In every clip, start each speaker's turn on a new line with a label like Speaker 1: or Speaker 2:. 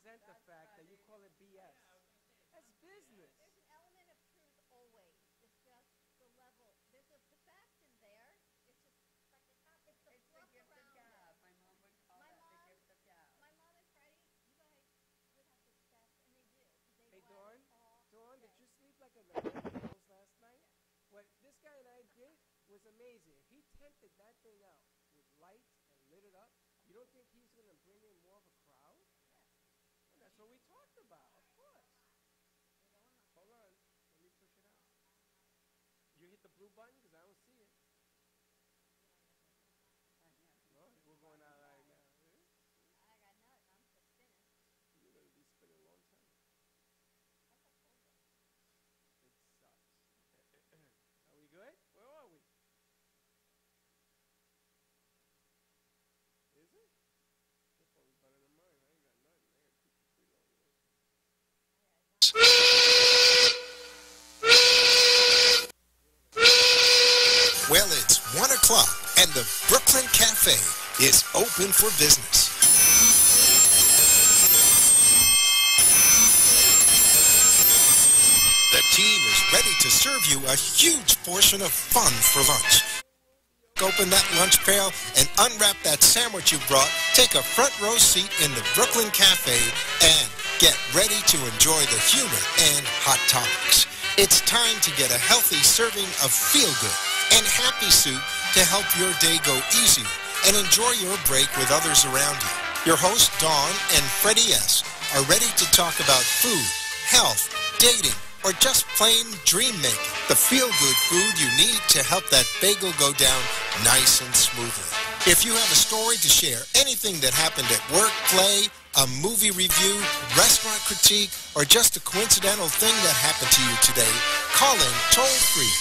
Speaker 1: resent the fact that you call it BS. That's business.
Speaker 2: There's an element of truth always. It's just the level. There's the fact in there. It's just like the top. It's the fluff around it. My mom would call that the gift of gab. My mom and Freddy, you guys would have the best, and they do.
Speaker 1: Hey, Dawn, did you sleep like a girls last night? What this guy and I did was amazing. He tented that thing out with lights and lit it up. You don't think he's going to bring in more of a crowd? Well, that's what we talked about, of course. Hold on. Let me push it out. You hit the blue button because I don't see it. No, we're going out right now.
Speaker 2: I got nothing. I'm just spinning.
Speaker 1: You're going to be spinning a long time. It sucks. Are we good? Where are we? Is it? This one's better than mine. I ain't got nothing. I got keep the free on this.
Speaker 3: Well, it's 1 o'clock and the Brooklyn Cafe is open for business. The team is ready to serve you a huge portion of fun for lunch. Open that lunch pail and unwrap that sandwich you brought, take a front row seat in the Brooklyn Cafe, and get ready to enjoy the humor and hot topics. It's time to get a healthy serving of feel-good and happy soup to help your day go easier and enjoy your break with others around you. Your hosts, Dawn and Freddy S., are ready to talk about food, health, dating, or just plain dream making. The feel-good food you need to help that bagel go down nice and smoothly. If you have a story to share, anything that happened at work, play, a movie review, restaurant critique, or just a coincidental thing that happened to you today, call in toll-free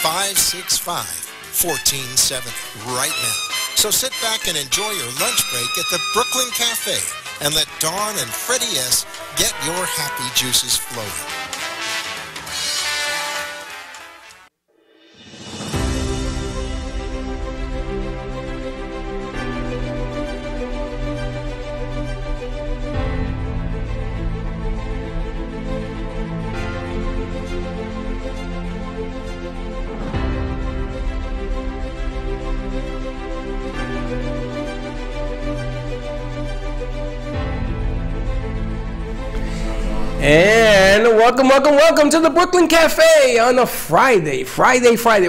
Speaker 3: 888-565-1470 right now. So sit back and enjoy your lunch break at the Brooklyn Cafe and let Dawn and Freddy S. get your happy juices flowing.
Speaker 1: And welcome to the Brooklyn Cafe on a Friday.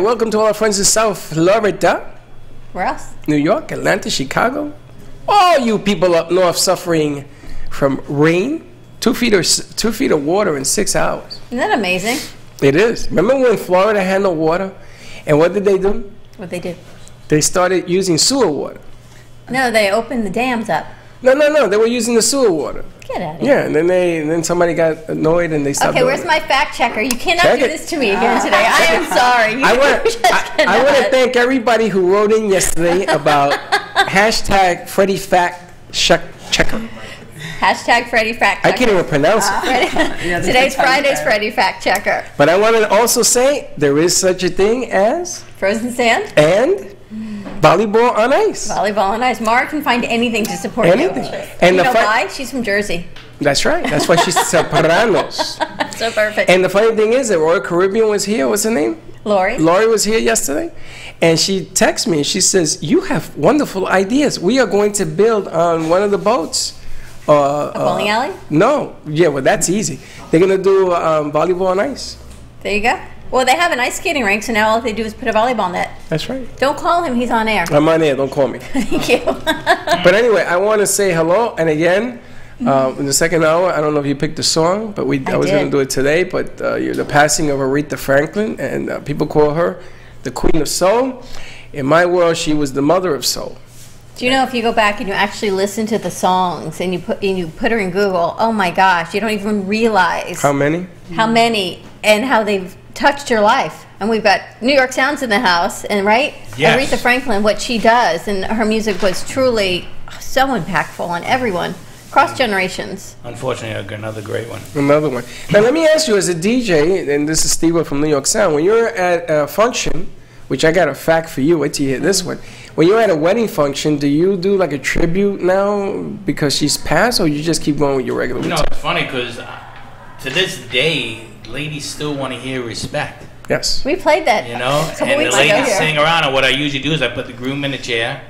Speaker 1: Welcome to all our friends in South Florida.
Speaker 2: Where else?
Speaker 1: New York, Atlanta, Chicago. All you people up north suffering from rain. 2 feet of water in 6 hours.
Speaker 2: Isn't that amazing?
Speaker 1: It is. Remember when Florida had no water? And what did they do?
Speaker 2: What they do?
Speaker 1: They started using sewer water.
Speaker 2: No, they opened the dams up.
Speaker 1: No. They were using the sewer water.
Speaker 2: Get out of here.
Speaker 1: Yeah, and then somebody got annoyed and they stopped.
Speaker 2: Okay, where's my fact checker? You cannot
Speaker 1: Check
Speaker 2: do
Speaker 1: it.
Speaker 2: this to me again today. I am sorry.
Speaker 1: I want to thank everybody who wrote in yesterday about hashtag Freddy Fact Checker.
Speaker 2: Hashtag Freddy Fact Checker.
Speaker 1: I can't even pronounce it.
Speaker 2: Today's Friday's Freddy Fact Checker.
Speaker 1: But I want to also say there is such a thing as
Speaker 2: Frozen sand?
Speaker 1: And volleyball on ice.
Speaker 2: Volleyball on ice. Mara can find anything to support
Speaker 1: anything.
Speaker 2: you.
Speaker 1: And
Speaker 2: you know why? She's from Jersey.
Speaker 1: That's right. That's why she's Sopranos.
Speaker 2: So perfect.
Speaker 1: And the funny thing is that Royal Caribbean was here. What's her name?
Speaker 2: Lori.
Speaker 1: Lori was here yesterday. And she texts me and she says, you have wonderful ideas. We are going to build on one of the boats.
Speaker 2: A bowling alley?
Speaker 1: No. Yeah, well, that's easy. They're going to do volleyball on ice.
Speaker 2: There you go. Well, they have an ice skating rink, so now all they do is put a volleyball net.
Speaker 1: That's right.
Speaker 2: Don't call him. He's on air.
Speaker 1: I'm on air. Don't call me.
Speaker 2: Thank you.
Speaker 1: But anyway, I want to say hello. And again, in the second hour, I don't know if you picked the song, but I was going to do it today. But the passing of Aretha Franklin, and people call her the Queen of Soul. In my world, she was the mother of soul.
Speaker 2: Do you know if you go back and you actually listen to the songs and you put her in Google, oh my gosh, you don't even realize
Speaker 1: how many
Speaker 2: and how they've touched your life. And we've got New York Sounds in the house, and right?
Speaker 1: Yes.
Speaker 2: Aretha Franklin, what she does, and her music was truly so impactful on everyone, across generations.
Speaker 4: Unfortunately, another great one.
Speaker 1: Another one. Now let me ask you, as a DJ, and this is Steve from New York Sound, when you're at a function which I got a fact for you. Wait till you hear this one. When you're at a wedding function, do you do like a tribute now because she's passed, or you just keep going with your regular routine?
Speaker 4: No, it's funny because to this day, ladies still want to hear respect.
Speaker 1: Yes.
Speaker 2: We played that.
Speaker 4: You know,
Speaker 2: a couple
Speaker 4: and the
Speaker 2: weeks ago
Speaker 4: ladies
Speaker 2: here.
Speaker 4: sing around. And what I usually do is I put the groom in a chair,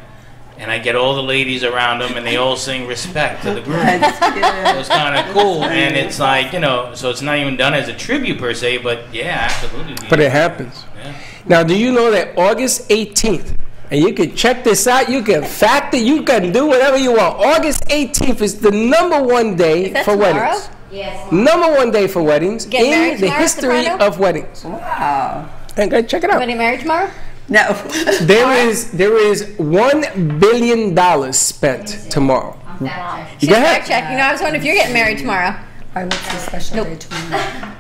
Speaker 4: and I get all the ladies around them, and they all sing respect to the groom. So it's kind of cool, and it's like, you know, so it's not even done as a tribute per se, but yeah, absolutely.
Speaker 1: But it happens.
Speaker 4: Yeah.
Speaker 1: Now, do you know that August 18th, and you can check this out, you can fact it, you can do whatever you want. August 18th is the #1 day
Speaker 2: Is that
Speaker 1: for
Speaker 2: tomorrow?
Speaker 1: weddings.
Speaker 5: Yes.
Speaker 1: #1 day for weddings
Speaker 2: Get married
Speaker 1: in the
Speaker 2: tomorrow,
Speaker 1: history
Speaker 2: Soprano?
Speaker 1: of weddings.
Speaker 6: Wow.
Speaker 1: And go check it
Speaker 2: You
Speaker 1: out.
Speaker 2: getting married tomorrow?
Speaker 6: No.
Speaker 1: There is $1 billion spent tomorrow.
Speaker 5: I'm fact
Speaker 1: You
Speaker 2: She's
Speaker 1: go
Speaker 2: fact
Speaker 1: ahead.
Speaker 2: checking. No, I was wondering if you're getting married tomorrow.
Speaker 6: Why, what's the special day tomorrow?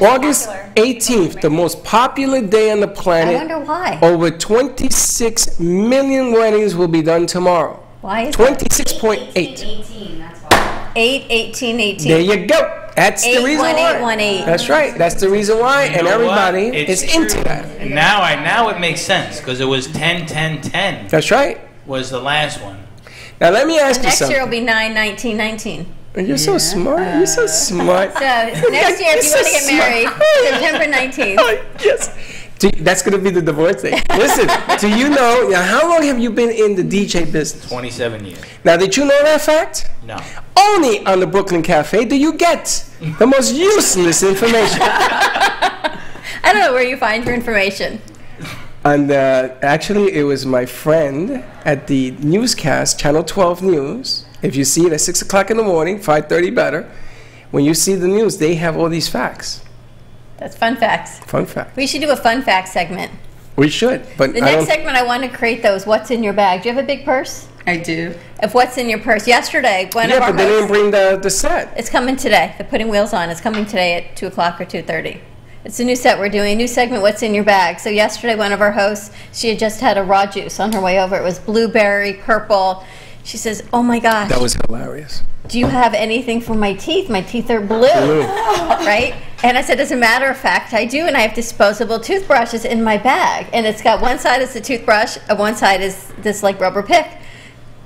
Speaker 1: August 18th, the most popular day on the
Speaker 2: I
Speaker 1: planet.
Speaker 2: wonder why.
Speaker 1: Over 26 million weddings will be done tomorrow.
Speaker 2: Why is that?
Speaker 1: 26.8.
Speaker 5: 18, that's why.
Speaker 2: 8, 18, 18.
Speaker 1: There you go. That's the reason why.
Speaker 2: 81818.
Speaker 1: That's right. That's the reason why,
Speaker 4: You
Speaker 1: and
Speaker 4: know what?
Speaker 1: everybody
Speaker 4: It's
Speaker 1: is into
Speaker 4: true.
Speaker 1: that.
Speaker 4: And now it makes sense because it was 10, 10, 10
Speaker 1: That's right.
Speaker 4: was the last one.
Speaker 1: Now let me ask you
Speaker 2: Next year will
Speaker 1: something.
Speaker 2: be 9, 19, 19.
Speaker 1: You're so smart. You're so smart.
Speaker 2: So next year, if you want to get married, September 19th.
Speaker 1: Oh, yes. That's going to be the divorce day. Listen, do you know, now how long have you been in the DJ business?
Speaker 4: 27 years.
Speaker 1: Now, did you know that fact?
Speaker 4: No.
Speaker 1: Only on the Brooklyn Cafe do you get the most useless information.
Speaker 2: I don't know where you find your information.
Speaker 1: And actually, it was my friend at the newscast, Channel 12 News. If you see it at 6 o'clock in the morning, 5:30 better. When you see the news, they have all these facts.
Speaker 2: That's fun facts.
Speaker 1: Fun fact.
Speaker 2: We should do a fun fact segment.
Speaker 1: We should, but
Speaker 2: The
Speaker 1: I
Speaker 2: next
Speaker 1: don't.
Speaker 2: segment, I want to create those what's in your bag. Do you have a big purse?
Speaker 6: I do.
Speaker 2: Of what's in your purse. Yesterday, one of
Speaker 1: Yeah,
Speaker 2: our
Speaker 1: but they didn't
Speaker 2: hosts,
Speaker 1: bring the set.
Speaker 2: it's coming today. They're putting wheels on. It's coming today at 2 o'clock or 2:30. It's a new set we're doing, a new segment, What's in Your Bag. So yesterday, one of our hosts, she had just had a raw juice on her way over. It was blueberry, purple. She says, oh my gosh,
Speaker 1: That was hilarious.
Speaker 2: do you have anything for my teeth? My teeth are blue, right? And I said, as a matter of fact, I do, and I have disposable toothbrushes in my bag. And it's got one side is the toothbrush, and one side is this like rubber pick.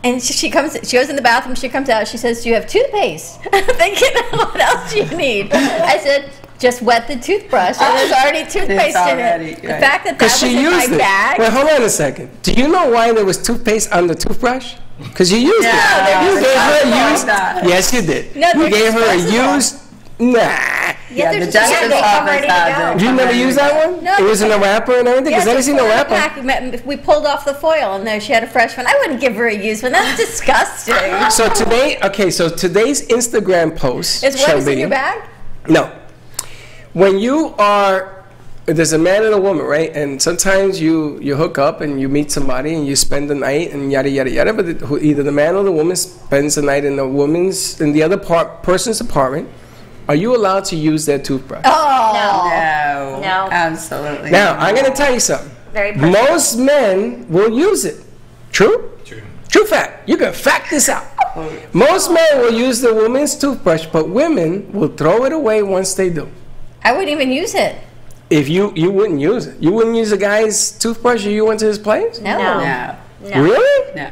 Speaker 2: And she goes in the bathroom, she comes out, she says, do you have toothpaste? I'm thinking, what else do you need? I said, just wet the toothbrush, and there's already toothpaste in
Speaker 6: already,
Speaker 2: it. The
Speaker 6: right.
Speaker 2: fact that that
Speaker 1: Because
Speaker 2: was
Speaker 1: she
Speaker 2: in my
Speaker 1: used it.
Speaker 2: bag.
Speaker 1: Wait, hold on a second. Do you know why there was toothpaste on the toothbrush? Because you used
Speaker 6: No,
Speaker 1: it. You
Speaker 6: there's
Speaker 1: gave her
Speaker 6: nothing
Speaker 1: a
Speaker 6: like
Speaker 1: used.
Speaker 6: that.
Speaker 1: Yes, you did.
Speaker 2: No,
Speaker 1: You
Speaker 2: they're
Speaker 1: gave her a
Speaker 2: disposable.
Speaker 1: used. Nah.
Speaker 6: Yeah, the
Speaker 2: there's-
Speaker 6: dentist
Speaker 5: they come
Speaker 6: office
Speaker 5: ready to
Speaker 6: has
Speaker 5: go.
Speaker 6: it.
Speaker 1: You never used that one?
Speaker 2: No,
Speaker 1: It was in a wrapper and everything? Because I didn't see no wrapper.
Speaker 2: We pulled off the foil, and there she had a fresh one. I wouldn't give her a used one. That's disgusting.
Speaker 1: So today, okay, so today's Instagram post
Speaker 2: Is what
Speaker 1: shall
Speaker 2: is in
Speaker 1: be-
Speaker 2: your bag?
Speaker 1: No. When you are, there's a man and a woman, right? And sometimes you hook up and you meet somebody and you spend the night and yada yada yada. But either the man or the woman spends the night in the other person's apartment. Are you allowed to use their toothbrush?
Speaker 2: Oh.
Speaker 6: No.
Speaker 5: No.
Speaker 6: Absolutely.
Speaker 1: Now I'm gonna tell you something.
Speaker 5: Very personal.
Speaker 1: Most men will use it. True?
Speaker 4: True.
Speaker 1: True fact. You can fact this out. Most men will use the woman's toothbrush, but women will throw it away once they do.
Speaker 2: I wouldn't even use it.
Speaker 1: If you wouldn't use it, you wouldn't use a guy's toothbrush if you went to his place.
Speaker 2: No.
Speaker 5: No.
Speaker 6: No.
Speaker 5: No.
Speaker 1: Really?
Speaker 6: No.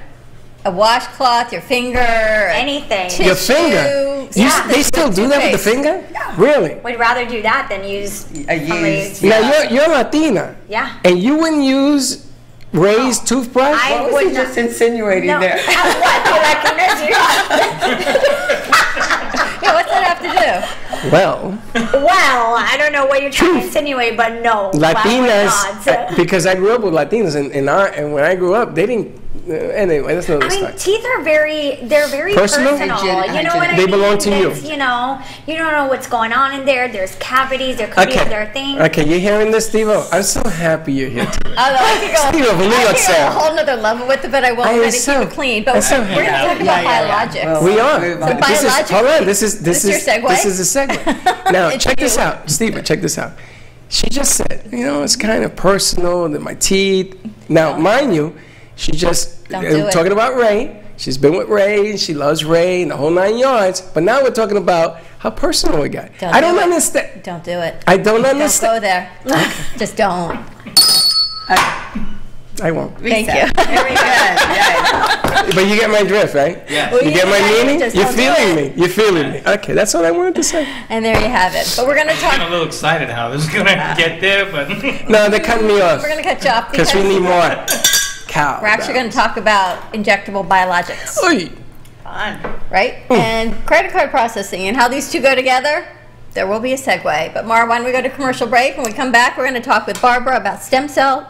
Speaker 2: A washcloth, your finger,
Speaker 5: Anything.
Speaker 1: Your
Speaker 2: tissue.
Speaker 1: finger?
Speaker 5: Yeah.
Speaker 1: They still do that with the
Speaker 2: Toothpaste.
Speaker 1: finger? Really?
Speaker 5: We'd rather do that than use
Speaker 6: A
Speaker 5: somebody's-
Speaker 6: used.
Speaker 1: Now you're Latina,
Speaker 5: Yeah.
Speaker 1: and you wouldn't use Ray's toothbrush?
Speaker 5: I
Speaker 6: What was
Speaker 5: would
Speaker 6: he
Speaker 5: not.
Speaker 6: just insinuating
Speaker 5: No.
Speaker 6: there?
Speaker 5: What? Do Latinas
Speaker 2: Yeah, what's that have to do?
Speaker 1: Well,
Speaker 5: Well, I don't know what you're trying to insinuate, but no.
Speaker 1: Latinas,
Speaker 5: Why would not?
Speaker 1: because I grew up with Latinas, and when I grew up, they didn't. Anyway, that's another
Speaker 5: I mean,
Speaker 1: story.
Speaker 5: teeth are they're very
Speaker 1: Personal?
Speaker 5: personal.
Speaker 6: Hygienic.
Speaker 5: You know what I
Speaker 1: They
Speaker 5: mean?
Speaker 1: belong to you.
Speaker 5: It's, you know, you don't know what's going on in there. There's cavities. There could be other things.
Speaker 1: Okay, you hearing this, Steve-O? I'm so happy you're here today.
Speaker 2: Although I could go,
Speaker 1: Steve-O from New
Speaker 2: I
Speaker 1: York
Speaker 2: could go a
Speaker 1: Cell.
Speaker 2: whole nother level with it, but I won't.
Speaker 1: I
Speaker 2: I'm
Speaker 1: am
Speaker 2: going to
Speaker 1: so-
Speaker 2: keep it clean. But
Speaker 1: I'm so
Speaker 2: we're going to
Speaker 1: happy.
Speaker 2: talk about biologics.
Speaker 6: Well,
Speaker 1: We are.
Speaker 6: move on.
Speaker 1: This is,
Speaker 2: Biologics.
Speaker 1: hold on. This is
Speaker 2: This your segue?
Speaker 1: This is a segment. Now check this
Speaker 2: you.
Speaker 1: out, Stephen. Check this out. She just said, it's kind of personal that my teeth. Now, mind you, she just
Speaker 2: Don't do it.
Speaker 1: talking about Ray. She's been with Ray. She loves Ray and the whole 9 yards. But now we're talking about how personal it got. I don't
Speaker 2: do it.
Speaker 1: understand.
Speaker 2: Don't do it.
Speaker 1: I don't
Speaker 2: Don't
Speaker 1: understand.
Speaker 2: go there. Just don't.
Speaker 1: I won't.
Speaker 5: Thank you.
Speaker 6: Very good. Yes.
Speaker 1: But you get my drift, right?
Speaker 4: Yeah.
Speaker 5: Well,
Speaker 1: You get my
Speaker 5: yeah,
Speaker 1: meaning?
Speaker 5: just
Speaker 1: You're
Speaker 5: don't do
Speaker 1: feeling
Speaker 5: it.
Speaker 1: me. You're feeling me. Okay, that's all I wanted to say.
Speaker 5: And there you have it. But we're going to
Speaker 4: I'm a
Speaker 5: talk.
Speaker 4: little excited how this is gonna get there, but
Speaker 1: No, they're cutting me off.
Speaker 5: We're going to cut you off
Speaker 1: Because we need more cow.
Speaker 5: we're actually going to talk about injectable biologics,
Speaker 1: Oy.
Speaker 5: right? And credit card processing and how these two go together. There will be a segue. But Mara, why don't we go to commercial break? When we come back, we're going to talk with Barbara about stem cell.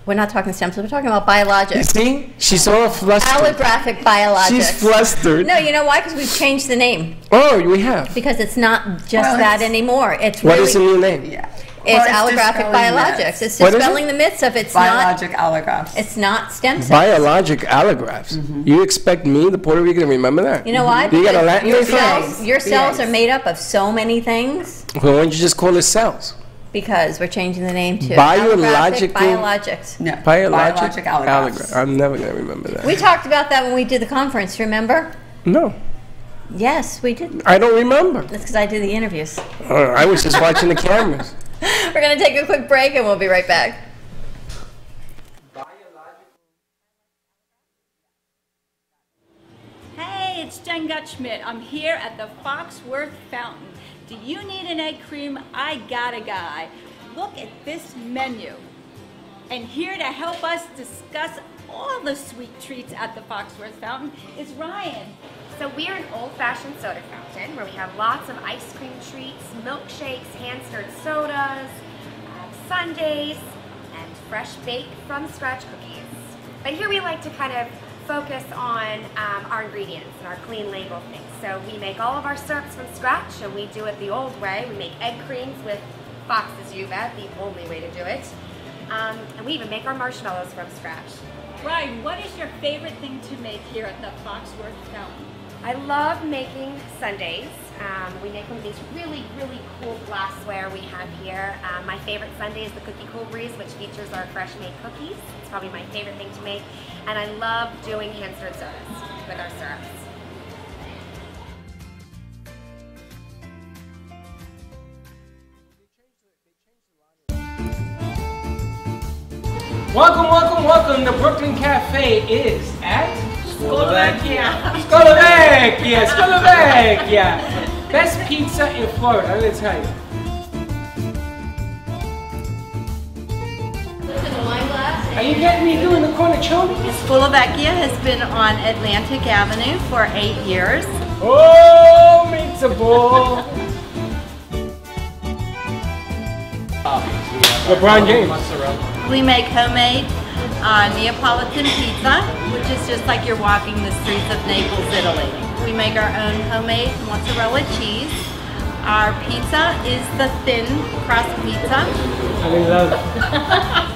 Speaker 5: We're not talking stem cells. We're talking about
Speaker 1: You
Speaker 5: biologics.
Speaker 1: see? She's all flustered.
Speaker 5: Allographic biologics.
Speaker 1: She's flustered.
Speaker 5: No, you know why? Because we've changed the name.
Speaker 1: Oh, we have.
Speaker 5: Because it's not just
Speaker 6: Well,
Speaker 5: that
Speaker 6: it's-
Speaker 5: anymore. It's
Speaker 1: What
Speaker 5: really,
Speaker 1: is the new name?
Speaker 6: Yeah.
Speaker 5: it's
Speaker 6: Well,
Speaker 5: allographic
Speaker 6: dispelling
Speaker 5: biologics.
Speaker 6: myths.
Speaker 5: It's
Speaker 1: What is it?
Speaker 5: dispelling the myths of it's
Speaker 6: Biologic allografts.
Speaker 5: not. It's not stem cells.
Speaker 1: Biologic allografts. You expect me, the Puerto Rican, to remember that?
Speaker 5: You know why?
Speaker 1: You got a
Speaker 5: Because
Speaker 1: Latin
Speaker 5: your
Speaker 1: name for it?
Speaker 5: cells, your cells
Speaker 6: BAs.
Speaker 5: are made up of so many things.
Speaker 1: Well, why don't you just call it cells?
Speaker 5: Because we're changing the name to
Speaker 1: Biological-
Speaker 5: allographic biologics.
Speaker 6: No.
Speaker 1: Biologic
Speaker 6: allografts.
Speaker 1: I'm never going to remember that.
Speaker 5: We talked about that when we did the conference. Remember?
Speaker 1: No,
Speaker 5: Yes, we did.
Speaker 1: I don't remember.
Speaker 5: That's because I did the interviews.
Speaker 1: I was just watching the cameras.
Speaker 5: We're gonna take a quick break and we'll be right back.
Speaker 7: Hey, it's Jen Gutschmidt. I'm here at the Foxworth Fountain. Do you need an egg cream? I got a guy. Look at this menu. And here to help us discuss all the sweet treats at the Foxworth Fountain is Ryan.
Speaker 8: So we're an old-fashioned soda fountain where we have lots of ice cream treats, milkshakes, hand-stirred sodas, sundaes, and fresh baked from scratch cookies. But here we like to kind of focus on our ingredients and our clean label things. So we make all of our syrups from scratch, and we do it the old way. We make egg creams with Fox's Uvette, the only way to do it. And we even make our marshmallows from scratch.
Speaker 7: Ryan, what is your favorite thing to make here at the Foxworth Fountain?
Speaker 8: I love making sundaes. We make one of these really, really cool glassware we have here. My favorite sundae is the Cookie Cool Breeze, which features our fresh-made cookies. It's probably my favorite thing to make. And I love doing hand-stirred sodas with our syrups.
Speaker 1: Welcome, welcome, welcome. The Brooklyn Cafe is at Scolovacia. Best pizza in Florida, let me tell you. Are you getting me doing the cornichoni?
Speaker 9: Scolovacia has been on Atlantic Avenue for 8 years.
Speaker 1: Oh, meatball. LeBron James.
Speaker 9: We make homemade Neapolitan pizza, which is just like you're walking the streets of Naples, Italy. We make our own homemade mozzarella cheese. Our pizza is the thin crust pizza.
Speaker 1: I love it.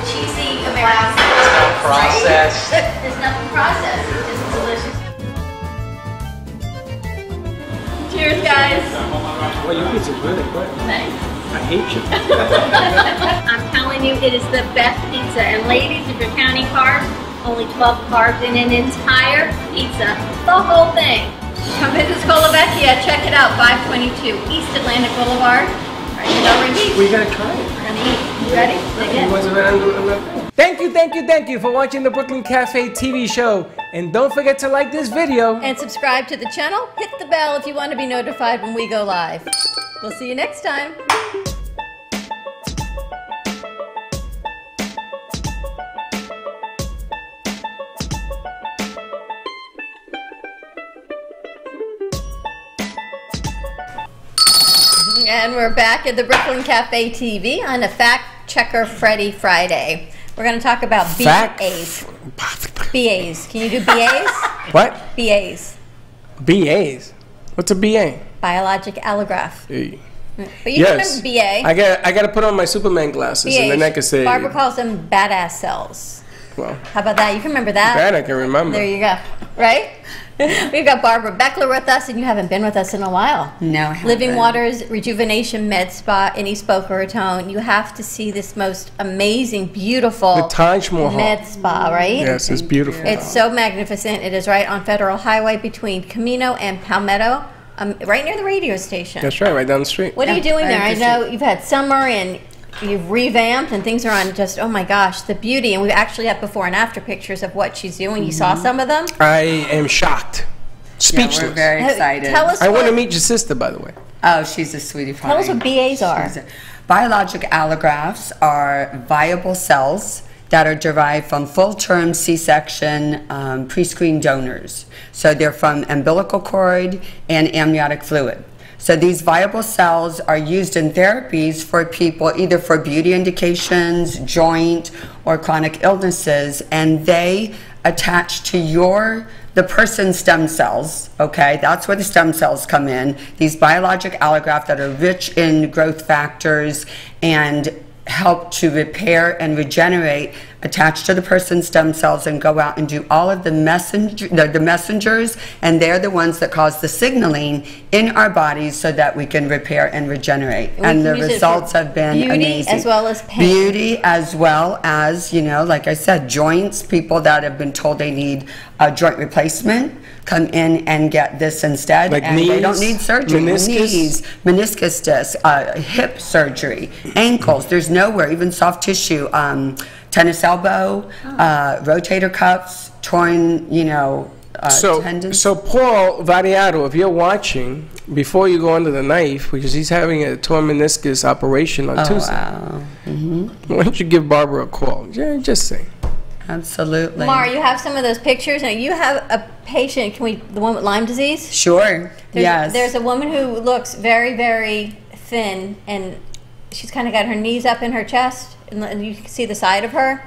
Speaker 5: Cheesy American
Speaker 4: process.
Speaker 5: There's nothing processed. It's just delicious. Cheers, guys.
Speaker 1: Well, your pizza's really good.
Speaker 5: Thanks.
Speaker 1: I hate you.
Speaker 5: I'm telling you, it is the best pizza. And ladies, if you're counting carbs, only 12 carbs in an entire pizza. The whole thing. Come visit Scolovacia. Check it out. 522 East Atlantic Boulevard. Right in Normandy.
Speaker 1: We gotta try it.
Speaker 5: We're gonna eat. You ready? Again.
Speaker 1: Thank you for watching the Brooklyn Cafe TV show. And don't forget to like this video.
Speaker 5: And subscribe to the channel. Hit the bell if you want to be notified when we go live. We'll see you next time. And we're back at the Brooklyn Cafe TV on a Fact Checker Freddy Friday. We're going to talk about BAs. BAs. Can you do BAs?
Speaker 1: What?
Speaker 5: BAs.
Speaker 1: BAs? What's a BA?
Speaker 5: Biologic allograph.
Speaker 1: Hey.
Speaker 5: But you remember BA.
Speaker 1: I got to put on my Superman glasses and then I can say.
Speaker 5: Barbara calls them badass cells.
Speaker 3: Well,
Speaker 2: How about that? You can remember that?
Speaker 3: that I can remember.
Speaker 2: There you go. Right? We've got Barbara Beckler with us, and you haven't been with us in a while.
Speaker 6: No, I haven't.
Speaker 2: Living Waters Rejuvenation Med Spa in East Boca Raton. You have to see this most amazing, beautiful
Speaker 3: The Taj Mahal.
Speaker 2: med spa, right?
Speaker 3: Yes, it's beautiful.
Speaker 2: It's so magnificent. It is right on Federal Highway between Camino and Palmetto, right near the radio station.
Speaker 3: That's right down the street.
Speaker 2: What are you
Speaker 6: Yeah,
Speaker 2: doing there? I
Speaker 6: right
Speaker 2: know you've had summer and you've revamped and things are on just, oh my gosh, the beauty. And we actually have before and after pictures of what she's doing. You saw some of them?
Speaker 3: I am shocked. Speechless.
Speaker 6: Yeah, we're very excited.
Speaker 2: Tell us
Speaker 3: I want to
Speaker 2: what-
Speaker 3: meet your sister, by the way.
Speaker 6: Oh, she's a sweetie pie.
Speaker 2: Tell us what BAs are.
Speaker 6: Biologic allografts are viable cells that are derived from full-term C-section pre-screened donors. So they're from umbilical cord and amniotic fluid. So these viable cells are used in therapies for people either for beauty indications, joint, or chronic illnesses, and they attach to the person's stem cells, okay? That's where the stem cells come in. These biologic allografts that are rich in growth factors and help to repair and regenerate, attach to the person's stem cells and go out and do all of the messengers, and they're the ones that cause the signaling in our bodies so that we can repair and regenerate. And the results have been
Speaker 2: beauty
Speaker 6: amazing.
Speaker 2: as well as pain.
Speaker 6: Beauty as well as, you know, like I said, joints, people that have been told they need a joint replacement come in and get this instead,
Speaker 3: Like
Speaker 6: and
Speaker 3: knees,
Speaker 6: they don't need surgery.
Speaker 3: meniscus?
Speaker 6: Knees, meniscus disc, hip surgery, ankles. There's nowhere, even soft tissue, tennis elbow, rotator cuffs, torn, you know, tendons.
Speaker 3: So Paul Variato, if you're watching, before you go under the knife, because he's having a torn meniscus operation on Tuesday,
Speaker 6: Wow.
Speaker 3: why don't you give Barbara a call? Yeah, just say.
Speaker 6: Absolutely.
Speaker 2: Mar, you have some of those pictures. Now you have a patient, the one with Lyme disease?
Speaker 6: Sure. Yes.
Speaker 2: There's a woman who looks very, very thin, and she's kind of got her knees up in her chest, and you can see the side of her.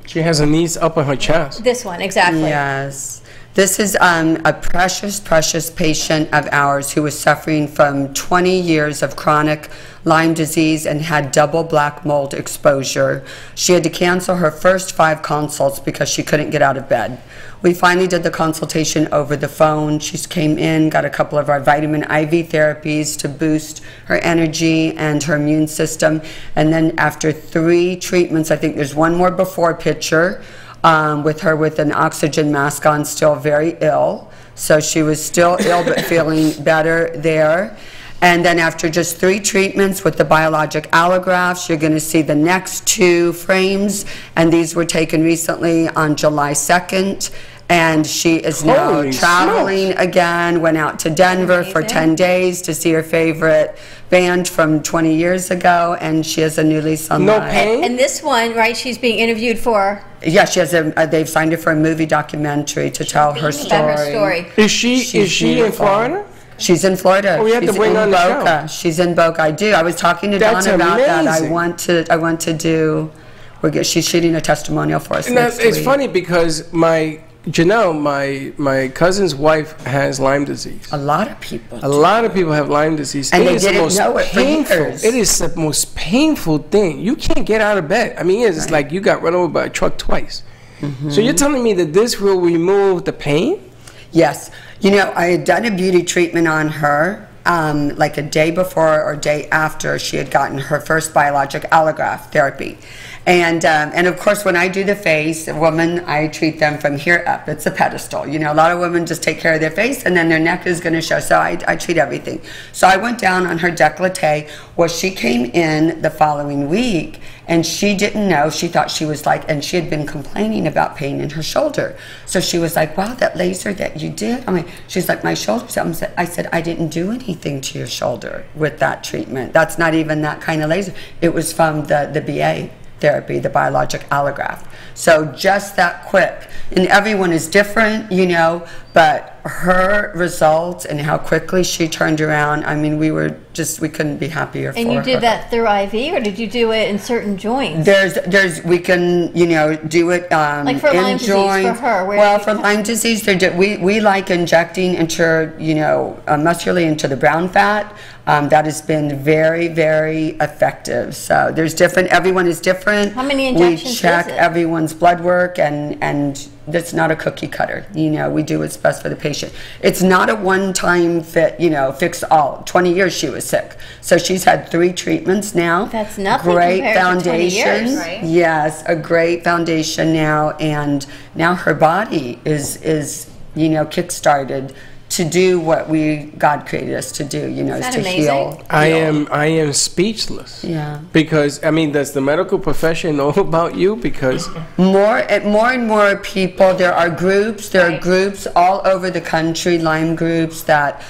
Speaker 3: She has her knees up on her chest.
Speaker 2: This one, exactly.
Speaker 6: Yes. This is a precious, precious patient of ours who was suffering from 20 years of chronic Lyme disease and had double black mold exposure. She had to cancel her first 5 consults because she couldn't get out of bed. We finally did the consultation over the phone. She came in, got a couple of our vitamin IV therapies to boost her energy and her immune system. And then after 3 treatments, I think there's one more before picture, with her with an oxygen mask on, still very ill. So she was still ill but feeling better there. And then after just 3 treatments with the biologic allografts, you're going to see the next 2 frames, and these were taken recently on July 2nd. And she is now
Speaker 3: Holy
Speaker 6: traveling
Speaker 3: smokes.
Speaker 6: again, went out to Denver for 10 days to see her favorite band from 20 years ago, and she has a new lease on
Speaker 3: No
Speaker 6: life.
Speaker 3: pain?
Speaker 2: And this one, right, she's being interviewed for
Speaker 6: Yeah, she has they've signed her for a movie documentary to tell her story.
Speaker 2: about her story.
Speaker 3: Is she in
Speaker 6: beautiful.
Speaker 3: Florida?
Speaker 6: She's in Florida.
Speaker 3: Oh, we have to
Speaker 6: She's
Speaker 3: bring
Speaker 6: in
Speaker 3: her on the show.
Speaker 6: Boca. She's in Boca. I do. I was talking to
Speaker 3: That's
Speaker 6: Dawn about that. I
Speaker 3: amazing.
Speaker 6: want to do. She's shooting a testimonial for us
Speaker 3: Now,
Speaker 6: next
Speaker 3: it's
Speaker 6: week.
Speaker 3: funny because Janelle, my cousin's wife, has Lyme disease.
Speaker 6: A lot of people.
Speaker 3: A lot of people have Lyme disease.
Speaker 6: And they
Speaker 3: is the
Speaker 6: didn't
Speaker 3: most
Speaker 6: know it for
Speaker 3: painful.
Speaker 6: years.
Speaker 3: It is the most painful thing. You can't get out of bed. I mean, it's like you got run over by a truck twice. So you're telling me that this will remove the pain?
Speaker 6: Yes. You know, I had done a beauty treatment on her like a day before or day after she had gotten her first biologic allograft therapy. And of course, when I do the face, a woman, I treat them from here up. It's a pedestal. You know, a lot of women just take care of their face and then their neck is going to show. So I treat everything. So I went down on her décolleté. Well, she came in the following week and she didn't know. She thought she was like, and she had been complaining about pain in her shoulder. So she was like, wow, that laser that you did. I mean, she's like, my shoulder's up. I said, I didn't do anything to your shoulder with that treatment. That's not even that kind of laser. It was from the BA therapy, the biologic allograft. So just that quick. And everyone is different, you know, but her results and how quickly she turned around, I mean, we couldn't be happier for her.
Speaker 2: And you did that through IV, or did you do it in certain joints?
Speaker 6: We can, do it
Speaker 2: like for
Speaker 6: in
Speaker 2: Lyme disease
Speaker 6: joints.
Speaker 2: for her.
Speaker 6: Well, for Lyme disease, we like injecting muscularly into the brown fat. That has been very, very effective. So there's everyone is different.
Speaker 2: How many injections
Speaker 6: We check
Speaker 2: is it?
Speaker 6: everyone's blood work, and that's not a cookie cutter. We do what's best for the patient. It's not a one-time fix all. 20 years she was sick. So she's had 3 treatments now.
Speaker 2: That's nothing
Speaker 6: Great
Speaker 2: compared to 20
Speaker 6: foundation.
Speaker 2: years, right?
Speaker 6: Yes, a great foundation now, and now her body is kick-started to do what God created us to do, is
Speaker 2: that
Speaker 6: to
Speaker 2: amazing?
Speaker 6: heal.
Speaker 10: I am speechless.
Speaker 6: Yeah.
Speaker 10: Because does the medical profession know about you? Because
Speaker 6: More and more people. There are groups all over the country, Lyme groups, that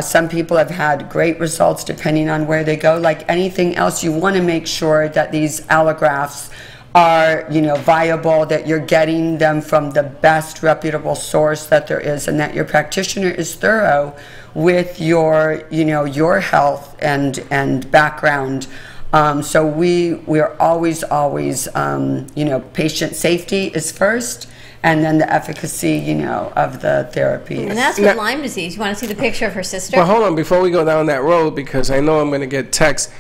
Speaker 6: some people have had great results depending on where they go. Like anything else, you want to make sure that these allografts are viable, that you're getting them from the best reputable source that there is, and that your practitioner is thorough with your health and background. So we're always patient safety is first, and then the efficacy of the therapy.
Speaker 2: And that's with Lyme disease. You want to see the picture of her sister?
Speaker 10: well, hold on before we go down that road, because I know I'm going to get texts.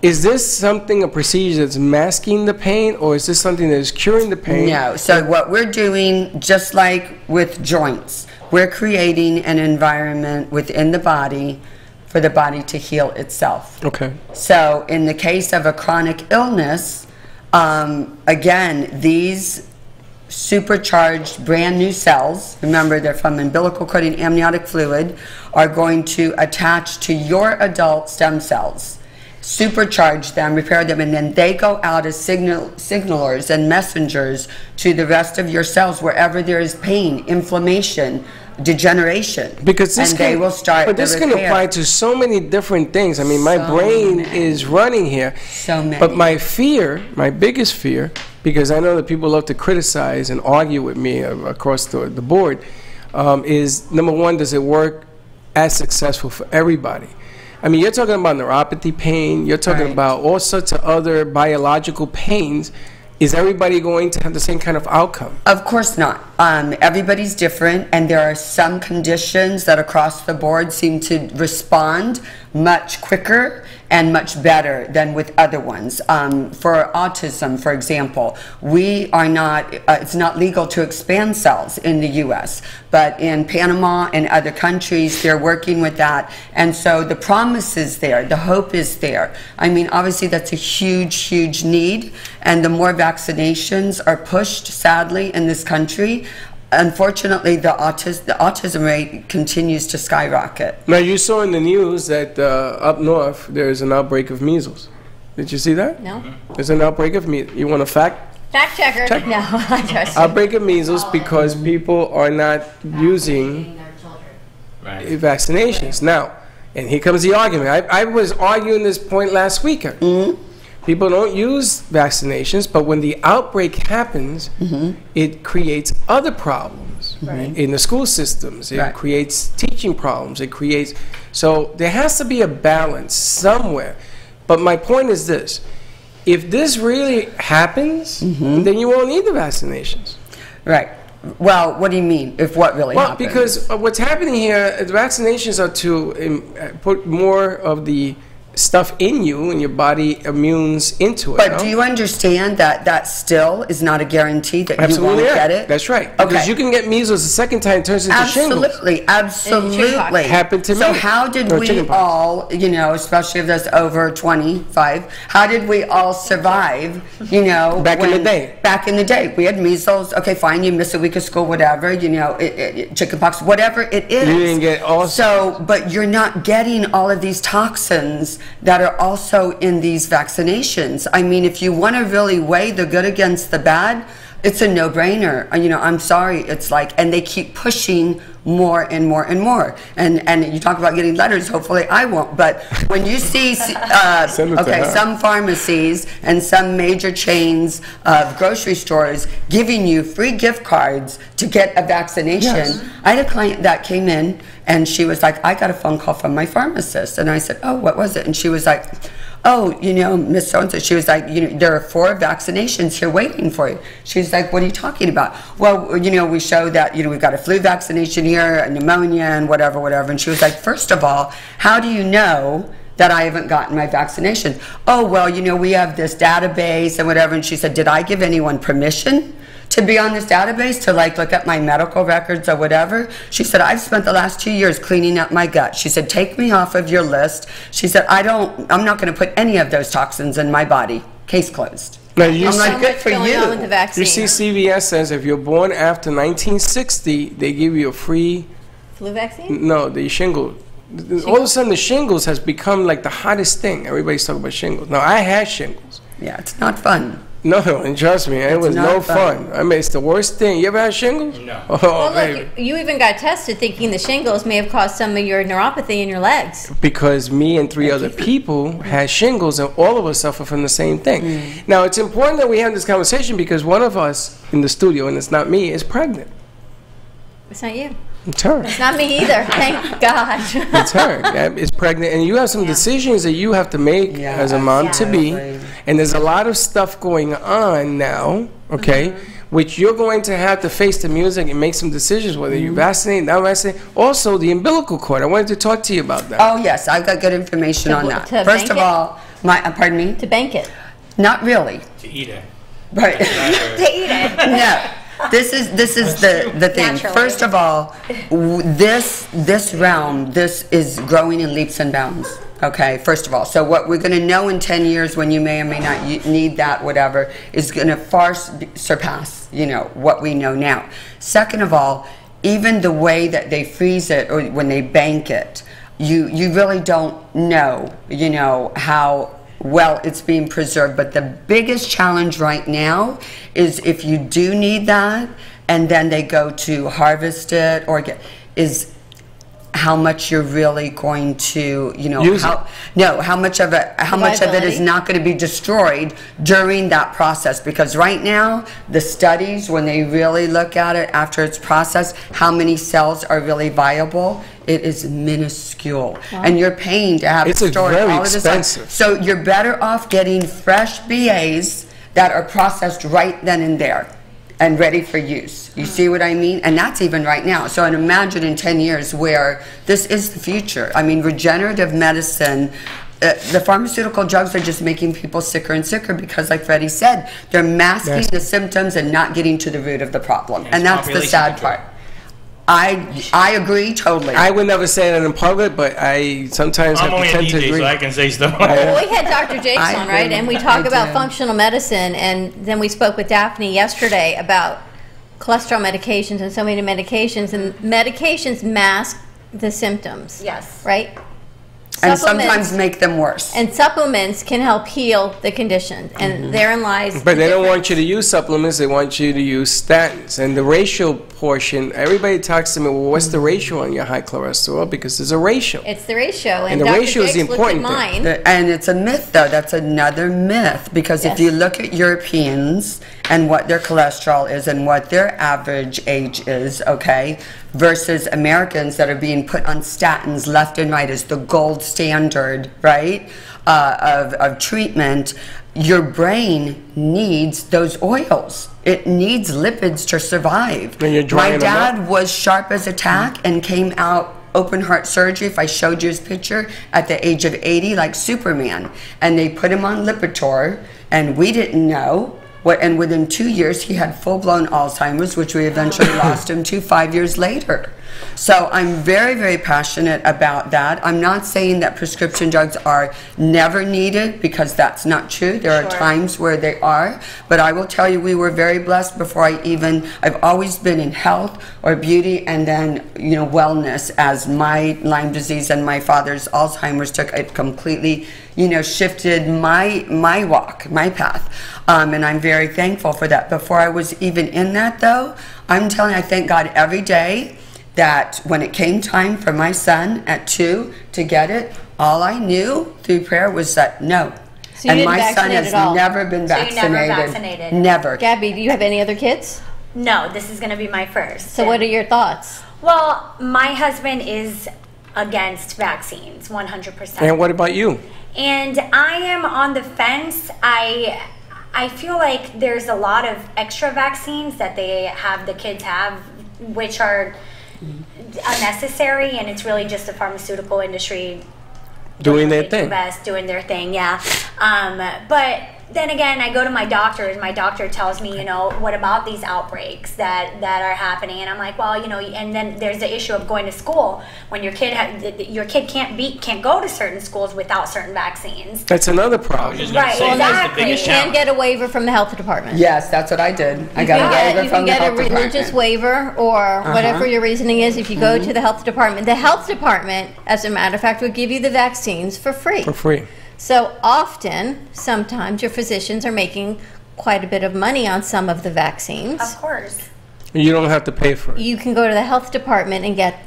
Speaker 10: Is this a procedure that's masking the pain, or is this something that is curing the pain?
Speaker 6: No. So what we're doing, just like with joints, we're creating an environment within the body for the body to heal itself.
Speaker 10: Okay.
Speaker 6: So in the case of a chronic illness, again, these supercharged brand new cells, remember they're from umbilical cord and amniotic fluid, are going to attach to your adult stem cells, supercharge them, repair them, and then they go out as signalers and messengers to the rest of your cells wherever there is pain, inflammation, degeneration.
Speaker 10: Because
Speaker 6: they will start.
Speaker 10: But this can apply to so many different things. I mean, my brain is running here.
Speaker 6: So many.
Speaker 10: But my biggest fear, because I know that people love to criticize and argue with me across the board, is number one, does it work as successful for everybody? I mean, you're talking about neuropathy pain, you're talking about all sorts of other biological pains. Is everybody going to have the same kind of outcome?
Speaker 6: Of course not. Everybody's different, and there are some conditions that across the board seem to respond much quicker and much better than with other ones. For autism, for example, we are not, it's not legal to expand cells in the U.S., but in Panama and other countries, they're working with that. And so the promise is there, the hope is there. I mean, obviously that's a huge, huge need, and the more vaccinations are pushed, sadly, in this country, unfortunately, the autism rate continues to skyrocket.
Speaker 10: Now, you saw in the news that up north, there's an outbreak of measles. Did you see that?
Speaker 2: No.
Speaker 10: There's an outbreak of measles. You want a fact?
Speaker 2: Fact checker.
Speaker 10: Check.
Speaker 2: No, I trust you.
Speaker 10: Outbreak of measles because people are not using vaccinations. Now, and here comes the argument. I was arguing this point last weekend.
Speaker 6: Mm-hmm.
Speaker 10: People don't use vaccinations, but when the outbreak happens, it creates other problems in the school systems. It creates teaching problems. It creates, so there has to be a balance somewhere. But my point is this: if this really happens, then you won't need the vaccinations.
Speaker 6: Right. Well, what do you mean? If what really happens?
Speaker 10: Well, because what's happening here, the vaccinations are to put more of the stuff in you and your body immunes into it.
Speaker 6: But do you understand that that still is not a guarantee that you won't get it?
Speaker 10: That's right. Because you can get measles the second time, it turns into shingles.
Speaker 6: Absolutely.
Speaker 10: Happened to me.
Speaker 6: So how did we all, especially if that's over 25, how did we all survive,
Speaker 10: Back in the day.
Speaker 6: Back in the day. We had measles. Okay, fine, you miss a week of school, whatever, chickenpox, whatever it is.
Speaker 10: You didn't get all.
Speaker 6: So, but you're not getting all of these toxins that are also in these vaccinations. I mean, if you want to really weigh the good against the bad, it's a no-brainer. You know, I'm sorry. It's like, and they keep pushing more and more and more. And you talk about getting letters. Hopefully, I won't. But when you see, some pharmacies and some major chains of grocery stores giving you free gift cards to get a vaccination. Yes. I had a client that came in and she was like, I got a phone call from my pharmacist. And I said, oh, what was it? And she was like, oh, you know, Miss So-and-so, she was like, you know, there are 4 vaccinations here waiting for you. She's like, what are you talking about? Well, you know, we show that, you know, we've got a flu vaccination here, a pneumonia, and whatever. And she was like, first of all, how do you know that I haven't gotten my vaccination? Oh, well, you know, we have this database and whatever. And she said, did I give anyone permission to be on this database, to like look at my medical records or whatever? She said, I've spent the last 2 years cleaning up my gut. She said, take me off of your list. She said, I'm not going to put any of those toxins in my body. Case closed.
Speaker 10: Now
Speaker 6: I'm like, good for you.
Speaker 10: You see, CVS says if you're born after 1960, they give you a free
Speaker 2: flu vaccine?
Speaker 10: No, the shingles. All of a sudden, the shingles has become like the hottest thing. Everybody's talking about shingles. Now, I had shingles.
Speaker 6: Yeah, it's not fun.
Speaker 10: No, and trust me, it was no fun. I mean, it's the worst thing. You ever had shingles?
Speaker 4: No.
Speaker 10: Oh,
Speaker 2: well,
Speaker 10: baby.
Speaker 2: look, you even got tested thinking the shingles may have caused some of your neuropathy in your legs.
Speaker 10: Because me and 3 other people had shingles, and all of us suffer from the same thing. Now, it's important that we have this conversation because one of us in the studio, and it's not me, is pregnant.
Speaker 2: It's not you.
Speaker 10: It's her.
Speaker 2: It's not me either. Thank God.
Speaker 10: It's her. It's pregnant, and you have some decisions that you have to make as a mom-to-be, and there's a lot of stuff going on now, okay, which you're going to have to face the music and make some decisions, whether you're vaccinated, not vaccinated. Also, the umbilical cord. I wanted to talk to you about that.
Speaker 6: Oh, yes. I've got good information on that. First of all, pardon me?
Speaker 2: To bank it.
Speaker 6: Not really.
Speaker 4: To eat it.
Speaker 6: Right.
Speaker 2: To eat it.
Speaker 6: No. This is the thing.
Speaker 2: Naturally.
Speaker 6: First of all, this realm, this is growing in leaps and bounds. Okay, first of all. So what we're going to know in 10 years when you may or may not need that, whatever, is going to far surpass, you know, what we know now. Second of all, even the way that they freeze it or when they bank it, you really don't know, you know, how well it's being preserved. But the biggest challenge right now is if you do need that and then they go to harvest it or is how much you're really going to, you know, how much of it is not going to be destroyed during that process. Because right now the studies, when they really look at it after it's processed, how many cells are really viable, it is minuscule. Wow. And you're paying to have it stored all of this time. So you're better off getting fresh BAs that are processed right then and there and ready for use. You see what I mean? And that's even right now. So and imagine in 10 years where this is the future. I mean, regenerative medicine, the pharmaceutical drugs are just making people sicker and sicker because, like Freddy said, they're masking the symptoms and not getting to the root of the problem. And that's the sad part. I agree totally.
Speaker 10: I would never say that in public, but I sometimes have to tend to agree.
Speaker 4: So I can say stuff.
Speaker 2: Well, we had Dr. Jakes on, right? And we talk about functional medicine, and then we spoke with Daphne yesterday about cholesterol medications and so many medications, and medications mask the symptoms.
Speaker 8: Yes.
Speaker 2: Right?
Speaker 6: And sometimes make them worse.
Speaker 2: And supplements can help heal the condition, and therein lies.
Speaker 10: But they don't want you to use supplements; they want you to use statins. And the ratio portion, everybody talks to me. Well, what's the ratio on your high cholesterol? Because there's a ratio.
Speaker 2: It's the ratio,
Speaker 10: and the
Speaker 2: Dr.
Speaker 10: ratio is the important
Speaker 2: thing.
Speaker 6: And it's a myth, though. That's another myth because if you look at Europeans and what their cholesterol is and what their average age is, okay, versus Americans that are being put on statins left and right as the gold standard, right, of treatment, your brain needs those oils. It needs lipids to survive. My dad was sharp as a tack and came out open heart surgery, if I showed you his picture, at the age of 80, like Superman. And they put him on Lipitor, and we didn't know. And within 2 years, he had full-blown Alzheimer's, which we eventually lost him to 5 years later. So I'm very, very passionate about that. I'm not saying that prescription drugs are never needed, because that's not true. There are times where they are, but I will tell you, we were very blessed before I've always been in health or beauty, and then, you know, wellness, as my Lyme disease and my father's Alzheimer's took it completely, you know, shifted my walk, my path. And I'm very thankful for that. Before I was even in that, though, I'm telling you, I thank God every day that when it came time for my son at 2 to get it, all I knew through prayer was that no.
Speaker 2: So you
Speaker 6: and
Speaker 2: didn't
Speaker 6: my son
Speaker 2: vaccinate
Speaker 6: has
Speaker 2: at all?
Speaker 6: never been
Speaker 8: So you
Speaker 6: vaccinated.
Speaker 8: never vaccinated?
Speaker 6: Never.
Speaker 2: Gabby, do you have any other kids?
Speaker 8: No, this is going to be my first.
Speaker 2: So what are your thoughts?
Speaker 8: Well, my husband is against vaccines, 100%.
Speaker 10: And what about you?
Speaker 8: And I am on the fence. I feel like there's a lot of extra vaccines that the kids have, which are unnecessary, and it's really just the pharmaceutical industry
Speaker 10: Doing their
Speaker 8: what they do
Speaker 10: thing.
Speaker 8: best, doing their thing, yeah. But then again, I go to my doctor, and my doctor tells me, you know, what about these outbreaks that are happening? And I'm like, well, you know, and then there's the issue of going to school when your kid can't go to certain schools without certain vaccines.
Speaker 10: That's another problem.
Speaker 8: Right,
Speaker 2: Well,
Speaker 8: exactly.
Speaker 2: you can get a waiver from the health department.
Speaker 6: Yes, that's what I did. I got a waiver
Speaker 2: You
Speaker 6: from
Speaker 2: can
Speaker 6: the
Speaker 2: get a
Speaker 6: health
Speaker 2: religious
Speaker 6: department.
Speaker 2: waiver, or whatever your reasoning is. If you go to the health department, as a matter of fact, will give you the vaccines for free.
Speaker 10: For free.
Speaker 2: So sometimes your physicians are making quite a bit of money on some of the vaccines.
Speaker 8: Of course.
Speaker 10: You don't have to pay for it.
Speaker 2: You can go to the health department and get,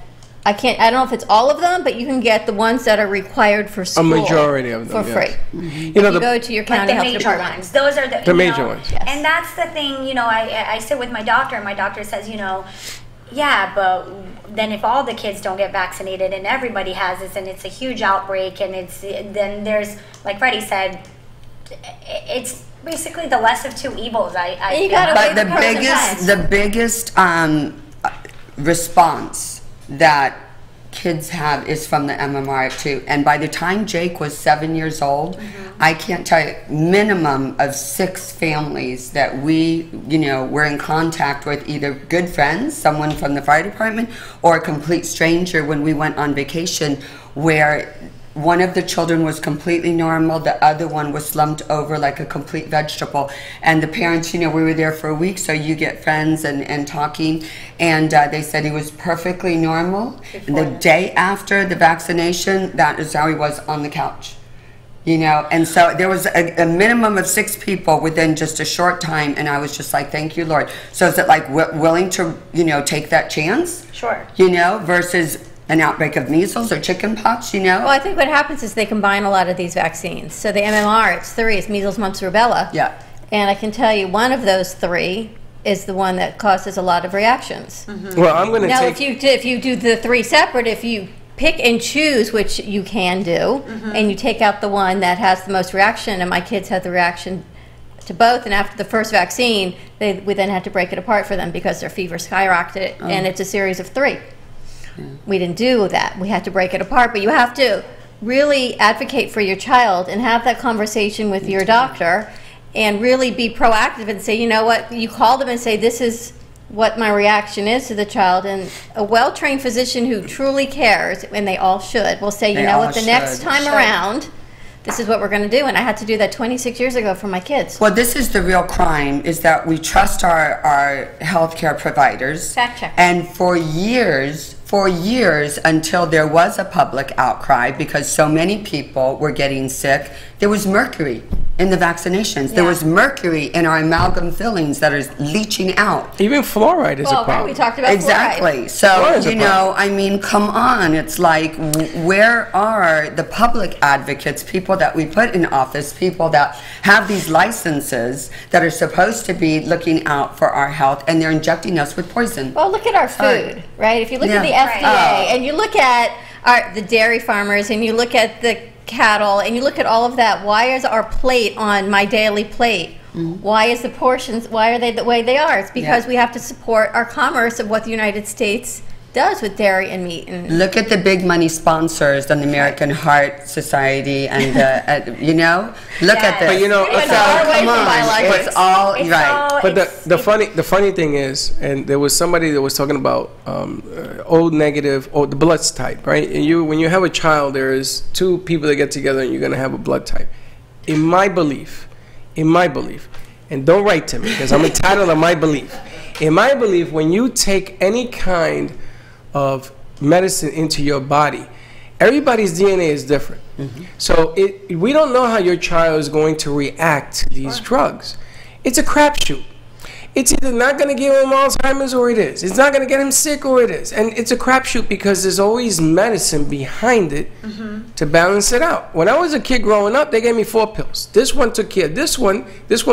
Speaker 2: I don't know if it's all of them, but you can get the ones that are required for school.
Speaker 10: A majority of them,
Speaker 2: for
Speaker 10: yes.
Speaker 2: free.
Speaker 10: You know,
Speaker 2: You go to your
Speaker 8: Like
Speaker 2: county
Speaker 8: the
Speaker 2: health
Speaker 8: major
Speaker 2: department.
Speaker 8: ones. Those are the
Speaker 10: The
Speaker 8: you
Speaker 10: major
Speaker 8: know,
Speaker 10: ones.
Speaker 2: Yes.
Speaker 8: And that's the thing, you know, I sit with my doctor, and my doctor says, you know, yeah, but then if all the kids don't get vaccinated and everybody has this, and it's a huge outbreak, and then there's, like Freddy said, it's basically the less of two evils. I
Speaker 2: You
Speaker 8: feel.
Speaker 2: gotta
Speaker 6: But
Speaker 2: weigh the pros and cons.
Speaker 6: the biggest response that kids have is from the MMR too. And by the time Jake was 7 years old, I can't tell you, minimum of 6 families that we, you know, were in contact with, either good friends, someone from the fire department, or a complete stranger when we went on vacation, where one of the children was completely normal, the other one was slumped over like a complete vegetable. And the parents, you know, we were there for a week, so you get friends and talking, and they said he was perfectly normal. And the day after the vaccination, that is how he was on the couch. You know, and so there was a minimum of 6 people within just a short time, and I was just like, thank you, Lord. So is it like willing to, you know, take that chance?
Speaker 8: Sure.
Speaker 6: You know, versus an outbreak of measles or chicken pox, you know?
Speaker 2: Well, I think what happens is they combine a lot of these vaccines. So the MMR, it's 3, it's measles, mumps, rubella.
Speaker 6: Yeah.
Speaker 2: And I can tell you one of those 3 is the one that causes a lot of reactions.
Speaker 10: Well, I'm going to
Speaker 2: Now,
Speaker 10: take...
Speaker 2: if you do the 3 separate, if you pick and choose, which you can do, and you take out the one that has the most reaction, and my kids had the reaction to both, and after the first vaccine, we then had to break it apart for them because their fever skyrocketed, and it's a series of 3. We didn't do that. We had to break it apart, but you have to really advocate for your child and have that conversation with your doctor and really be proactive and say, you know what, you call them and say, this is what my reaction is to the child, and a well-trained physician who truly cares, and they all should, will say, you
Speaker 6: They
Speaker 2: know
Speaker 6: all
Speaker 2: what, the next
Speaker 6: should.
Speaker 2: time around, this is what we're going to do. And I had to do that 26 years ago for my kids.
Speaker 6: Well, this is the real crime, is that we trust our healthcare providers.
Speaker 2: Fact check.
Speaker 6: And for years, until there was a public outcry, because so many people were getting sick, there was mercury in the vaccinations. There was mercury in our amalgam fillings that is leaching out.
Speaker 10: Even fluoride is a problem.
Speaker 2: We talked about
Speaker 6: Exactly.
Speaker 2: fluoride.
Speaker 6: So,
Speaker 10: Fluoride is a
Speaker 6: you know, I mean, come on. It's like, where are the public advocates, people that we put in office, people that have these licenses that are supposed to be looking out for our health, and they're injecting us with poison?
Speaker 2: Well, look at our food, right? If you look at the
Speaker 6: Yeah.
Speaker 2: FDA and you look at the dairy farmers and you look at the cattle and you look at all of that, why is our plate on my daily plate? Why is the portions, why are they the way they are? It's because we have to support our commerce of what the United States does with dairy and meat. And
Speaker 6: Look at the big money sponsors, the American Heart Society, and look at this.
Speaker 10: But you know,
Speaker 2: It's far away from biologics.
Speaker 6: It's all right.
Speaker 10: But the funny thing is, and there was somebody that was talking about O negative or the blood type, right? And when you have a child, there is two people that get together, and you're going to have a blood type. In my belief, and don't write to me because I'm entitled to my belief. In my belief, when you take any kind of medicine into your body, everybody's DNA is different. So we don't know how your child is going to react to these drugs. It's a crapshoot. It's either not going to give him Alzheimer's or it is. It's not going to get him sick or it is. And it's a crapshoot because there's always medicine behind it to balance it out. When I was a kid growing up, they gave me 4 pills. This one took care of this one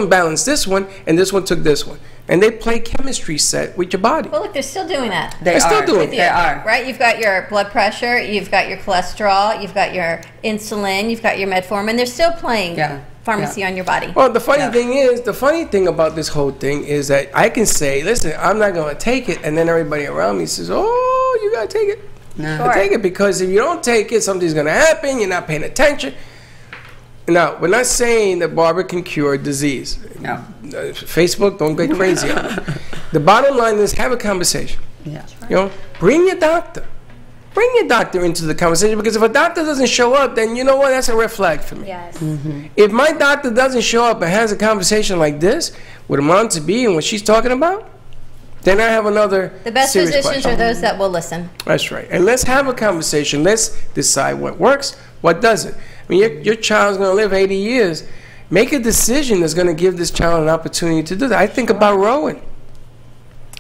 Speaker 10: balanced this one, and this one took this one. And they play chemistry set with your body.
Speaker 2: well, look, they're still doing that.
Speaker 6: They
Speaker 10: still doing it.
Speaker 6: They are.
Speaker 2: Right? You've got your blood pressure, you've got your cholesterol, you've got your insulin, you've got your metformin. They're still playing pharmacy on your body.
Speaker 10: Well, the funny thing about this whole thing is that I can say, listen, I'm not going to take it, and then everybody around me says, oh, you got to take it.
Speaker 6: No.
Speaker 10: Take it, because if you don't take it, something's going to happen, you're not paying attention. Now, we're not saying that Barbara can cure disease.
Speaker 6: No.
Speaker 10: Facebook, don't get crazy on it. The bottom line is have a conversation.
Speaker 6: Yeah.
Speaker 10: You know, bring your doctor. Bring your doctor into the conversation, because if a doctor doesn't show up, then you know what? That's a red flag for me.
Speaker 2: Yes.
Speaker 10: If my doctor doesn't show up and has a conversation like this with a mom to be and what she's talking about, then I have another
Speaker 2: The best
Speaker 10: serious
Speaker 2: physicians
Speaker 10: question.
Speaker 2: are those that will listen.
Speaker 10: That's right. And let's have a conversation. Let's decide what works, what doesn't. I mean, your child's going to live 80 years. Make a decision that's going to give this child an opportunity to do that. I think about Rowan.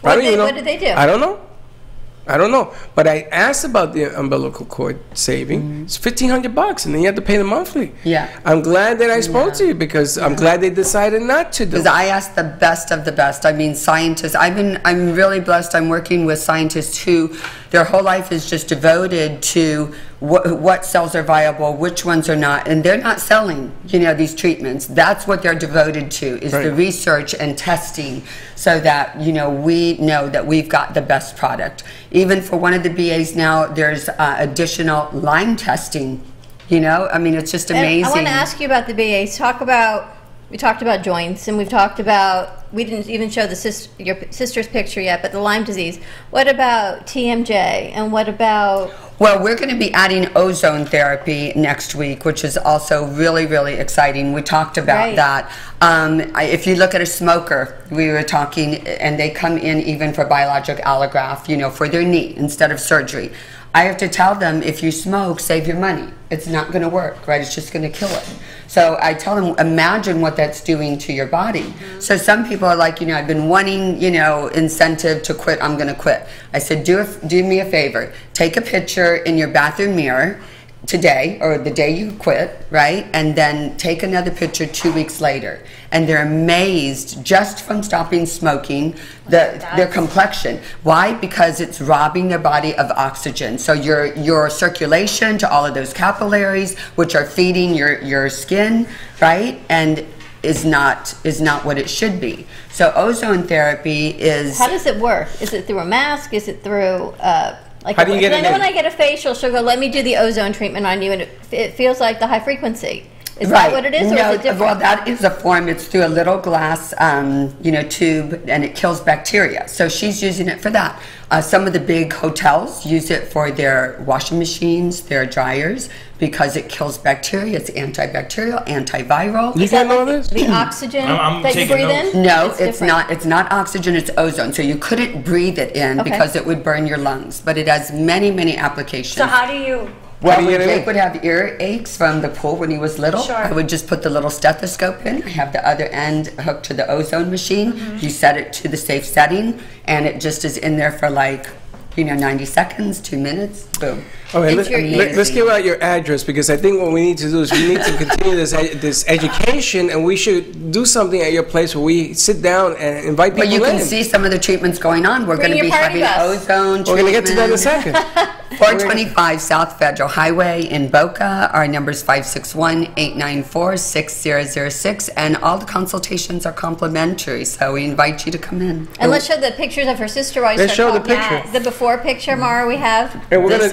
Speaker 2: What did they do?
Speaker 10: I don't know. But I asked about the umbilical cord saving. It's $1,500, and then you have to pay the monthly.
Speaker 6: Yeah.
Speaker 10: I'm glad that I spoke to you, because I'm glad they decided not to do
Speaker 6: Because
Speaker 10: it.
Speaker 6: I asked the best of the best. I mean, scientists. I'm really blessed. I'm working with scientists who their whole life is just devoted to what cells are viable, which ones are not, and they're not selling, these treatments. That's what they're devoted to, is the research and testing, so that we know that we've got the best product. Even for one of the BAs now, there's additional Lyme testing. I mean, it's just amazing.
Speaker 2: And I want to ask you about the BAs. We talked about joints, and we didn't even show your sister's picture yet, but the Lyme disease. What about TMJ, and what about...
Speaker 6: Well, we're going to be adding ozone therapy next week, which is also really, really exciting. We talked about that. If you look at a smoker, we were talking, and they come in even for biologic allograft, for their knee instead of surgery. I have to tell them, if you smoke, save your money. It's not going to work, right? It's just going to kill it. So I tell them, imagine what that's doing to your body. So some people are like, I've been wanting, incentive to quit. I'm going to quit. I said, do me a favor. Take a picture in your bathroom mirror today, or the day you quit, right? And then take another picture 2 weeks later. And they're amazed, just from stopping smoking, their complexion. Why? Because it's robbing their body of oxygen. So your circulation to all of those capillaries, which are feeding your skin, right? And is not what it should be. So ozone therapy is...
Speaker 2: How does it work? Is it through a mask? Is it through...
Speaker 10: How do you get it in?
Speaker 2: When I get a facial, she'll go, let me do the ozone treatment on you, and it feels like the high frequency. Is that what it is, or
Speaker 6: no,
Speaker 2: is it different?
Speaker 6: Well, that is a form. It's through a little glass, tube, and it kills bacteria. So she's using it for that. Some of the big hotels use it for their washing machines, their dryers, because it kills bacteria. It's antibacterial, antiviral.
Speaker 10: You got all this?
Speaker 2: The oxygen
Speaker 4: I'm
Speaker 2: that you
Speaker 4: taking
Speaker 2: breathe
Speaker 4: notes.
Speaker 2: in?
Speaker 6: No, it's
Speaker 2: different.
Speaker 6: not. It's not oxygen. It's ozone. So you couldn't breathe it in because it would burn your lungs. But it has many, many applications.
Speaker 7: So how do you...
Speaker 6: Well,
Speaker 10: do you
Speaker 6: when
Speaker 10: get it
Speaker 6: Jake
Speaker 10: in?
Speaker 6: would have ear aches from the pool when he was little,
Speaker 2: Sure.
Speaker 6: I would just put the little stethoscope in. I have the other end hooked to the ozone machine. You set it to the safe setting, and it just is in there for 90 seconds, 2 minutes, boom.
Speaker 10: Okay,
Speaker 2: It's
Speaker 10: let's give out your address, because I think what we need to do is we need to continue this education, and we should do something at your place where we sit down and invite people
Speaker 6: But you can
Speaker 10: in.
Speaker 6: see some of the treatments going on. We're
Speaker 2: Bring
Speaker 6: going to
Speaker 2: your
Speaker 6: be
Speaker 2: party
Speaker 6: having
Speaker 2: bus.
Speaker 6: ozone treatment.
Speaker 10: We're going to get to that in a second.
Speaker 6: 425 South Federal Highway in Boca. Our number is 561-894-6006, and all the consultations are complimentary, so we invite you to come in.
Speaker 2: And let's show the pictures of her sister while you
Speaker 10: Let's
Speaker 2: start
Speaker 10: show the
Speaker 2: talking.
Speaker 10: picture.
Speaker 2: The before picture, Mara, we have.
Speaker 10: And we're
Speaker 6: This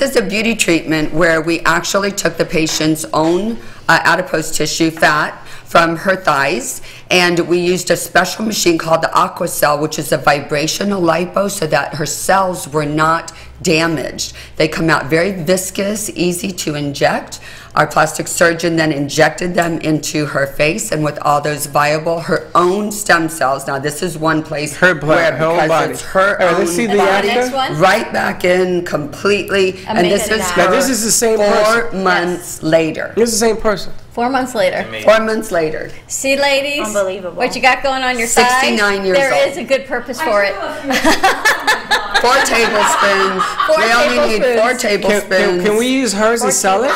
Speaker 6: is the beauty treatment where we actually took the patient's own adipose tissue fat from her thighs, and we used a special machine called the AquaCell, which is a vibrational lipo, so that her cells were not damaged. They come out very viscous, easy to inject. Our plastic surgeon then injected them into her face, and with all those viable, her own stem cells. Now this is one place
Speaker 10: Her blood, her own
Speaker 6: because
Speaker 10: body.
Speaker 6: it's her
Speaker 10: All right,
Speaker 6: own
Speaker 10: let's see the
Speaker 6: body,
Speaker 2: next one.
Speaker 6: right back in completely. And this
Speaker 2: Amazing.
Speaker 6: is
Speaker 2: Now,
Speaker 6: her
Speaker 10: this is the same
Speaker 6: 4
Speaker 10: person.
Speaker 6: months later.
Speaker 10: It's the same person.
Speaker 2: 4 months later.
Speaker 6: 4 months later.
Speaker 2: See, ladies?
Speaker 8: Unbelievable.
Speaker 2: What you got going on your
Speaker 6: 69
Speaker 2: side?
Speaker 6: years
Speaker 2: There
Speaker 6: old.
Speaker 2: is a good purpose for it.
Speaker 6: 4 tablespoons. We only need 4 tablespoons.
Speaker 10: Can we use hers and sell it?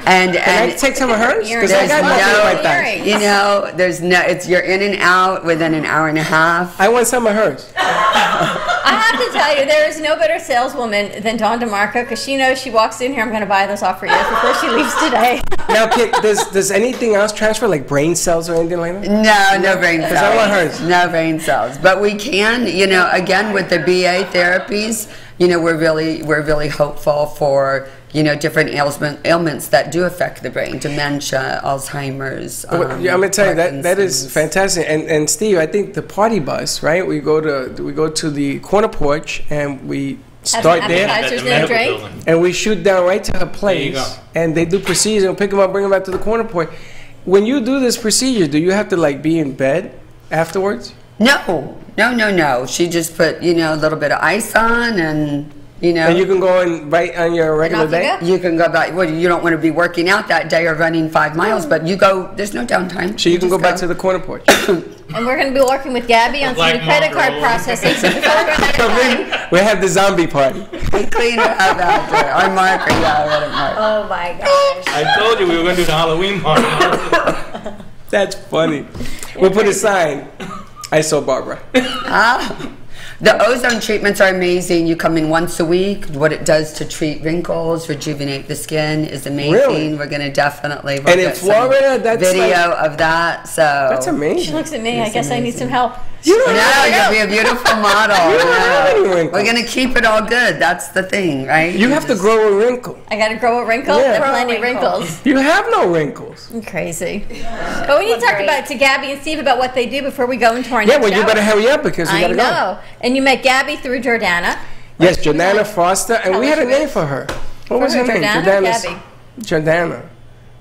Speaker 6: And
Speaker 10: Can I take some of hers? Because I
Speaker 6: there's
Speaker 10: got nothing
Speaker 6: no,
Speaker 10: like that.
Speaker 2: earrings.
Speaker 6: you know, there's no, it's you're in and out within an hour and a half.
Speaker 10: I want some of hers.
Speaker 2: I have to tell you, there is no better saleswoman than Dawn DeMarco, because she knows she walks in here, I'm going to buy this off for you before she leaves today.
Speaker 10: Now, does anything else transfer, like brain cells or anything like that?
Speaker 6: No brain cells.
Speaker 10: I want hers.
Speaker 6: No brain cells. But we can, you know, again with the BA therapies, you know, we're really hopeful for, you know, different ailments that do affect the brain, dementia, Alzheimer's.
Speaker 10: I'm gonna tell you that is
Speaker 6: Parkinson's.
Speaker 10: fantastic. And Steve, I think the party bus, right? We go to the corner porch and we start
Speaker 2: Have
Speaker 10: there,
Speaker 2: appetizers
Speaker 4: At the
Speaker 2: and a
Speaker 4: medical
Speaker 2: drink.
Speaker 4: building.
Speaker 10: and we shoot down right to her
Speaker 4: There you
Speaker 10: place,
Speaker 4: go.
Speaker 10: and they do procedure and pick them up, bring them back to the corner porch. When you do this procedure, do you have to like be in bed afterwards?
Speaker 6: No. She just put, you know, a little bit of ice on and, you know.
Speaker 10: And you can go in right on your regular
Speaker 2: off you
Speaker 10: day.
Speaker 2: go.
Speaker 6: You can go back. Well, you don't want to be working out that day or running 5 miles, but you go. There's no downtime.
Speaker 10: So you can
Speaker 6: just
Speaker 10: go back to the corner porch.
Speaker 2: And we're going to be working with Gabby on some
Speaker 4: Black
Speaker 2: new credit
Speaker 4: marker
Speaker 2: card
Speaker 4: all
Speaker 2: processing. So before we run out of time,
Speaker 10: We have the zombie party.
Speaker 6: We clean it up after. Our marker, yeah, let it mark.
Speaker 8: Oh my gosh.
Speaker 4: I told you we were going to do the Halloween party.
Speaker 10: That's funny. We'll put a sign. I saw Barbara.
Speaker 6: The ozone treatments are amazing. You come in once a week. What it does to treat wrinkles, rejuvenate the skin is amazing.
Speaker 10: Really?
Speaker 6: We're going to definitely
Speaker 10: And in
Speaker 6: get some
Speaker 10: Florida, that's
Speaker 6: video of that. So
Speaker 10: That's amazing.
Speaker 2: she looks at me. I guess I need some help.
Speaker 10: You don't
Speaker 6: No,
Speaker 10: have,
Speaker 6: you'll be a beautiful model.
Speaker 10: you don't have any
Speaker 6: No.
Speaker 10: wrinkles.
Speaker 6: We're going to keep it all good. That's the thing, right?
Speaker 10: You have to grow a wrinkle.
Speaker 2: I got to grow a wrinkle.
Speaker 10: Yeah.
Speaker 2: There are plenty of
Speaker 8: Grow a wrinkle.
Speaker 2: wrinkles.
Speaker 10: You have no wrinkles.
Speaker 2: I'm crazy. But we need to talk about to Gabby and Steve about what they do before we go into our
Speaker 10: Yeah,
Speaker 2: next
Speaker 10: well, you
Speaker 2: hour.
Speaker 10: better hurry up because we
Speaker 2: I
Speaker 10: gotta
Speaker 2: know. And you met Gabby through Jordana.
Speaker 10: go. Yes, Jordana Foster, and we had a name for her. What was her
Speaker 2: her,
Speaker 10: name?
Speaker 2: Jordana?
Speaker 10: Jordana's-
Speaker 2: Gabby.
Speaker 10: Jordana.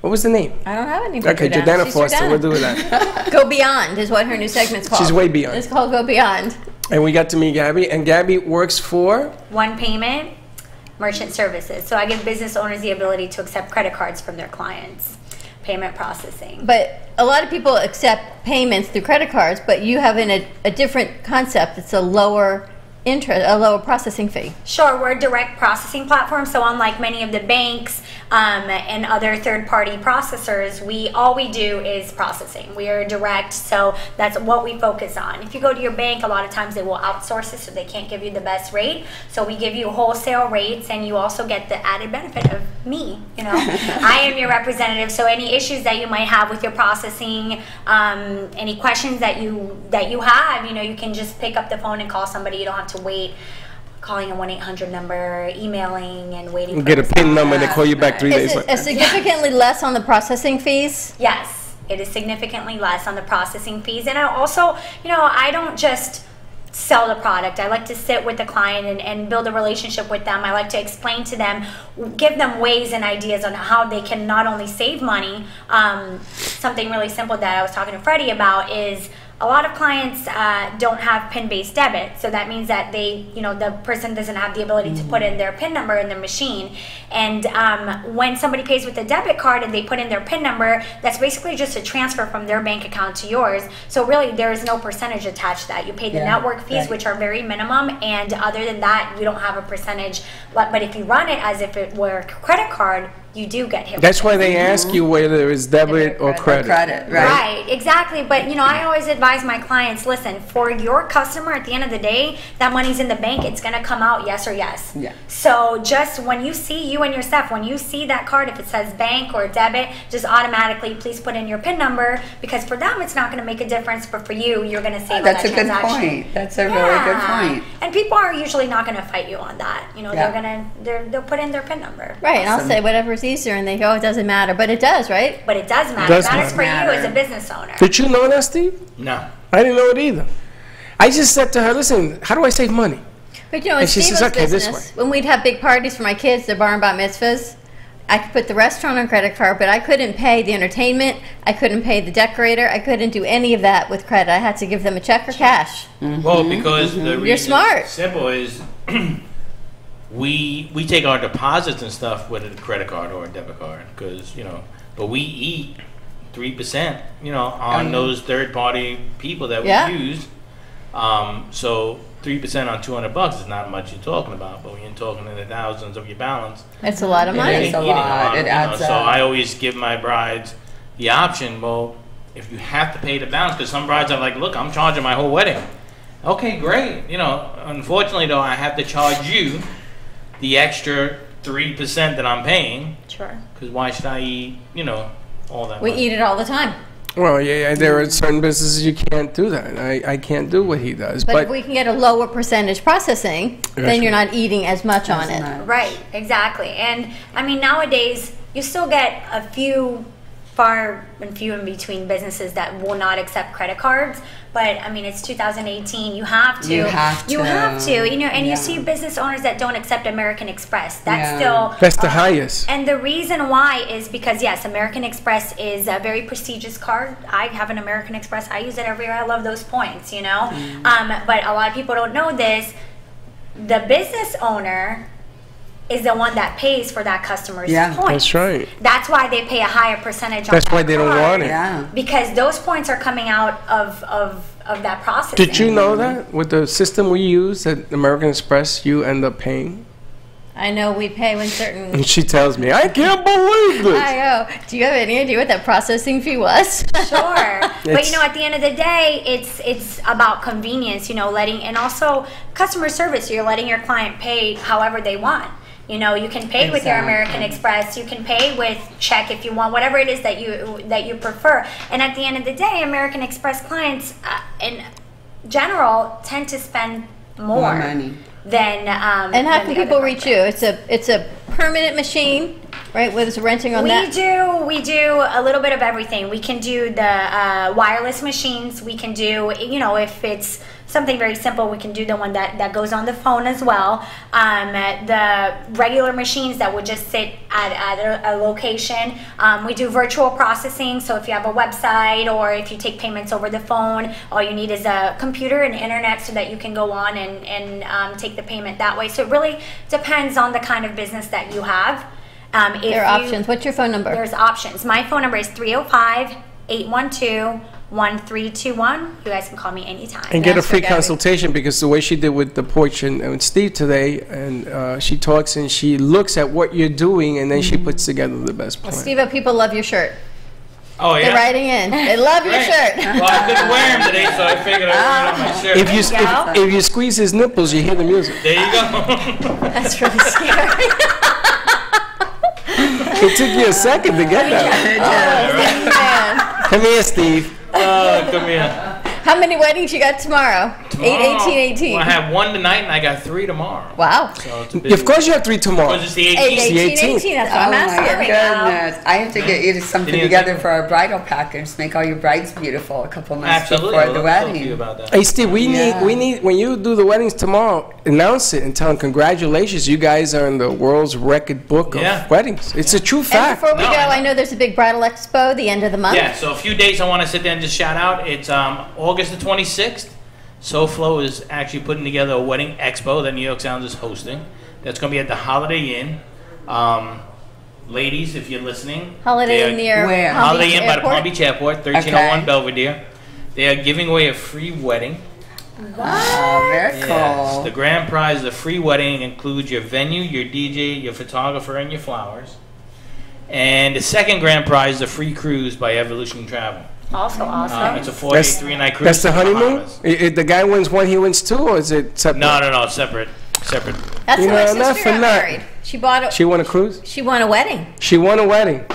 Speaker 10: What was the name?
Speaker 2: I don't have any. for
Speaker 10: Okay, Jordana
Speaker 2: She's
Speaker 10: Foster.
Speaker 2: Jordana.
Speaker 10: We'll do with that.
Speaker 2: Go Beyond is what her new segment's called.
Speaker 10: She's way beyond.
Speaker 2: It's called Go Beyond.
Speaker 10: And we got to meet Gabby, and Gabby works for.
Speaker 8: One payment, merchant services. So I give business owners the ability to accept credit cards from their clients. Payment processing.
Speaker 2: But a lot of people accept payments through credit cards, but you have a different concept. It's a lower interest, a lower processing fee.
Speaker 8: Sure, we're a direct processing platform, so unlike many of the banks and other third-party processors, all we do is processing. We are direct, so that's what we focus on. If you go to your bank, a lot of times they will outsource it, so they can't give you the best rate. So we give you wholesale rates, and you also get the added benefit of me. You know, I am your representative. So any issues that you might have with your processing, any questions that you have, you know, you can just pick up the phone and call somebody. You don't have to wait, calling a 1-800 number, emailing, and waiting.
Speaker 10: Get a PIN number, and they call you back 3 days
Speaker 2: Is it
Speaker 10: later.
Speaker 2: significantly less on the processing fees?
Speaker 8: Yes, it is significantly less on the processing fees. And I also, you know, I don't just sell the product. I like to sit with the client and build a relationship with them. I like to explain to them, give them ways and ideas on how they can not only save money. Something really simple that I was talking to Freddy about is a lot of clients don't have PIN-based debit, so that means that the person doesn't have the ability to put in their PIN number in their machine. And when somebody pays with a debit card and they put in their PIN number, that's basically just a transfer from their bank account to yours. So really, there is no percentage attached to that. You pay the network fees, which are very minimum, and other than that, you don't have a percentage. But if you run it as if it were a credit card, you do get hit.
Speaker 10: That's
Speaker 8: with
Speaker 10: why they ask you whether it's debit or credit.
Speaker 6: Right.
Speaker 8: Right, exactly. But I always advise my clients, listen, for your customer, at the end of the day, that money's in the bank. It's gonna come out, yes or yes.
Speaker 6: Yeah.
Speaker 8: So just when you see, you and your staff, when you see that card, if it says bank or debit, just automatically please put in your PIN number, because for them it's not gonna make a difference, but for you, you're gonna save on that
Speaker 6: That's a good point. That's a really good point.
Speaker 8: And people are usually not gonna fight you on that. They'll put in their PIN number.
Speaker 2: Right, and I'll say whatever's easier, and they go, it doesn't matter, but it does, right?
Speaker 8: But it does matter.
Speaker 10: Does
Speaker 8: It matters for
Speaker 6: matter.
Speaker 8: you as a business owner.
Speaker 10: Did you know that, Steve?
Speaker 4: No.
Speaker 10: I didn't know it either. I just said to her, listen, how do I save money?
Speaker 2: But in
Speaker 10: And she
Speaker 2: Steve-O's
Speaker 10: says, okay, this
Speaker 2: business, when we'd have big parties for my kids, their bar and bat mitzvahs, I could put the restaurant on credit card, but I couldn't pay the entertainment, I couldn't pay the decorator, I couldn't do any of that with credit. I had to give them a check or cash.
Speaker 4: Well, because the reason
Speaker 2: You're smart.
Speaker 4: it's simple is we take our deposits and stuff with a credit card or a debit card, because but we eat 3%, on those third party people that we use. So 3% on $200 is not much you're talking about, but when you're talking in the thousands of your balance,
Speaker 2: That's a lot of money.
Speaker 6: It is a lot. It adds
Speaker 4: so
Speaker 6: up.
Speaker 4: I always give my brides the option. Well, if you have to pay the balance, because some brides are like, look, I'm charging my whole wedding. Okay, great. Unfortunately though, I have to charge you the extra 3% that I'm paying.
Speaker 8: Sure.
Speaker 4: Because why should I eat, all that
Speaker 2: We
Speaker 4: money?
Speaker 2: eat it all the time.
Speaker 10: Well, yeah, there are certain businesses you can't do that. I can't do what he does.
Speaker 2: But if we can get a lower percentage processing, then you're not eating as much on it.
Speaker 8: Right, exactly. And I mean, nowadays you still get a few far and few in between businesses that will not accept credit cards. But I mean, it's 2018. You have to.
Speaker 6: You have to.
Speaker 8: And you see business owners that don't accept American Express. That's still.
Speaker 10: That's the highest.
Speaker 8: And the reason why is because yes, American Express is a very prestigious card. I have an American Express. I use it everywhere. I love those points. But a lot of people don't know this. The business owner is the one that pays for that customer's points.
Speaker 10: That's right.
Speaker 8: That's why they pay a higher percentage on
Speaker 10: That's
Speaker 8: that
Speaker 10: why they don't
Speaker 8: card,
Speaker 10: want it.
Speaker 6: Yeah.
Speaker 8: because those points are coming out of that process.
Speaker 10: Did you know that with the system we use at American Express, you end up paying?
Speaker 2: I know we pay when certain.
Speaker 10: And she tells me, I can't believe this.
Speaker 2: I know. Do you have any idea what that processing fee was?
Speaker 8: Sure, but at the end of the day, it's about convenience. And also customer service. You're letting your client pay however they want. You can pay with your American Express. You can pay with check if you want, whatever it is that you prefer. And at the end of the day, American Express clients, in general, tend to spend more
Speaker 6: money
Speaker 8: than.
Speaker 2: And how can people reach you? It's a permanent machine, right? With renting on that.
Speaker 8: We do a little bit of everything. We can do the wireless machines. We can do if it's something very simple, we can do the one that goes on the phone as well. The regular machines that would just sit at a location. We do virtual processing, so if you have a website or if you take payments over the phone, all you need is a computer and internet so that you can go on and take the payment that way. So it really depends on the kind of business that you have.
Speaker 2: There are options. What's your phone number?
Speaker 8: There's options. My phone number is 305-812-1321. You guys can call me anytime.
Speaker 10: And get a free consultation, because the way she did with the porch and Steve today, and she talks and she looks at what you're doing, and then she puts together the best plan.
Speaker 2: Steve, people love your shirt.
Speaker 4: Oh, yeah?
Speaker 2: They're writing in. They love your shirt.
Speaker 4: Well, I couldn't wear them today, so I figured I'd wear my shirt.
Speaker 10: If you squeeze his nipples, you hear the music.
Speaker 4: There you go.
Speaker 2: That's really scary.
Speaker 10: It took you a second to get that. Come here, Steve.
Speaker 4: Come here.
Speaker 2: How many weddings you got tomorrow? 8, 18, 18.
Speaker 4: Well, I have one tonight, and I got 3 tomorrow.
Speaker 2: Wow.
Speaker 4: So it's a busy
Speaker 10: Of course you have 3 tomorrow.
Speaker 4: Because it's the
Speaker 2: 8,
Speaker 4: 18th.
Speaker 2: 18, 18. That's what I'm
Speaker 6: Oh my
Speaker 2: asking.
Speaker 6: goodness! I have to get you something together for our bridal package. Make all your brides beautiful a couple months
Speaker 4: Absolutely.
Speaker 6: before the
Speaker 4: I'll talk to you
Speaker 6: wedding.
Speaker 4: about that.
Speaker 10: Hey, Steve, we need when you do the weddings tomorrow, announce it and tell them congratulations. You guys are in the world's record book of weddings. It's a true
Speaker 2: And
Speaker 10: fact.
Speaker 2: before we go, I know there's a big bridal expo the end of the month.
Speaker 4: Yeah, so a few dates I want to sit there and just shout out. It's August the 26th. SoFlo is actually putting together a wedding expo that New York Sounds is hosting. That's going to be at the Holiday Inn. Ladies, if you're listening.
Speaker 2: Holiday Inn near
Speaker 6: Where?
Speaker 2: Palm
Speaker 4: Holiday
Speaker 2: Beach
Speaker 4: Inn by the
Speaker 2: Airport?
Speaker 4: Palm Beach Airport, 1301
Speaker 6: Okay.
Speaker 4: Belvedere. They are giving away a free wedding.
Speaker 6: Wow, very cool.
Speaker 4: Yes, the grand prize of the free wedding includes your venue, your DJ, your photographer, and your flowers. And the second grand prize is a free cruise by Evolution Travel.
Speaker 2: Also awesome.
Speaker 4: It's a 4-day, 3-night cruise.
Speaker 10: That's the
Speaker 4: to
Speaker 10: honeymoon?
Speaker 4: Bahamas.
Speaker 10: The guy wins one, he wins two, or is it separate?
Speaker 4: No, separate.
Speaker 2: That's
Speaker 10: You
Speaker 2: how my
Speaker 10: know, not
Speaker 2: sister
Speaker 10: for
Speaker 2: got
Speaker 10: nothing.
Speaker 2: married. She bought a.
Speaker 10: She won a cruise?
Speaker 2: She won a wedding.
Speaker 10: She won a wedding.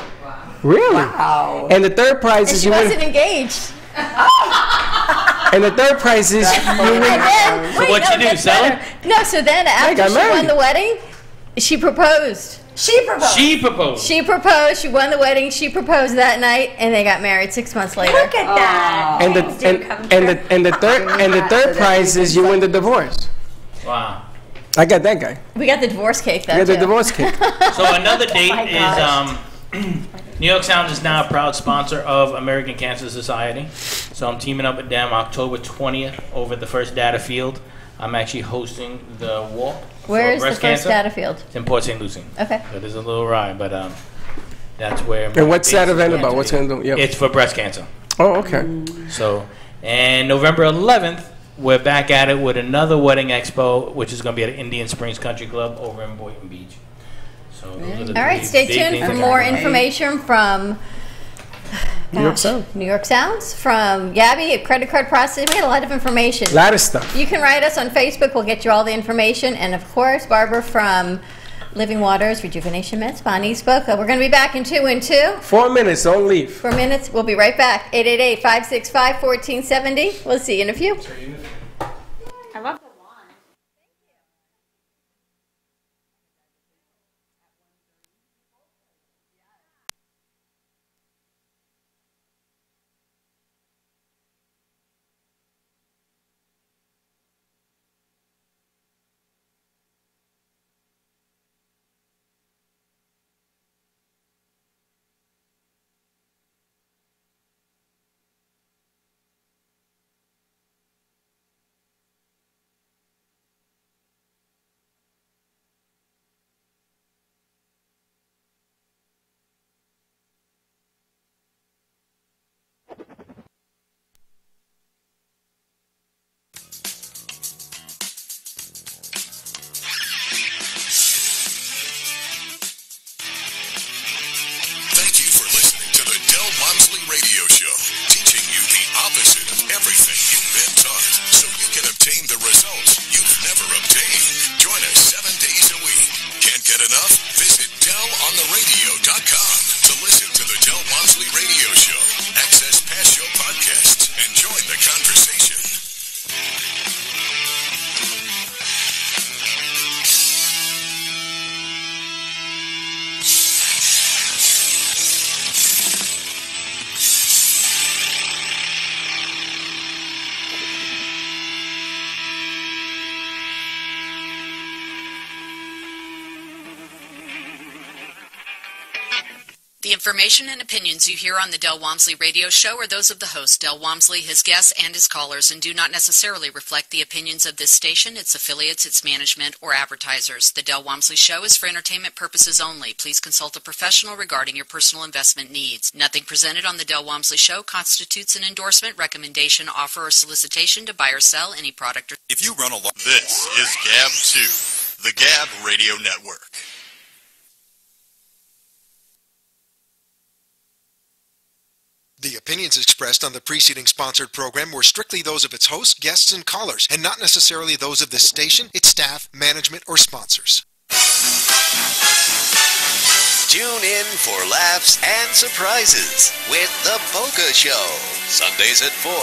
Speaker 10: Really?
Speaker 6: Wow.
Speaker 10: And the third prize
Speaker 2: And
Speaker 10: is
Speaker 2: she
Speaker 10: you win.
Speaker 2: wasn't engaged.
Speaker 10: And the third prize is you
Speaker 2: And
Speaker 10: win.
Speaker 2: then,
Speaker 4: So what'd she do,
Speaker 2: that's
Speaker 4: sell it?
Speaker 2: better. No, so then
Speaker 10: got
Speaker 2: after she won
Speaker 10: married.
Speaker 2: the wedding, she proposed.
Speaker 4: She proposed.
Speaker 2: She proposed. She won the wedding. She proposed that night, and they got married 6 months later.
Speaker 8: Look at that.
Speaker 10: And the third prize is you win the divorce.
Speaker 4: Wow.
Speaker 10: I got that guy.
Speaker 2: We got the divorce cake though.
Speaker 10: You got the
Speaker 2: too.
Speaker 10: divorce cake.
Speaker 4: So another date
Speaker 2: gosh.
Speaker 4: is New York Sound is now a proud sponsor of American Cancer Society. So I'm teaming up with them October 20th over at the First Data Field. I'm actually hosting the walk.
Speaker 2: Where
Speaker 4: for
Speaker 2: is the
Speaker 4: breast
Speaker 2: first
Speaker 4: cancer.
Speaker 2: data field?
Speaker 4: It's in Port St. Lucie.
Speaker 2: Okay.
Speaker 4: So there's a little ride, but that's where.
Speaker 10: And what's that event
Speaker 4: going
Speaker 10: about?
Speaker 4: to
Speaker 10: What's
Speaker 4: be.
Speaker 10: going to do? Yep.
Speaker 4: It's for breast cancer.
Speaker 10: Oh, okay.
Speaker 4: So, and November 11th, we're back at it with another wedding expo, which is going to be at Indian Springs Country Club over in Boynton Beach. So, those are the
Speaker 2: All right,
Speaker 4: three
Speaker 2: stay
Speaker 4: big
Speaker 2: tuned
Speaker 4: things
Speaker 2: for
Speaker 4: that
Speaker 2: more
Speaker 4: are happening.
Speaker 2: information from
Speaker 10: New York Sound.
Speaker 2: New York Sounds, from Gabby at Credit Card Processing. We had a lot of information.
Speaker 10: A lot of stuff.
Speaker 2: You can write us on Facebook. We'll get you all the information. And, of course, Barbara from Living Waters Rejuvenation Med Spa in East Boca. We're going to be back in 2 and 2.
Speaker 10: 4 minutes, don't leave.
Speaker 2: 4 minutes. We'll be right back. 888-565-1470. We'll see you in a few.
Speaker 7: I love the wine.
Speaker 11: Thank you for listening to the Del Walmsley Radio Show, teaching you the opposite of everything you've been taught, so you can obtain the results you've never obtained. Join us 7 days a week. Can't get enough? Visit DelOnTheRadio.com to listen to the Del Walmsley Radio Show, access past show podcasts, and join the conversation.
Speaker 12: The information and opinions you hear on the Del Walmsley Radio Show are those of the host, Del Walmsley, his guests, and his callers, and do not necessarily reflect the opinions of this station, its affiliates, its management, or advertisers. The Del Walmsley Show is for entertainment purposes only. Please consult a professional regarding your personal investment needs. Nothing presented on the Del Walmsley Show constitutes an endorsement, recommendation, offer, or solicitation to buy or sell any product or...
Speaker 11: If you run a this is Gab 2, the Gab Radio Network.
Speaker 3: The opinions expressed on the preceding sponsored program were strictly those of its hosts, guests, and callers, and not necessarily those of this station, its staff, management, or sponsors.
Speaker 13: Tune in for laughs and surprises with The Boca Show. Sundays at 4,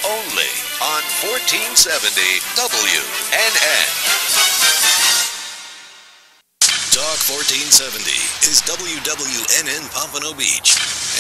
Speaker 13: only on 1470 WNN. Talk 1470 is WWNN Pompano Beach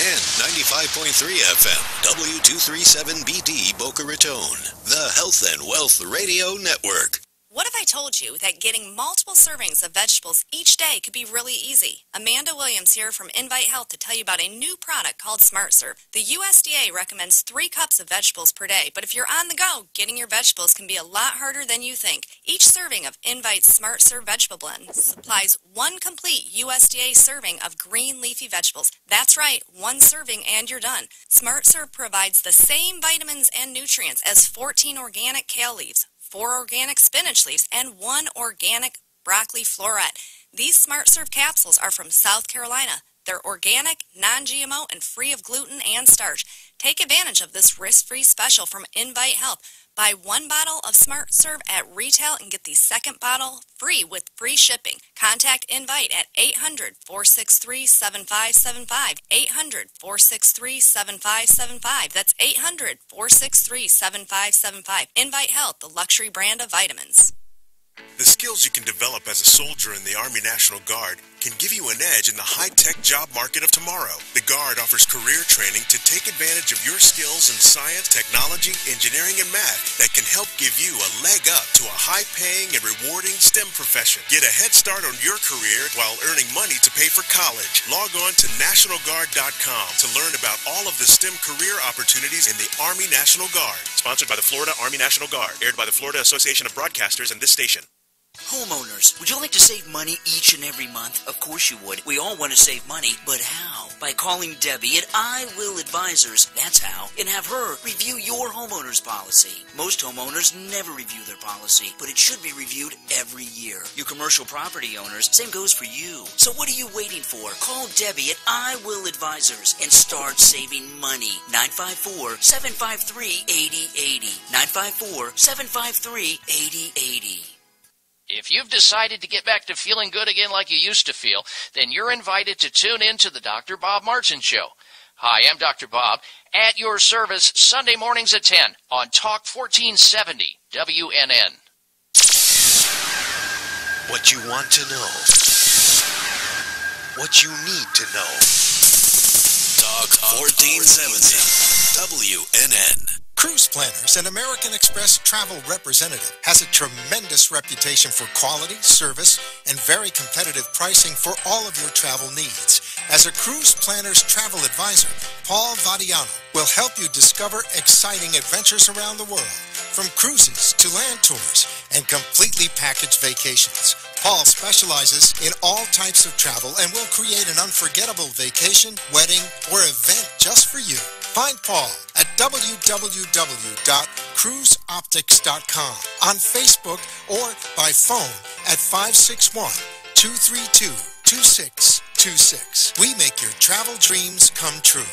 Speaker 13: and 95.3 FM W237BD Boca Raton, the Health and Wealth Radio Network.
Speaker 14: What if I told you that getting multiple servings of vegetables each day could be really easy? Amanda Williams here from Invite Health to tell you about a new product called SmartServe. The USDA recommends 3 cups of vegetables per day, but if you're on the go, getting your vegetables can be a lot harder than you think. Each serving of Invite's SmartServe Vegetable Blend supplies 1 complete USDA serving of green leafy vegetables. That's right, 1 serving and you're done. SmartServe provides the same vitamins and nutrients as 14 organic kale leaves, 4 organic spinach leaves, and 1 organic broccoli floret. These SmartServe capsules are from South Carolina. They're organic, non-GMO, and free of gluten and starch. Take advantage of this risk-free special from Invite Health. Buy 1 bottle of Smart Serve at retail and get the second bottle free with free shipping. Contact Invite at 800-463-7575. 800-463-7575. That's 800-463-7575. Invite Health, the luxury brand of vitamins.
Speaker 11: The skills you can develop as a soldier in the Army National Guard can give you an edge in the high-tech job market of tomorrow. The Guard offers career training to take advantage of your skills in science, technology, engineering, and math that can help give you a leg up to a high-paying and rewarding STEM profession. Get a head start on your career while earning money to pay for college. Log on to NationalGuard.com to learn about all of the STEM career opportunities in the Army National Guard. Sponsored by the Florida Army National Guard. Aired by the Florida Association of Broadcasters and this station.
Speaker 15: Homeowners, would you like to save money each and every month? Of course you would. We all want to save money, but how? By calling Debbie at I Will Advisors, that's how, and have her review your homeowner's policy. Most homeowners never review their policy, but it should be reviewed every year. You commercial property owners, same goes for you. So what are you waiting for? Call Debbie at I Will Advisors and start saving money. 954-753-8080. 954-753-8080.
Speaker 16: If you've decided to get back to feeling good again like you used to feel, then you're invited to tune in to the Dr. Bob Martin Show. Hi, I'm Dr. Bob, at your service Sunday mornings at 10 on Talk 1470 WNN.
Speaker 11: What you want to know. What you need to know. Talk 1470 WNN.
Speaker 3: Cruise Planners, an American Express travel representative, has a tremendous reputation for quality, service, and very competitive pricing for all of your travel needs. As a Cruise Planners travel advisor, Paul Vadiano will help you discover exciting adventures around the world, from cruises to land tours and completely packaged vacations. Paul specializes in all types of travel and will create an unforgettable vacation, wedding, or event just for you. Find Paul at www.cruiseoptics.com, on Facebook, or by phone at 561-232-2626. We make your travel dreams come true.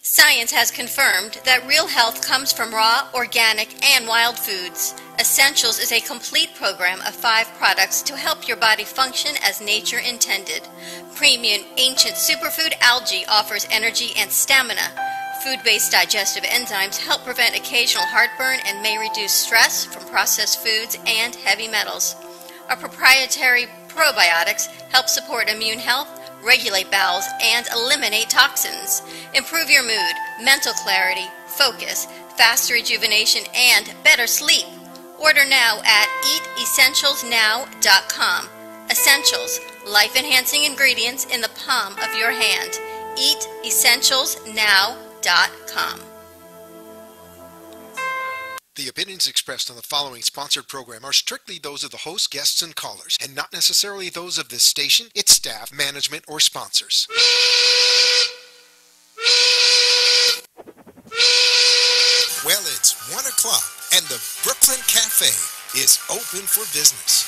Speaker 5: Science has confirmed that real health comes from raw, organic, and wild foods. Essentials is a complete program of 5 products to help your body function as nature intended. Premium Ancient Superfood Algae offers energy and stamina. Food-based digestive enzymes help prevent occasional heartburn and may reduce stress from processed foods and heavy metals. Our proprietary probiotics help support immune health, regulate bowels, and eliminate toxins. Improve your mood, mental clarity, focus, faster rejuvenation, and better sleep. Order now at eatessentialsnow.com. Essentials, life-enhancing ingredients in the palm of your hand. eatessentialsnow.com.
Speaker 3: The opinions expressed on the following sponsored program are strictly those of the host, guests, and callers, and not necessarily those of this station, its staff, management, or sponsors. Well, it's 1 o'clock, and the Brooklyn Cafe is open for business.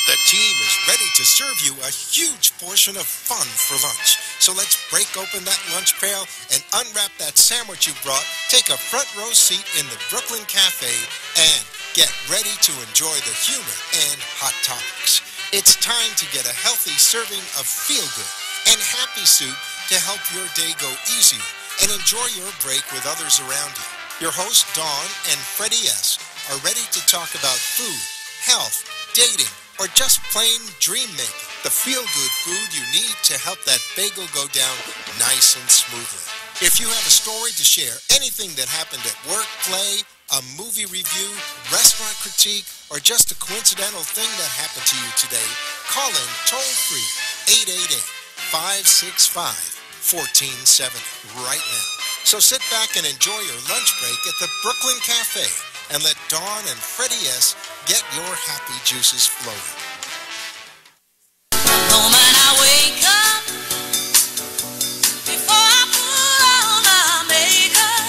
Speaker 3: The team is ready to serve you a huge portion of fun for lunch. So let's break open that lunch pail and unwrap that sandwich you brought, take a front row seat in the Brooklyn Cafe, and get ready to enjoy the humor and hot topics. It's time to get a healthy serving of feel-good and happy soup to help your day go easier and enjoy your break with others around you. Your hosts, Dawn and Freddy S., are ready to talk about food, health, dating, or just plain dream making. The feel-good food you need to help that bagel go down nice and smoothly. If you have a story to share, anything that happened at work, play, a movie review, restaurant critique, or just a coincidental thing that happened to you today, call in toll-free 888-565-1470 right now. So sit back and enjoy your lunch break at the Brooklyn Cafe and let Dawn and Freddy S. get your happy juices flowing.
Speaker 17: The moment I wake up, before I put on my makeup,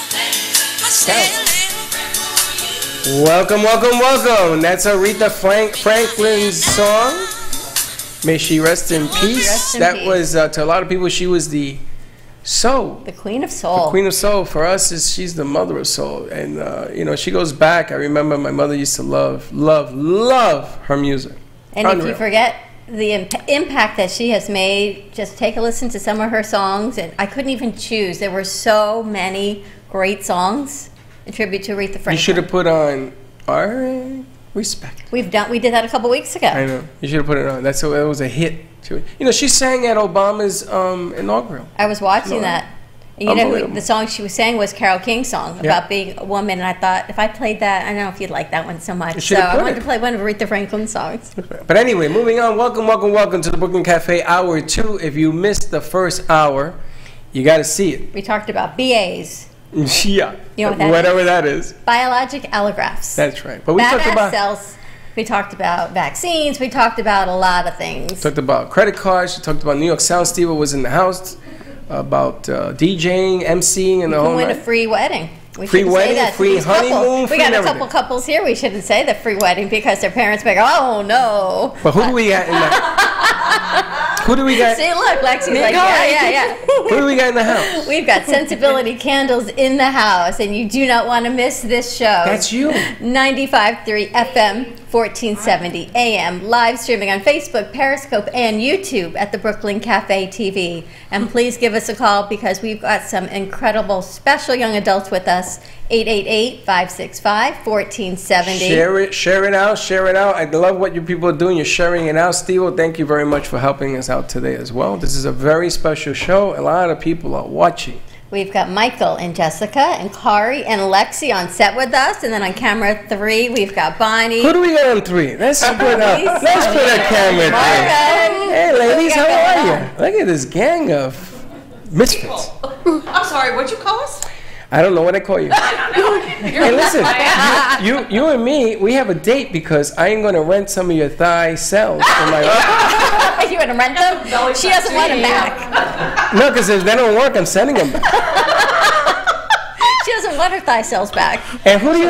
Speaker 10: Welcome, welcome, welcome. That's Aretha Franklin's song. May she rest in peace. That was, to a lot of people, she was the soul.
Speaker 2: The queen of soul.
Speaker 10: The queen of soul. For us, she's the mother of soul. And, she goes back. I remember my mother used to love her music.
Speaker 2: And if you forget the impact that she has made, just take a listen to some of her songs. And I couldn't even choose. There were so many great songs in tribute to Aretha Franklin.
Speaker 10: You should have put on Our Respect.
Speaker 2: We did that a couple weeks ago.
Speaker 10: I know. You should have put it on. That was a hit. She sang at Obama's inaugural.
Speaker 2: I was watching that. And the song she was saying was Carole King's song about being a woman. And I thought, if I played that, I don't know if you'd like that one so much. So I wanted to play one of Aretha Franklin's songs.
Speaker 10: But anyway, moving on. Welcome, welcome, welcome to the Brooklyn Cafe Hour 2. If you missed the first hour, you got to see it.
Speaker 2: We talked about BAs.
Speaker 10: Yeah.
Speaker 2: You know what that
Speaker 10: Whatever
Speaker 2: is?
Speaker 10: that is.
Speaker 2: Biologic allografts.
Speaker 10: That's right. But we talked about
Speaker 2: cells. We talked about vaccines. We talked about a lot of things.
Speaker 10: Talked about credit cards. We talked about New York Sound. Steve was in the house. About DJing, emceeing, and the whole.
Speaker 2: You can win a free wedding.
Speaker 10: Free wedding, free honeymoon.
Speaker 2: We got a couple couples here. We shouldn't say the free wedding because their parents may go, "Oh no."
Speaker 10: But who do we got in the? Who do we got?
Speaker 2: See, look, Lexi's like, yeah.
Speaker 10: Who do we got in the house?
Speaker 2: We've got Sensibility Candles in the house, and you do not want to miss this show.
Speaker 10: That's you.
Speaker 2: 95.3 FM, 1470 AM, live streaming on Facebook, Periscope, and YouTube at the Brooklyn Cafe TV. And please give us a call because we've got some incredible special young adults with us. 888-565-1470.
Speaker 10: Share it out. I love what you people are doing. You're sharing it out. Steve, thank you very much for helping us out today as well. This is a very special show. A lot of people are watching.
Speaker 2: We've got Michael and Jessica and Kari and Lexi on set with us. And then on camera 3, we've got Bonnie.
Speaker 10: Who do we got on 3? Let's put a camera 3. Hey, ladies, how are you? Look at this gang of misfits.
Speaker 17: I'm sorry, what'd you call us?
Speaker 10: I don't know what I call you. Hey, listen, you and me, we have a date because I ain't going to rent some of your thigh cells for my
Speaker 2: wife. You want to rent them? She doesn't want them back.
Speaker 10: No, because if they don't work, I'm sending them back.
Speaker 2: She doesn't want her thigh cells back.
Speaker 10: And who do you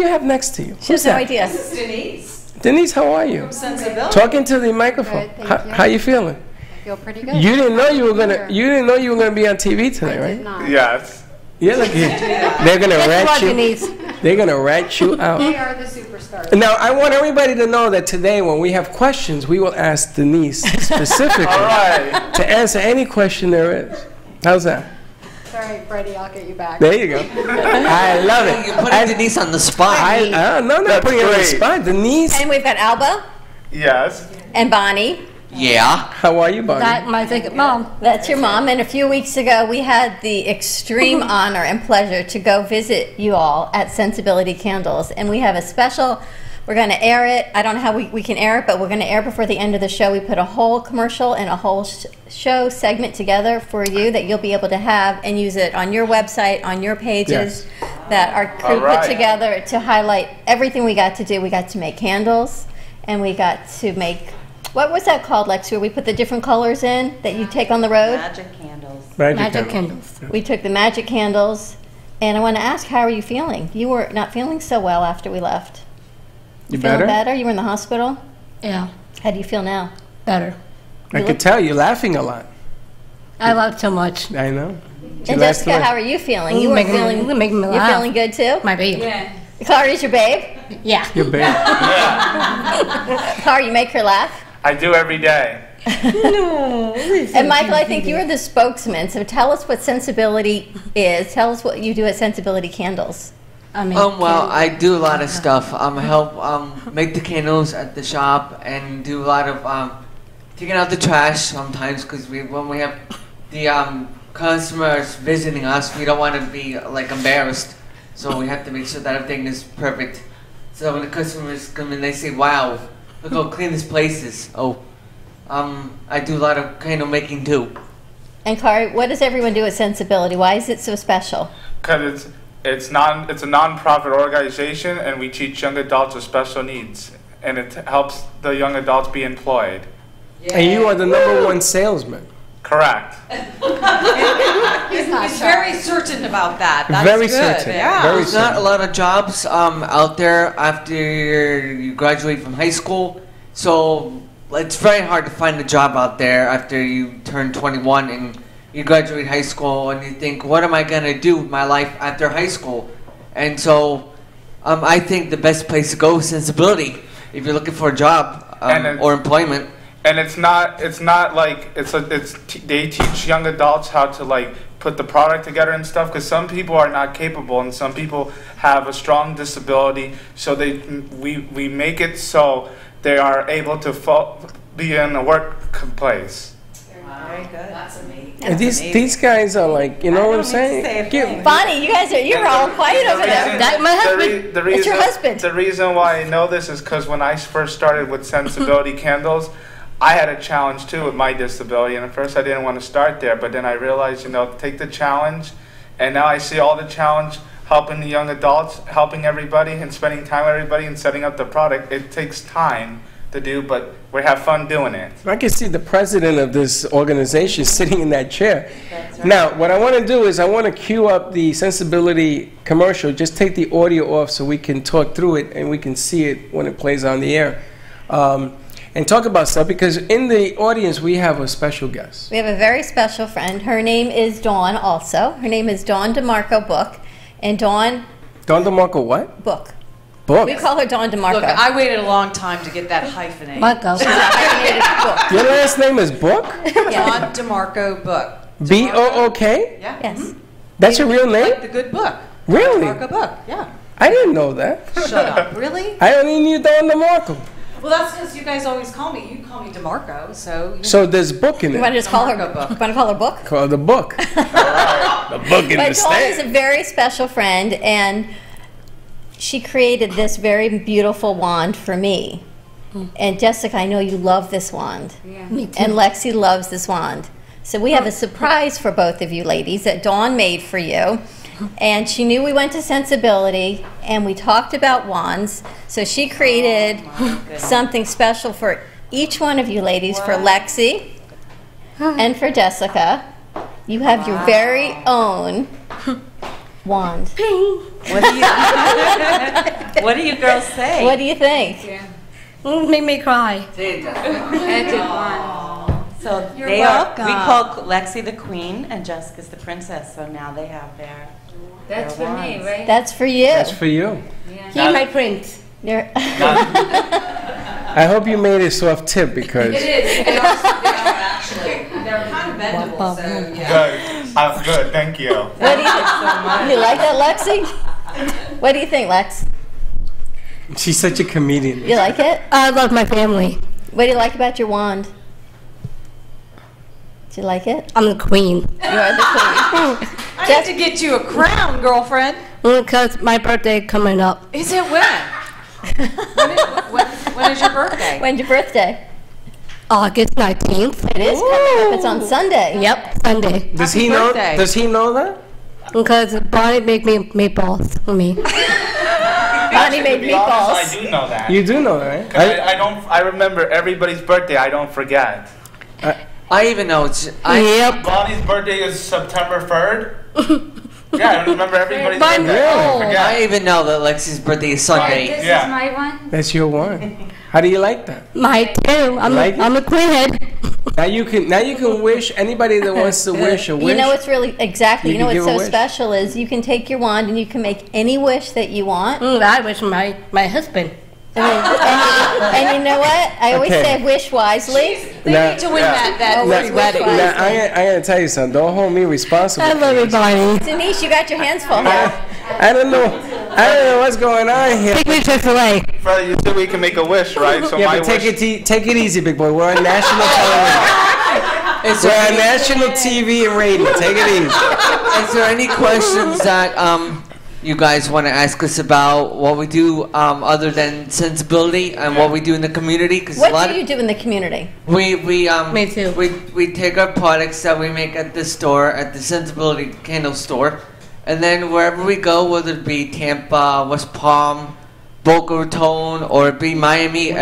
Speaker 10: have next to you?
Speaker 2: She has no idea.
Speaker 17: This is Denise.
Speaker 10: Denise, how are you? Talking to the microphone. How you feeling?
Speaker 18: I feel pretty good.
Speaker 10: You didn't know you were gonna be on TV today, right?
Speaker 18: Yes.
Speaker 10: Yeah, look here. They're gonna rat you. They're gonna rat you out.
Speaker 18: They are the superstars.
Speaker 10: Now, I want everybody to know that today, when we have questions, we will ask Denise specifically to answer any question there is. How's that?
Speaker 18: All right, Freddy, I'll get you back.
Speaker 10: There you go. I love it.
Speaker 19: You're putting Denise on the spot.
Speaker 10: No, not putting her on the spot. Denise.
Speaker 2: And we've got Alba.
Speaker 18: Yes.
Speaker 2: And Bonnie.
Speaker 19: Yeah.
Speaker 10: How are you, Bonnie?
Speaker 2: My mom. That's your mom. And a few weeks ago, we had the extreme honor and pleasure to go visit you all at Sensibility Candles. And we have a special, we're going to air it. I don't know how we can air it, but we're going to air before the end of the show. We put a whole commercial and a whole show segment together for you that you'll be able to have and use it on your website, on your pages, that our crew put together to highlight everything we got to do. We got to make candles, and we got to make... What was that called, Lex, where we put the different colors in that you take on the road?
Speaker 19: Magic candles.
Speaker 10: Magic candles.
Speaker 2: We took the magic candles, and I want to ask, how are you feeling? You were not feeling so well after we left.
Speaker 10: You
Speaker 2: feeling
Speaker 10: better?
Speaker 2: better? You were in the hospital?
Speaker 20: Yeah.
Speaker 2: How do you feel now?
Speaker 20: Better.
Speaker 10: I could tell you're laughing a lot.
Speaker 20: I laugh so much.
Speaker 10: I know.
Speaker 2: And Jessica, how are you feeling? You were feeling.
Speaker 20: You're making me laugh.
Speaker 2: You're feeling good too?
Speaker 20: My babe.
Speaker 2: Yeah. Clara's your babe?
Speaker 20: Yeah.
Speaker 10: Your babe.
Speaker 2: Clara, you make her laugh?
Speaker 18: I do every day.
Speaker 2: No. And Michael, I think you're the spokesman, so tell us what Sensibility is. Tell us what you do at Sensibility Candles.
Speaker 19: Well, I do a lot of stuff. Help make the candles at the shop and do a lot of taking out the trash sometimes because when we have the customers visiting us, we don't want to be like embarrassed. So we have to make sure that everything is perfect. So when the customers come in, they say, "Wow, look how clean this place is." I do a lot of candle making too.
Speaker 2: And Kari, what does everyone do at Sensibility? Why is it so special?
Speaker 18: Because it's a non-profit organization, and we teach young adults with special needs, and it helps the young adults be employed.
Speaker 10: Yeah. And you are the #1 salesman.
Speaker 18: Correct.
Speaker 2: He's not.
Speaker 17: He's very certain about that. That's
Speaker 10: Very
Speaker 17: good.
Speaker 10: certain.
Speaker 17: Yeah.
Speaker 10: Very
Speaker 19: There's not a lot of jobs out there after you graduate from high school, so it's very hard to find a job out there after you turn 21 and you graduate high school and you think, what am I gonna do with my life after high school? And so I think the best place to go is Sensibility if you're looking for a job or employment.
Speaker 18: And it's not like they teach young adults how to like put the product together and stuff, because some people are not capable and some people have a strong disability, so we make it so they are able to be in the workplace.
Speaker 17: Very good. That's amazing.
Speaker 10: And these guys are like, you know what I'm saying?
Speaker 5: Bonnie, you're all quiet over there. That my husband. It's your husband.
Speaker 18: The reason why I know this is because when I first started with Sensibility Candles, I had a challenge too with my disability, and at first I didn't want to start there, but then I realized, take the challenge, and now I see all the challenge helping the young adults, helping everybody, and spending time with everybody, and setting up the product. It takes time to do, but we have fun doing it.
Speaker 10: I can see the president of this organization sitting in that chair.
Speaker 17: That's right.
Speaker 10: Now, what I want to do is I want to cue up the Sensibility commercial. Just take the audio off so we can talk through it and we can see it when it plays on the air. And talk about stuff, because in the audience we have a special guest.
Speaker 5: We have a very special friend. Her name is Dawn also. Her name is Dawn DeMarco Book. And Dawn
Speaker 10: DeMarco what?
Speaker 5: Book.
Speaker 10: Book.
Speaker 5: We call her Dawn DeMarco.
Speaker 17: Look, I waited a long time to get that hyphenate.
Speaker 20: Marco.
Speaker 5: She's a hyphenated book.
Speaker 10: Your last name is Book?
Speaker 17: John DeMarco Book.
Speaker 10: B-O-O-K?
Speaker 17: Yeah.
Speaker 5: Yes.
Speaker 10: That's your real name?
Speaker 17: Like the good book.
Speaker 10: Really?
Speaker 17: DeMarco Book, yeah.
Speaker 10: I didn't know that.
Speaker 17: Shut up. Really?
Speaker 10: I only knew Dawn DeMarco.
Speaker 17: Well, that's because you guys always call me. You call me DeMarco, so.
Speaker 10: So there's Book in it.
Speaker 5: You want to just call her
Speaker 17: DeMarco Book.
Speaker 5: You want to call her Book?
Speaker 10: Call the Book. The Book in
Speaker 5: But
Speaker 10: the
Speaker 5: Dawn is
Speaker 10: stand.
Speaker 5: a very special friend, and she created this very beautiful wand for me. And Jessica, I know you love this wand.
Speaker 20: Yeah. Me too.
Speaker 5: And Lexi loves this wand. So we have a surprise for both of you ladies that Dawn made for you. And she knew we went to Sensibility, and we talked about wands. So she created something special for each one of you ladies, for Lexi and for Jessica. You have your very own wand.
Speaker 21: What do you girls say?
Speaker 5: What do you think?
Speaker 20: Make me cry.
Speaker 21: So
Speaker 20: You're
Speaker 21: they
Speaker 20: welcome.
Speaker 21: are. We call Lexi the queen and Jessica's the princess. So now they have their.
Speaker 20: That's
Speaker 21: their
Speaker 20: for me,
Speaker 21: wands.
Speaker 20: right?
Speaker 5: That's for you.
Speaker 10: That's for you.
Speaker 20: He's my prince.
Speaker 5: You're
Speaker 10: I hope you made it soft tip, because
Speaker 17: It is. They are actually. They're kind of bendable, so yeah.
Speaker 18: Good, thank you.
Speaker 5: What do you like that, Lexi? What do you think, Lex?
Speaker 10: she's such a comedian.
Speaker 5: You like it?
Speaker 20: I love my family.
Speaker 5: What do you like about your wand? Do you like it?
Speaker 20: I'm the queen.
Speaker 5: You are the queen.
Speaker 17: I have to get you a crown, girlfriend.
Speaker 20: Because my birthday coming up.
Speaker 17: Is it when? when is your birthday?
Speaker 5: When's your birthday?
Speaker 20: August 19th.
Speaker 5: It is coming up. It's on Sunday.
Speaker 20: Yep, Sunday.
Speaker 10: Does
Speaker 17: Happy
Speaker 10: he know?
Speaker 17: birthday.
Speaker 10: Does he know that?
Speaker 20: Because Bonnie make me meatballs for me.
Speaker 5: Bonnie made
Speaker 18: To be honest,
Speaker 5: meatballs.
Speaker 18: I do know that.
Speaker 10: You do know that, right?
Speaker 18: 'Cause I don't. I remember everybody's birthday. I don't forget.
Speaker 19: I even know it's.
Speaker 20: Yep.
Speaker 18: Bonnie's birthday is September 3rd. Yeah, I remember everybody's
Speaker 20: Mine-
Speaker 18: birthday. I don't
Speaker 10: Really?
Speaker 18: forget.
Speaker 19: I even know that Lexi's birthday is Sunday.
Speaker 22: This
Speaker 18: Yeah.
Speaker 22: is my one.
Speaker 10: That's your one. How do you like that?
Speaker 20: My too. I'm a queen head.
Speaker 10: Now you can wish anybody that wants to wish a wish.
Speaker 5: You know what's really exactly.
Speaker 10: You
Speaker 5: You know
Speaker 10: can
Speaker 5: what's
Speaker 10: give a
Speaker 5: so
Speaker 10: wish.
Speaker 5: special is you can take your wand and you can make any wish that you want.
Speaker 20: I wish my husband.
Speaker 5: And you know what? I always
Speaker 10: Okay.
Speaker 5: say wish wisely.
Speaker 17: They
Speaker 10: Now-
Speaker 17: need to win that
Speaker 5: Always
Speaker 17: free
Speaker 5: wish
Speaker 17: wedding.
Speaker 5: wisely.
Speaker 10: Now, I gotta tell you something. Don't hold me responsible.
Speaker 20: I love you, Bonnie.
Speaker 5: Denise, you got your hands full here.
Speaker 10: I don't know. I don't know what's going on here.
Speaker 20: Take me to away.
Speaker 18: Freddy, you said we can make a wish, right? So
Speaker 10: Yeah,
Speaker 18: my
Speaker 10: but take
Speaker 18: wish.
Speaker 10: it easy, big boy. We're on national television. We're on national TV and radio. Take it easy.
Speaker 19: Is there any questions that you guys want to ask us about what we do other than Sensibility and what we do in the community? Because
Speaker 5: What do you do in the community?
Speaker 19: We
Speaker 20: Me too.
Speaker 19: we take our products that we make at the store, at the Sensibility Candle store, and then wherever we go, whether it be Tampa, West Palm, Boca Raton, or it be Miami,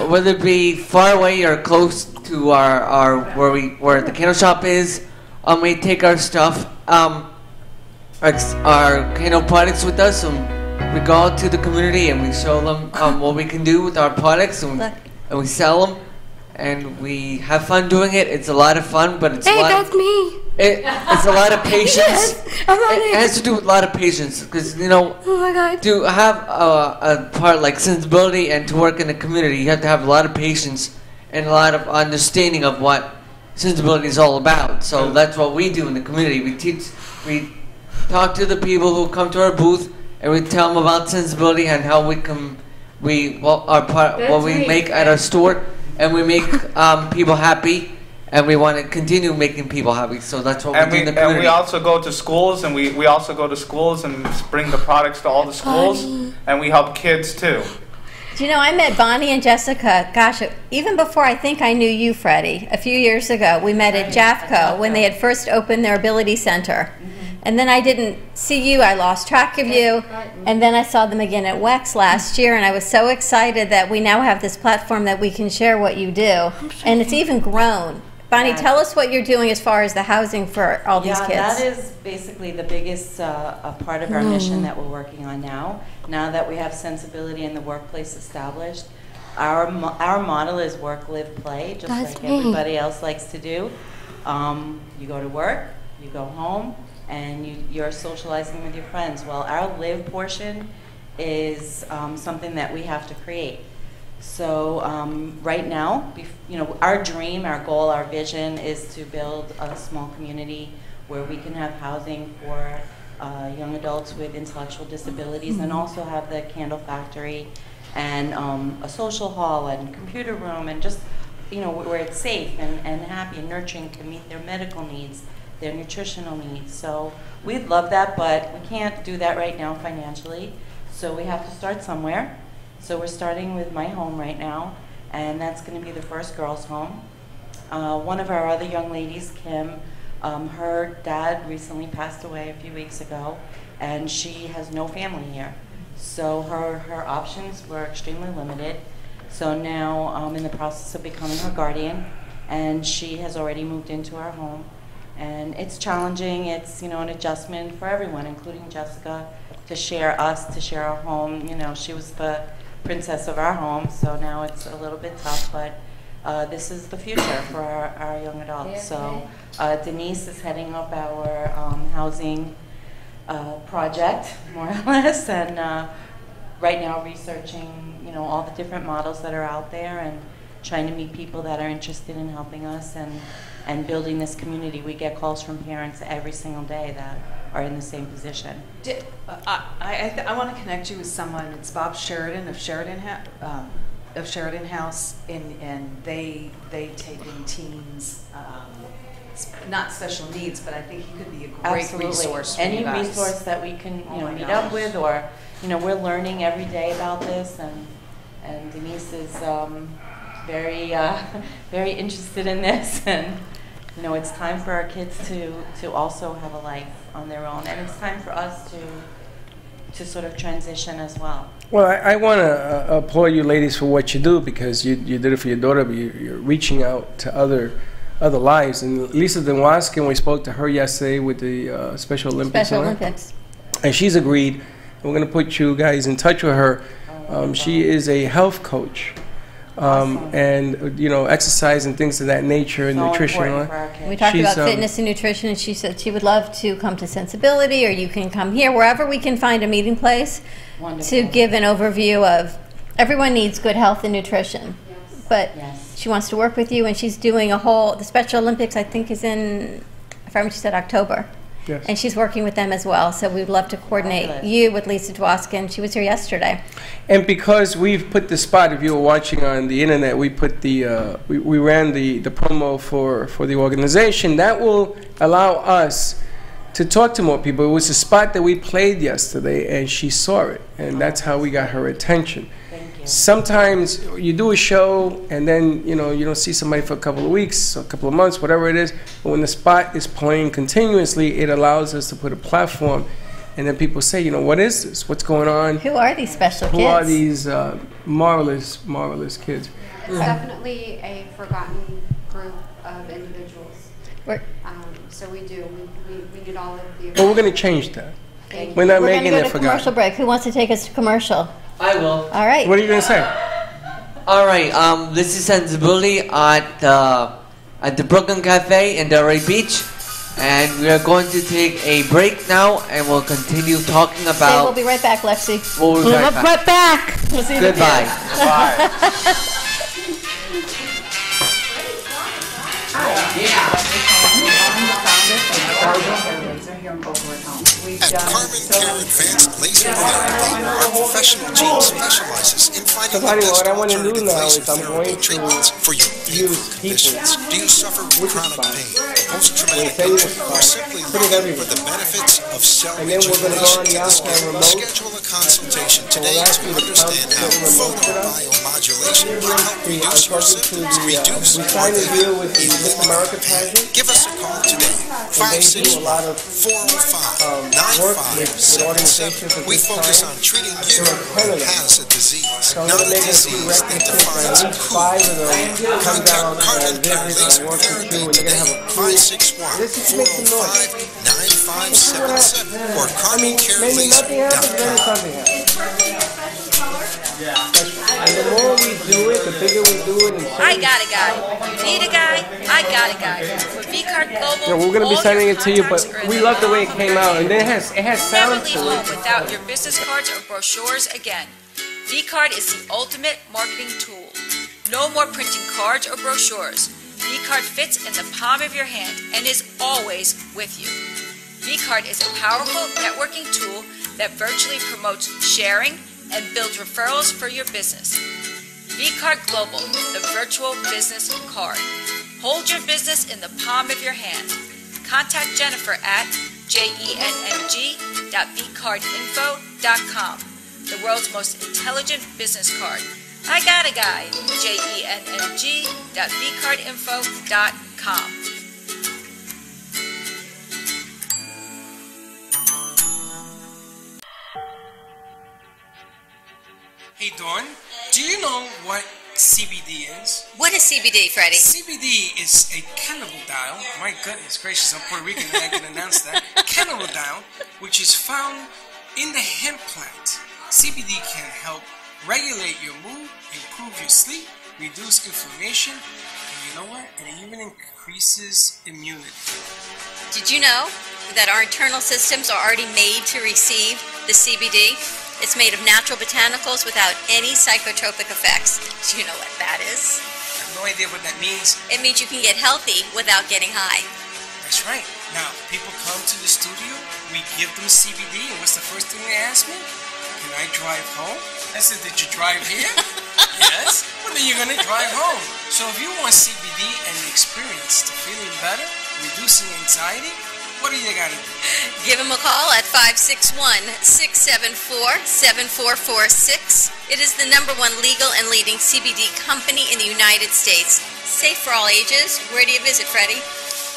Speaker 19: whether it be far away or close to our where the candle shop is, we take our stuff, our products with us, and we go out to the community and we show them what we can do with our products, and we sell them, and we have fun doing it. It's a lot of fun, but it's
Speaker 20: that's me.
Speaker 19: It's a lot of patience.
Speaker 20: Yes, I'm on
Speaker 19: It has to do with a lot of patience, because
Speaker 20: Oh my God.
Speaker 19: to have a part like sensibility and to work in the community, you have to have a lot of patience and a lot of understanding of what sensibility is all about. So that's what we do in the community. We talk to the people who come to our booth, and we tell them about sensibility and how what we make at our store, and we make people happy. And we want to continue making people happy, so that's what we do in the community.
Speaker 18: And we also go to schools, and we also go to schools and bring the products to all the schools, and we help kids too.
Speaker 5: Do you know, I met Bonnie and Jessica, gosh, even before I think I knew you, Freddie, a few years ago. We met at JAFCO when they had first opened their Ability Center. And then I didn't see you, I lost track of you, and then I saw them again at WEX last year, and I was so excited that we now have this platform that we can share what you do, and it's even grown. Bonnie, tell us what you're doing as far as the housing for all these kids.
Speaker 21: Yeah, that is basically the biggest part of our mission that we're working on now. Now that we have sensibility in the workplace established, our model is work, live, play, just like everybody else likes to do. You go to work, you go home, and you're socializing with your friends. Well, our live portion is something that we have to create. So right now, our dream, our goal, our vision is to build a small community where we can have housing for young adults with intellectual disabilities, and also have the candle factory and a social hall and computer room, and just where it's safe and happy and nurturing to meet their medical needs, their nutritional needs. So we'd love that, but we can't do that right now financially. So we have to start somewhere. So we're starting with my home right now, and that's going to be the first girls' home. One of our other young ladies, Kim, her dad recently passed away a few weeks ago, and she has no family here. So her options were extremely limited. So now I'm in the process of becoming her guardian, and she has already moved into our home. And it's challenging. It's an adjustment for everyone, including Jessica, to share our home. She was the princess of our home, so now it's a little bit tough, but this is the future for our young adults. So Denise is heading up our housing project, more or less, and right now researching all the different models that are out there, and trying to meet people that are interested in helping us and building this community. We get calls from parents every single day that are in the same position.
Speaker 17: I want to connect you with someone. It's Bob Sheridan of Sheridan House, and they take in teens, not special needs, but I think he could be a great resource for you guys.
Speaker 21: Any resource that we can meet up with, or we're learning every day about this, and Denise is very very interested in this, and it's time for our kids to also have a life on their own, and it's time for us to sort of transition as well.
Speaker 10: Well, I want to applaud you ladies for what you do, because you did it for your daughter, but you're reaching out to other lives. And Lisa Denwaskin, we spoke to her yesterday with the Special Olympics. And she's agreed. We're going to put you guys in touch with her. She is a health coach. And exercise and things of that nature, and
Speaker 21: so
Speaker 10: nutrition.
Speaker 5: We talked about fitness and nutrition, and she said she would love to come to Sensibility, or you can come here, wherever we can find a meeting place. Wonderful. To give an overview of everyone needs good health and nutrition, but she wants to work with you, and she's doing the Special Olympics, I think, is in, if I remember, she said October. Yes. And she's working with them as well, so we'd love to coordinate you with Lisa Dwoskin. She was here yesterday. And because we've put the spot, if you were watching on the internet, we put we ran the promo for the organization. That will allow us to talk to more people. It was a spot that we played yesterday, and she saw it, and that's how we got her attention. Sometimes you do a show, and then you don't see somebody for a couple of weeks, a couple of months, whatever it is. But when the spot is playing continuously, it allows us to put a platform, and then people say, what is this? What's going on? Who are these special kids?
Speaker 10: Who are these marvelous kids?
Speaker 9: It's definitely a forgotten group of individuals. So we do. We need all of the.
Speaker 10: But we're going to change that.
Speaker 9: Thank
Speaker 10: We're not
Speaker 9: you.
Speaker 10: making it
Speaker 2: We're going to go to commercial
Speaker 10: forgotten.
Speaker 2: break. Who wants to take us to commercial?
Speaker 19: I will.
Speaker 2: All right.
Speaker 10: What are you going to say?
Speaker 19: All right. This is Sensibility at the Brooklyn Cafe in Delray Beach, and we are going to take a break now, and we'll continue talking
Speaker 2: Okay,
Speaker 19: about.
Speaker 2: we'll be right back, Lexi.
Speaker 19: We'll be right back.
Speaker 2: We'll see you
Speaker 19: Goodbye.
Speaker 3: At Carmen Care Advanced Laser Therapy, our professional team specializes in finding the best alternative laser therapy treatments for your vehicle conditions. Do you suffer from chronic pain, post-traumatic injury, or simply looking for the benefits of cell rejuvenation in the skin? Schedule a consultation today to understand how photobiomodulation can help reduce your symptoms, reduce or eliminate pain. Give us a call today, 561-405-9577. We focus on treating you who has a disease, not a disease that defines who you are. Contact Carmen Care Laser Therapy today, 561-405-9577 or CarmenCareLaser.com.
Speaker 10: And the more we do it, the bigger we do it.
Speaker 22: I got a guy. Need a guy? I got a guy. With V-Card Global,
Speaker 10: Yeah, we're gonna be sending it to you, but we love the way it came out, and then it has
Speaker 22: never
Speaker 10: sound
Speaker 22: leave
Speaker 10: to
Speaker 22: home
Speaker 10: it.
Speaker 22: without your business cards or brochures again. V-Card is the ultimate marketing tool. No more printing cards or brochures. V-Card fits in the palm of your hand and is always with you. V-Card is a powerful networking tool that virtually promotes sharing and builds referrals for your business. V-Card Global, the virtual business card. Hold your business in the palm of your hand. Contact Jennifer at jenng.vcardinfo.com, the world's most intelligent business card. I got a guy, jenng.vcardinfo.com.
Speaker 10: Hey, Dawn, do you know what CBD is?
Speaker 12: What is CBD, Freddy?
Speaker 10: CBD is a cannabidiol. My goodness gracious, I'm Puerto Rican and I can announce that. Cannabidiol, which is found in the hemp plant. CBD can help regulate your mood, improve your sleep, reduce inflammation, and you know what? And it even increases immunity.
Speaker 12: Did you know that our internal systems are already made to receive the CBD? It's made of natural botanicals without any psychotropic effects. Do you know what that is?
Speaker 10: I have no idea what that means.
Speaker 12: It means you can get healthy without getting high.
Speaker 10: That's right. Now, people come to the studio, we give them CBD, and what's the first thing they ask me? Can I drive home? I said, did you drive here? Yes. Well, then you're going to drive home. So if you want CBD and the experience to feeling better, reducing anxiety, what do you got to do?
Speaker 12: Give him a call at 561-674-7446. It is the #1 legal and leading CBD company in the United States. Safe for all ages. Where do you visit, Freddie?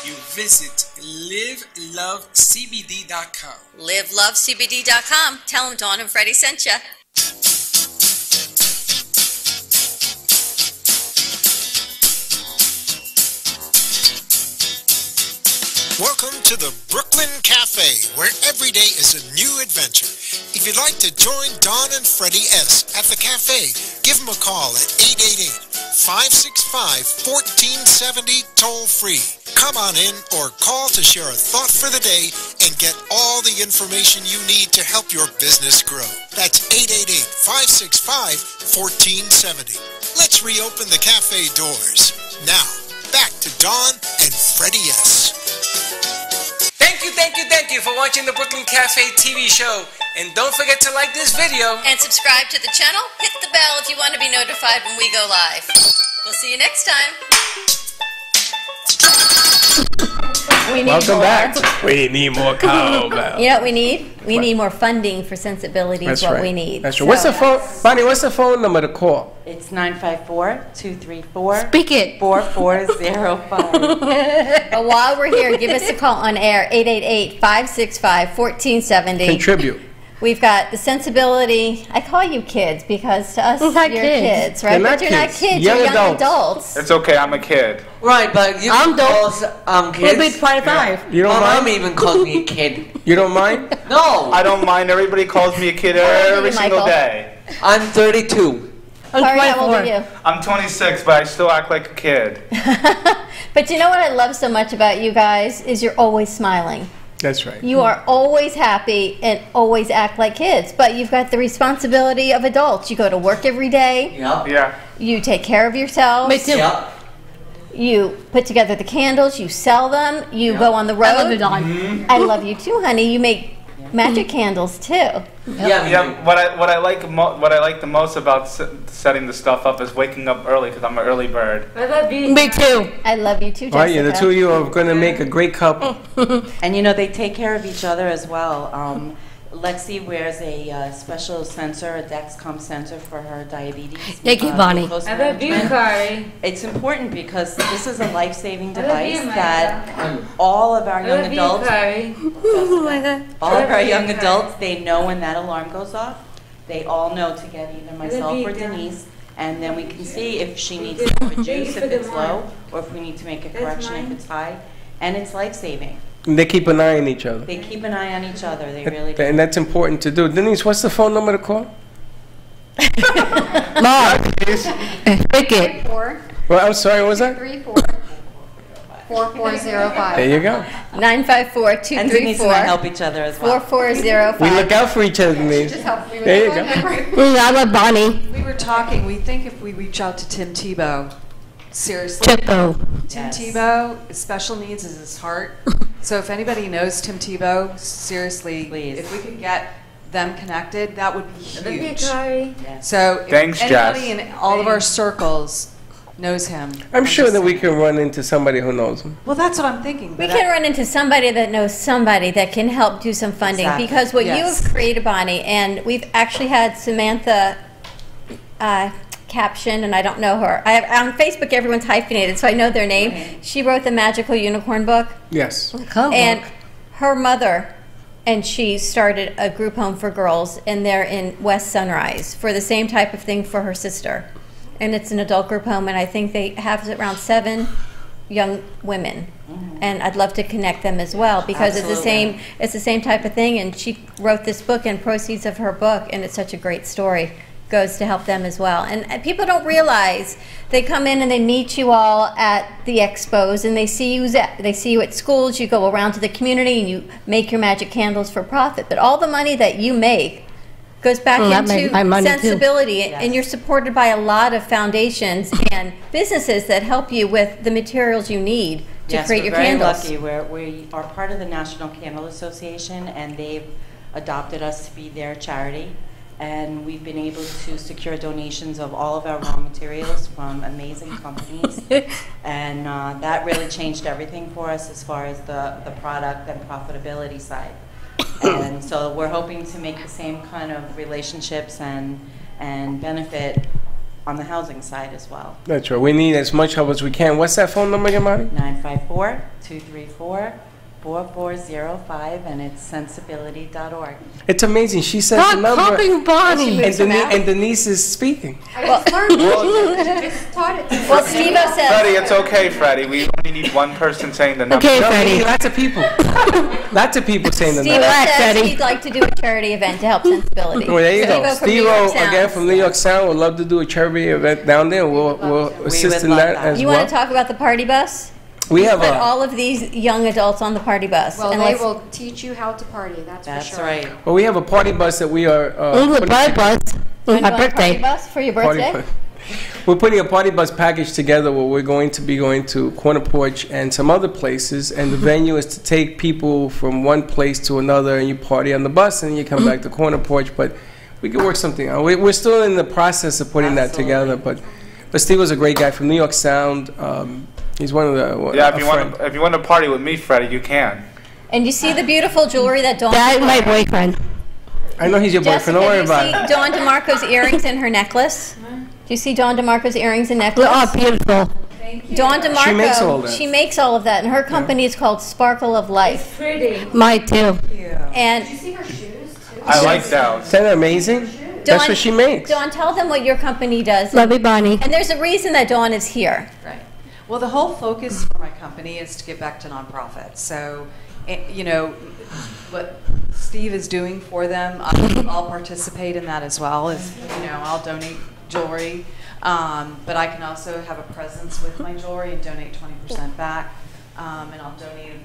Speaker 10: You visit livelovecbd.com.
Speaker 12: livelovecbd.com. Tell him Dawn and Freddie sent you.
Speaker 3: Welcome to the Brooklyn Cafe, where every day is a new adventure. If you'd like to join Don and Freddie S. at the cafe, give them a call at 888-565-1470 toll-free. Come on in or call to share a thought for the day and get all the information you need to help your business grow. That's 888-565-1470. Let's reopen the cafe doors. Now, back to Don and Freddie S.
Speaker 10: Thank you for watching the Brooklyn Cafe TV show. And don't forget to like this video.
Speaker 12: And subscribe to the channel. Hit the bell if you want to be notified when we go live. We'll see you next time.
Speaker 2: We need
Speaker 10: Welcome
Speaker 2: more.
Speaker 10: back. We need more cowbell.
Speaker 2: You know what we need? We need more funding for sensibility is what we need.
Speaker 10: That's right. What's the phone, Bonnie, what's the phone number to call?
Speaker 21: It's 954-234.
Speaker 2: Speak it.
Speaker 21: 4405.
Speaker 2: But while we're here, give us a call on air, 888-565-1470.
Speaker 10: Contribute.
Speaker 2: We've got the sensibility. I call you kids because to us,
Speaker 20: We're not
Speaker 2: you're
Speaker 20: kids.
Speaker 2: kids, right?
Speaker 18: They're
Speaker 2: But
Speaker 18: not
Speaker 2: you're not
Speaker 18: kids.
Speaker 2: kids.
Speaker 18: Young
Speaker 2: You're young
Speaker 18: adults.
Speaker 2: adults.
Speaker 18: It's okay, I'm a kid.
Speaker 19: Right, but you
Speaker 20: I'm
Speaker 19: call us kids.
Speaker 20: We'll be 25.
Speaker 10: You don't
Speaker 19: My
Speaker 10: mind?
Speaker 19: mom even called me a kid.
Speaker 10: You don't mind?
Speaker 19: No.
Speaker 18: I don't mind. Everybody calls me a kid
Speaker 2: How old are
Speaker 18: every
Speaker 2: you,
Speaker 18: single
Speaker 2: Michael?
Speaker 18: day.
Speaker 19: I'm 32.
Speaker 2: Corey, how old are you?
Speaker 18: I'm 26, but I still act like a kid.
Speaker 2: But you know what I love so much about you guys is you're always smiling.
Speaker 10: That's right.
Speaker 2: You are always happy and always act like kids, but you've got the responsibility of adults. You go to work every day.
Speaker 19: Yep.
Speaker 18: Yeah.
Speaker 2: You take care of yourselves.
Speaker 20: Me too.
Speaker 19: Yep.
Speaker 2: You put together the candles. You sell them. You
Speaker 19: Yep.
Speaker 2: go on the road.
Speaker 20: I love you, Dawn.
Speaker 19: Mm-hmm.
Speaker 2: I love you too, honey. You make magic candles too.
Speaker 19: Yeah.
Speaker 18: Yeah. What I like the most about setting the stuff up is waking up early because I'm an early bird.
Speaker 20: I love you. Me too.
Speaker 2: I love you too, Jessica.
Speaker 10: All right, yeah, the two of you are going to make a great couple.
Speaker 21: And you know, they take care of each other as well. Lexi wears a special sensor, a Dexcom sensor for her diabetes.
Speaker 20: Thank you, Bonnie.
Speaker 21: glucose
Speaker 20: I love you,
Speaker 21: management.
Speaker 20: Corey.
Speaker 21: It's important because this is a life-saving
Speaker 20: I love you,
Speaker 21: device that all of our
Speaker 20: I
Speaker 21: young
Speaker 20: love you,
Speaker 21: adults,
Speaker 20: Corey.
Speaker 21: all of our young adults, they know when that alarm goes off. They all know to get either myself
Speaker 20: you,
Speaker 21: or
Speaker 20: Dad.
Speaker 21: Denise, and then we can see if she needs to reduce if it's low, or if we need to make a correction if it's high, and it's life-saving.
Speaker 10: They keep an eye on each other.
Speaker 21: They keep an eye on each other, they really do.
Speaker 10: And that's important to do. Denise, what's the phone number to call?
Speaker 20: Mom. Pick it.
Speaker 9: 4
Speaker 10: Well, I'm sorry, what was that?
Speaker 9: 34 4405.
Speaker 10: There you go.
Speaker 2: 954-234.
Speaker 21: And Denise and I help each other as well.
Speaker 2: 4405.
Speaker 10: We look out for each other, Denise.
Speaker 9: Just help me with
Speaker 10: There you
Speaker 9: that
Speaker 10: go.
Speaker 9: one.
Speaker 20: I love Bonnie.
Speaker 17: We were talking, we think if we reach out to Tim Tebow, seriously.
Speaker 20: Chippo.
Speaker 17: Tim Tebow, special needs is his heart. So if anybody knows Tim Tebow, seriously,
Speaker 21: Please.
Speaker 17: if we could get them connected, that would be huge.
Speaker 21: Yes.
Speaker 17: So if
Speaker 18: Thanks,
Speaker 17: anybody
Speaker 18: Jess.
Speaker 17: in all of our circles knows him.
Speaker 10: I'm sure
Speaker 17: just
Speaker 10: that we
Speaker 17: saying.
Speaker 10: can run into somebody who knows him.
Speaker 17: Well, that's what I'm thinking.
Speaker 2: We
Speaker 17: but
Speaker 2: can run into somebody that knows somebody that can help do some funding
Speaker 21: Exactly.
Speaker 2: because what you
Speaker 17: Yes.
Speaker 2: have created, Bonnie, and we've actually had Samantha caption, and I don't know her. On Facebook, everyone's hyphenated, so I know their name. She wrote the Magical Unicorn book,
Speaker 10: Yes.
Speaker 2: and her mother and she started a group home for girls, and they're in West Sunrise for the same type of thing for her sister. And it's an adult group home, and I think they have around 7 young women. And I'd love to connect them as well because
Speaker 21: Absolutely.
Speaker 2: it's the same type of thing. And she wrote this book, and proceeds of her book, and it's such a great story, goes to help them as well. And people don't realize they come in and they meet you all at the expos, and they see you at schools. You go around to the community and you make your magic candles for profit. But all the money that you make goes back into
Speaker 20: my money too.
Speaker 2: sensibility, and you're supported by a lot of foundations and businesses that help you with the materials you need to
Speaker 21: Yes,
Speaker 2: create
Speaker 21: we're
Speaker 2: your
Speaker 21: very
Speaker 2: candles.
Speaker 21: lucky. We are part of the National Candle Association, and they've adopted us to be their charity. And we've been able to secure donations of all of our raw materials from amazing companies. And that really changed everything for us as far as the product and profitability side. And so we're hoping to make the same kind of relationships and benefit on the housing side as well.
Speaker 10: That's right. We need as much help as we can. What's that phone number again, Marty?
Speaker 21: 954-234-4405, and it's sensibility.org.
Speaker 10: It's amazing. She says
Speaker 20: Stop
Speaker 10: the number.
Speaker 20: copying Bonnie.
Speaker 10: And Denise is speaking.
Speaker 9: I just learned it. Just taught it to me.
Speaker 2: Well, Steve-O says...
Speaker 18: Freddie, it's okay, Freddie. We only need one person saying the number.
Speaker 20: Okay,
Speaker 10: No,
Speaker 20: Freddie.
Speaker 10: lots of people. Lots of people saying the
Speaker 2: Steve-O
Speaker 10: number.
Speaker 20: Relax,
Speaker 2: says
Speaker 20: Freddie.
Speaker 2: he'd like to do a charity event to help sensibility.
Speaker 10: Well, there you go.
Speaker 2: Steve-O from New
Speaker 10: Steve-O,
Speaker 2: York
Speaker 10: again,
Speaker 2: Sounds.
Speaker 10: from New York Sound, would love to do a charity event down there. We'll assist
Speaker 21: would
Speaker 10: in
Speaker 21: love
Speaker 10: that
Speaker 21: that.
Speaker 10: as
Speaker 2: You
Speaker 10: well.
Speaker 2: want to talk about the party bus?
Speaker 10: We have
Speaker 2: Put
Speaker 10: a...
Speaker 2: all of these young adults on the party bus.
Speaker 9: Well,
Speaker 2: and
Speaker 9: they
Speaker 2: let's-
Speaker 9: will teach you how to party, that's for sure.
Speaker 21: right.
Speaker 10: Well, we have a party bus that we are...
Speaker 20: Ooh, the bye bus.
Speaker 2: Wanna
Speaker 20: My
Speaker 2: go on a party
Speaker 20: birthday.
Speaker 2: bus for your
Speaker 10: party
Speaker 2: birthday?
Speaker 10: bus. We're putting a party bus package together where we're going to be going to Corner Porch and some other places, and the venue is to take people from one place to another, and you party on the bus, and you come back to Corner Porch, but we can work something out. We're still in the process of putting that together, but Steve was a great guy from New York Sound. He's one of the...
Speaker 18: Yeah,
Speaker 10: a friend.
Speaker 18: if you want to party with me, Freddie, you can.
Speaker 2: And you see the beautiful jewelry that Dawn...
Speaker 20: That's my boyfriend.
Speaker 10: I know he's your boyfriend. Don't worry about
Speaker 2: Jessica,
Speaker 10: it.
Speaker 2: do you see Dawn DeMarco's earrings and her necklace? Do you see Dawn DeMarco's earrings and necklace?
Speaker 20: Oh, beautiful.
Speaker 2: Dawn DeMarco,
Speaker 10: She makes all that.
Speaker 2: she makes all of that, and her company is called Sparkle of Life.
Speaker 20: My too.
Speaker 2: And
Speaker 9: Did you see her shoes, too?
Speaker 18: I like those.
Speaker 10: Isn't that amazing? That's what she makes.
Speaker 2: Dawn, tell them what your company does.
Speaker 20: Love you, Bonnie.
Speaker 2: And there's a reason that Dawn is here.
Speaker 17: Right. Well, the whole focus for my company is to give back to nonprofits. So, you know, what Steve is doing for them, I'll participate in that as well. As you know, I'll donate jewelry, but I can also have a presence with my jewelry and donate 20% back, and I'll donate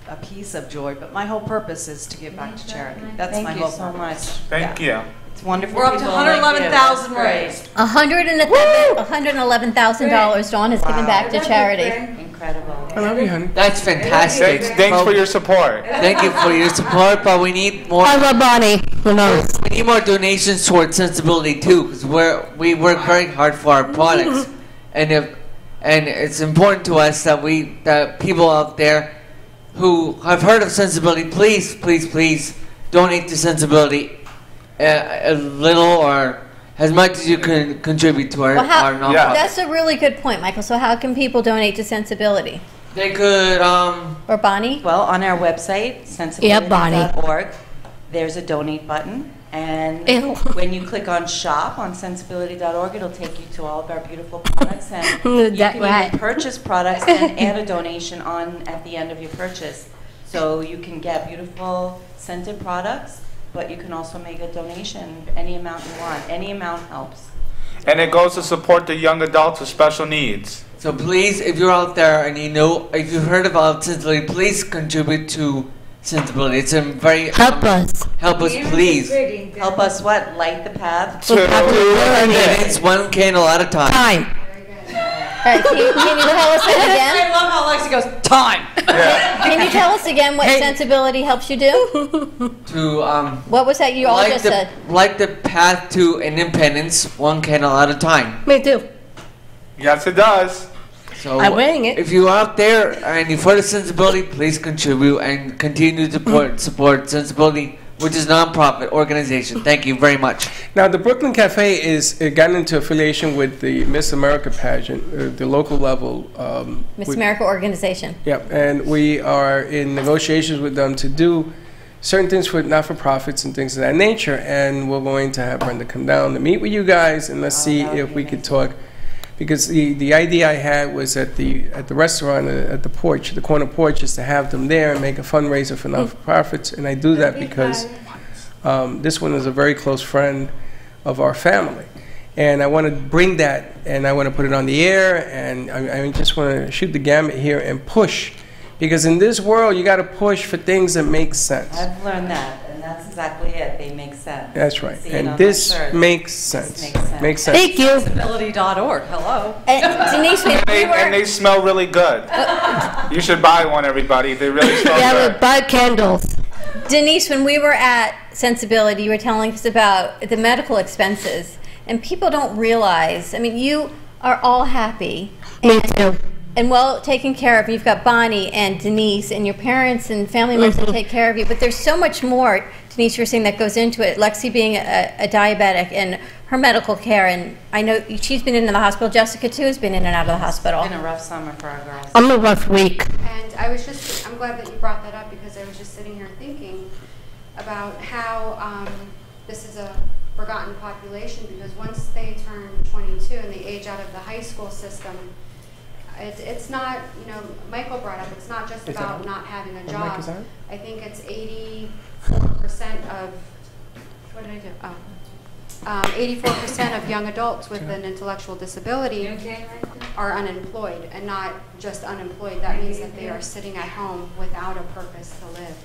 Speaker 17: a piece of jewelry. But my whole purpose is to give back to charity. That's my whole purpose.
Speaker 18: Thank you.
Speaker 21: It's wonderful.
Speaker 17: We're up to $111,000 raised.
Speaker 2: $111,000 Dawn has given back to charity.
Speaker 21: Incredible.
Speaker 10: I love you, honey.
Speaker 19: That's fantastic.
Speaker 18: Thanks for your support.
Speaker 19: Thank you for your support, but we need more.
Speaker 20: I love Bonnie. Who knows?
Speaker 19: We need more donations towards sensibility too, because we work very hard for our products, and it's important to us that that people out there who have heard of sensibility, please donate to sensibility. A little or as much as you can contribute to our nonprofit.
Speaker 2: That's a really good point, Michael. So how can people donate to Sensibility?
Speaker 19: They could,
Speaker 2: or Bonnie?
Speaker 21: Well, on our website, sensibility.org, there's a donate button. And when you click on shop on sensibility.org, it'll take you to all of our beautiful products. And you can even purchase products and add a donation on at the end of your purchase. So you can get beautiful scented products, but you can also make a donation, any amount you want. Any amount helps.
Speaker 18: And it goes to support the young adults with special needs.
Speaker 19: So please, if you're out there and if you've heard about sensibility, please contribute to sensibility. It's a very
Speaker 20: help us.
Speaker 19: Help us, please.
Speaker 21: Help us what? Light the path.
Speaker 19: 2 minutes, 1 candle at a time.
Speaker 2: All right, can you tell us again?
Speaker 17: I love how Lexi goes, time.
Speaker 2: Can you tell us again what Sensibility helps you do? What was that you all just said?
Speaker 19: Light the path to independence, 1 candle at a time.
Speaker 20: Me too.
Speaker 18: Yes, it does.
Speaker 19: So
Speaker 20: I'm wearing it.
Speaker 19: If you're out there and you've heard of Sensibility, please contribute and continue to support Sensibility, which is a non-profit organization. Thank you very much.
Speaker 10: Now, the Brooklyn Cafe is gotten into affiliation with the Miss America pageant, the local level.
Speaker 2: Miss America organization.
Speaker 10: Yep, and we are in negotiations with them to do certain things for not-for-profits and things of that nature. And we're going to have Brenda come down to meet with you guys, and let's see if we could talk. Because the idea I had was at the restaurant, at the porch, the corner porch, is to have them there and make a fundraiser for non-for-profits. And I do that because this one is a very close friend of our family. And I want to bring that, and I want to put it on the air, and I just want to shoot the gamut here and push. Because in this world, you got to push for things that make sense.
Speaker 21: I've learned that, and that's exactly it. They make sense.
Speaker 10: That's right. And this makes sense. Makes sense.
Speaker 20: Thank you.
Speaker 21: Sensibility.org. Hello.
Speaker 2: Denise,
Speaker 18: and they smell really good. You should buy one, everybody. They really smell good.
Speaker 20: Yeah, buy candles.
Speaker 2: Denise, when we were at Sensibility, you were telling us about the medical expenses, and people don't realize. I mean, you are all happy.
Speaker 20: Me too.
Speaker 2: And well taken care of. You've got Bonnie and Denise and your parents and family members that take care of you. But there's so much more, Denise, you're saying, that goes into it. Lexi being a diabetic and her medical care. And I know she's been in the hospital. Jessica, too, has been in and out of the hospital.
Speaker 21: It's been a rough summer for our girls.
Speaker 20: I'm a rough week.
Speaker 9: And I'm glad that you brought that up, because I was just sitting here thinking about how this is a forgotten population, because once they turn 22 and they age out of the high school system, it's not, Michael brought up, it's not just about not having a job. I think it's 84% of, what did I do? 84% of young adults with an intellectual disability are unemployed, and not just unemployed. That means that they are sitting at home without a purpose to live.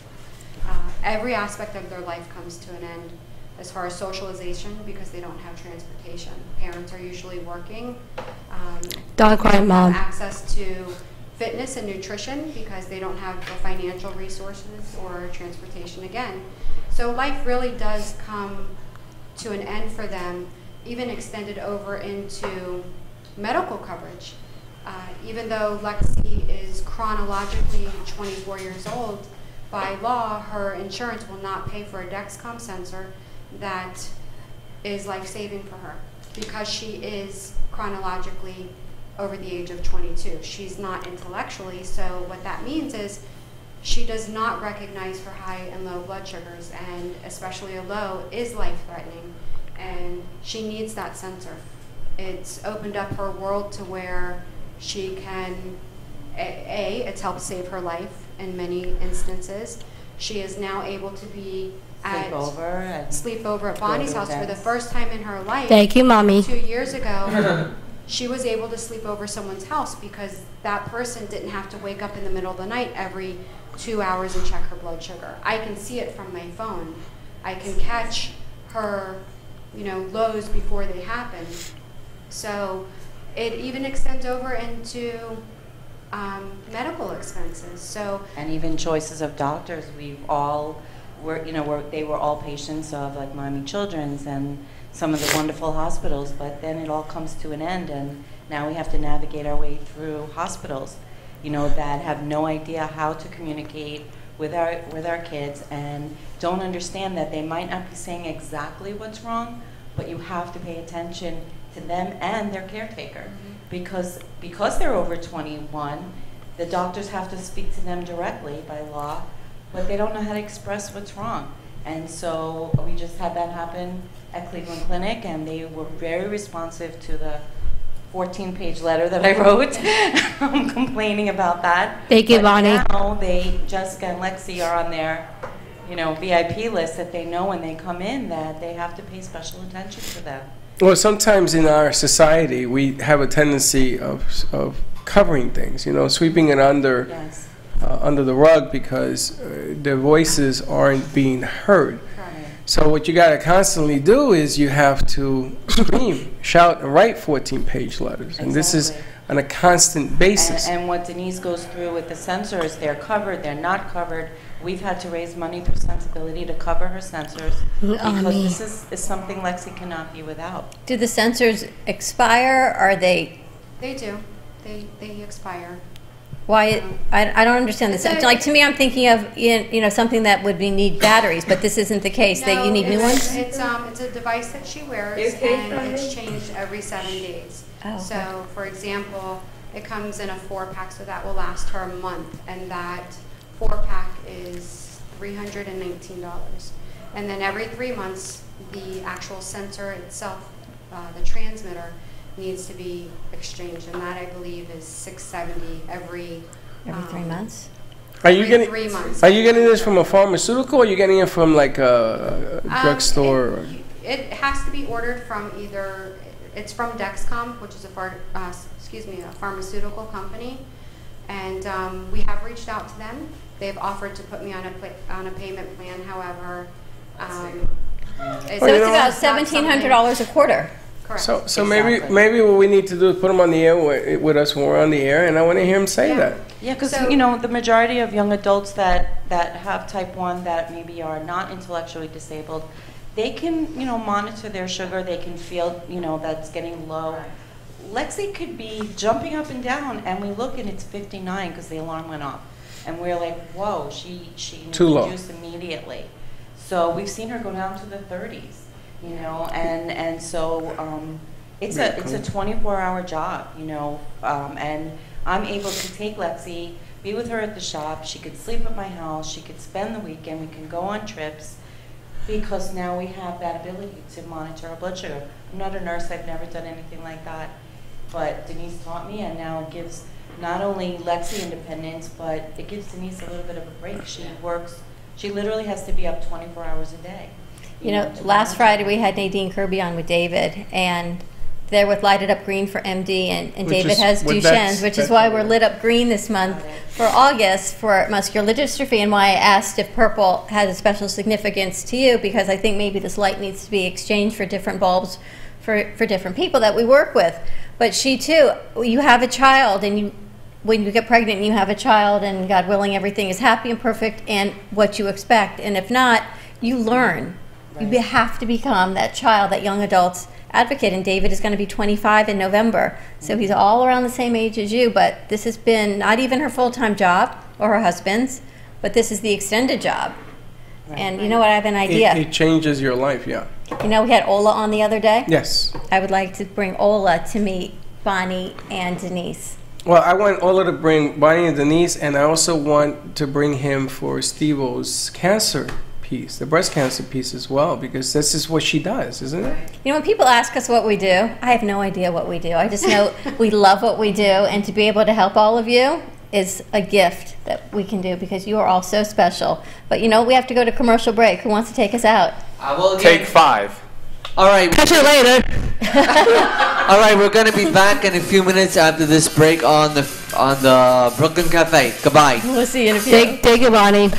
Speaker 9: Every aspect of their life comes to an end, as far as socialization, because they don't have transportation. Parents are usually working.
Speaker 20: Don't cry, Mom.
Speaker 9: Access to fitness and nutrition, because they don't have the financial resources or transportation again. So life really does come to an end for them, even extended over into medical coverage. Even though Lexi is chronologically 24 years old, by law, her insurance will not pay for a Dexcom sensor that is life-saving for her, because she is chronologically over the age of 22. She's not intellectually, so what that means is she does not recognize her high and low blood sugars, and especially a low is life-threatening, and she needs that sensor. It's opened up her world to where she can, it's helped save her life in many instances. She is now able to be at sleepover at Bonnie's house for the first time in her life.
Speaker 20: Thank you, Mommy.
Speaker 9: 2 years ago, she was able to sleep over someone's house because that person didn't have to wake up in the middle of the night every 2 hours and check her blood sugar. I can see it from my phone. I can catch her, lows before they happen. So it even extends over into medical expenses. So
Speaker 21: and even choices of doctors. They were all patients of like Miami Children's and some of the wonderful hospitals, but then it all comes to an end, and now we have to navigate our way through hospitals, that have no idea how to communicate with our kids and don't understand that they might not be saying exactly what's wrong, but you have to pay attention to them and their caretaker. Because they're over 21, the doctors have to speak to them directly by law, but they don't know how to express what's wrong. And so we just had that happen at Cleveland Clinic, and they were very responsive to the 14-page letter that I wrote complaining about that.
Speaker 20: Thank you, Bonnie.
Speaker 21: Now Jessica and Lexi are on their VIP list that they know when they come in that they have to pay special attention to them.
Speaker 10: Well, sometimes in our society, we have a tendency of covering things, sweeping it under the rug because their voices aren't being heard. So what you got to constantly do is you have to scream, shout, and write 14-page letters. And this is on a constant basis.
Speaker 21: And what Denise goes through with the sensors, they're covered, they're not covered. We've had to raise money through Sensibility to cover her sensors because this is something Lexi cannot be without.
Speaker 2: Do the sensors expire? Are they?
Speaker 9: They do. They expire.
Speaker 2: Why? I don't understand this. Like, to me, I'm thinking of something that would need batteries, but this isn't the case. That you need new ones.
Speaker 9: It's a device that she wears, and it's changed every 7 days.
Speaker 2: Oh, okay.
Speaker 9: So, for example, it comes in a 4-pack, so that will last her a month, and that 4-pack is $319. And then every 3 months, the actual sensor itself, the transmitter, needs to be exchanged, and that I believe is $670 every
Speaker 2: 3 months.
Speaker 10: Are you getting
Speaker 9: 3 months?
Speaker 10: Are you getting this from a pharmaceutical, or are you getting it from like a drugstore?
Speaker 9: It has to be ordered from it's from Dexcom, which is a pharmaceutical company, and we have reached out to them. They've offered to put me on a payment plan. However,
Speaker 2: so it's about $1,700 a quarter.
Speaker 9: Correct.
Speaker 10: So
Speaker 21: Exactly.
Speaker 10: maybe what we need to do is put them on the air with us when we're on the air, and I want to hear him say that.
Speaker 21: Yeah, because the majority of young adults that have type 1 that maybe are not intellectually disabled, they can monitor their sugar. They can feel that's getting low. Lexi could be jumping up and down, and we look and it's 59 because the alarm went off, and we're like, whoa, she reduced immediately. So we've seen her go down to the 30s. And so it's a 24-hour job, and I'm able to take Lexi, be with her at the shop. She could sleep at my house. She could spend the weekend. We can go on trips because now we have that ability to monitor her blood sugar. I'm not a nurse. I've never done anything like that, but Denise taught me, and now it gives not only Lexi independence, but it gives Denise a little bit of a break. She literally has to be up 24 hours a day.
Speaker 2: Last Friday we had Nadine Kirby on with David, and they're with Light It Up Green for MD, and David has Duchenne's, which is why we're lit up green this month for August for muscular dystrophy, and why I asked if purple has a special significance to you, because I think maybe this light needs to be exchanged for different bulbs for different people that we work with. But she too, you have a child, and when you get pregnant and you have a child, and God willing everything is happy and perfect and what you expect, and if not, you learn. Right. You have to become that child, that young adult's advocate, and David is going to be 25 in November, so he's all around the same age as you, but this has been not even her full-time job or her husband's, but this is the extended job. Right. And you know what, I have an idea.
Speaker 10: It changes your life, yeah.
Speaker 2: We had Ola on the other day?
Speaker 10: Yes.
Speaker 2: I would like to bring Ola to meet Bonnie and Denise.
Speaker 10: Well, I want Ola to bring Bonnie and Denise, and I also want to bring him for Steve-O's cancer piece, the breast cancer piece as well, because this is what she does, isn't it?
Speaker 2: You know, when people ask us what we do, I have no idea what we do. I just know we love what we do, and to be able to help all of you is a gift that we can do because you are all so special. But you know, we have to go to commercial break. Who wants to take us out?
Speaker 19: I will
Speaker 18: Take 5.
Speaker 19: All right.
Speaker 20: Catch you later.
Speaker 19: All right, we're gonna be back in a few minutes after this break on the Brooklyn Cafe. Goodbye.
Speaker 2: We'll see you in a few.
Speaker 20: Take it, Bonnie.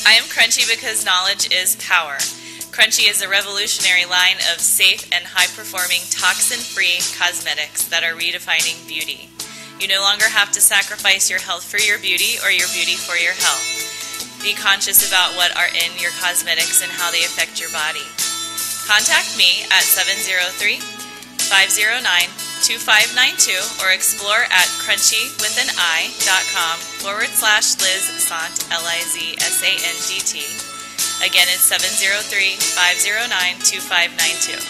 Speaker 1: I am Crunchy because knowledge is power. Crunchy is a revolutionary line of safe and high-performing toxin-free cosmetics that are redefining beauty. You no longer have to sacrifice your health for your beauty or your beauty for your health. Be conscious about what are in your cosmetics and how they affect your body. Contact me at 703-509-2592 or explore at crunchywithanI.com/Liz Sant, LIZSANDT. Again, it's 703-509-2592.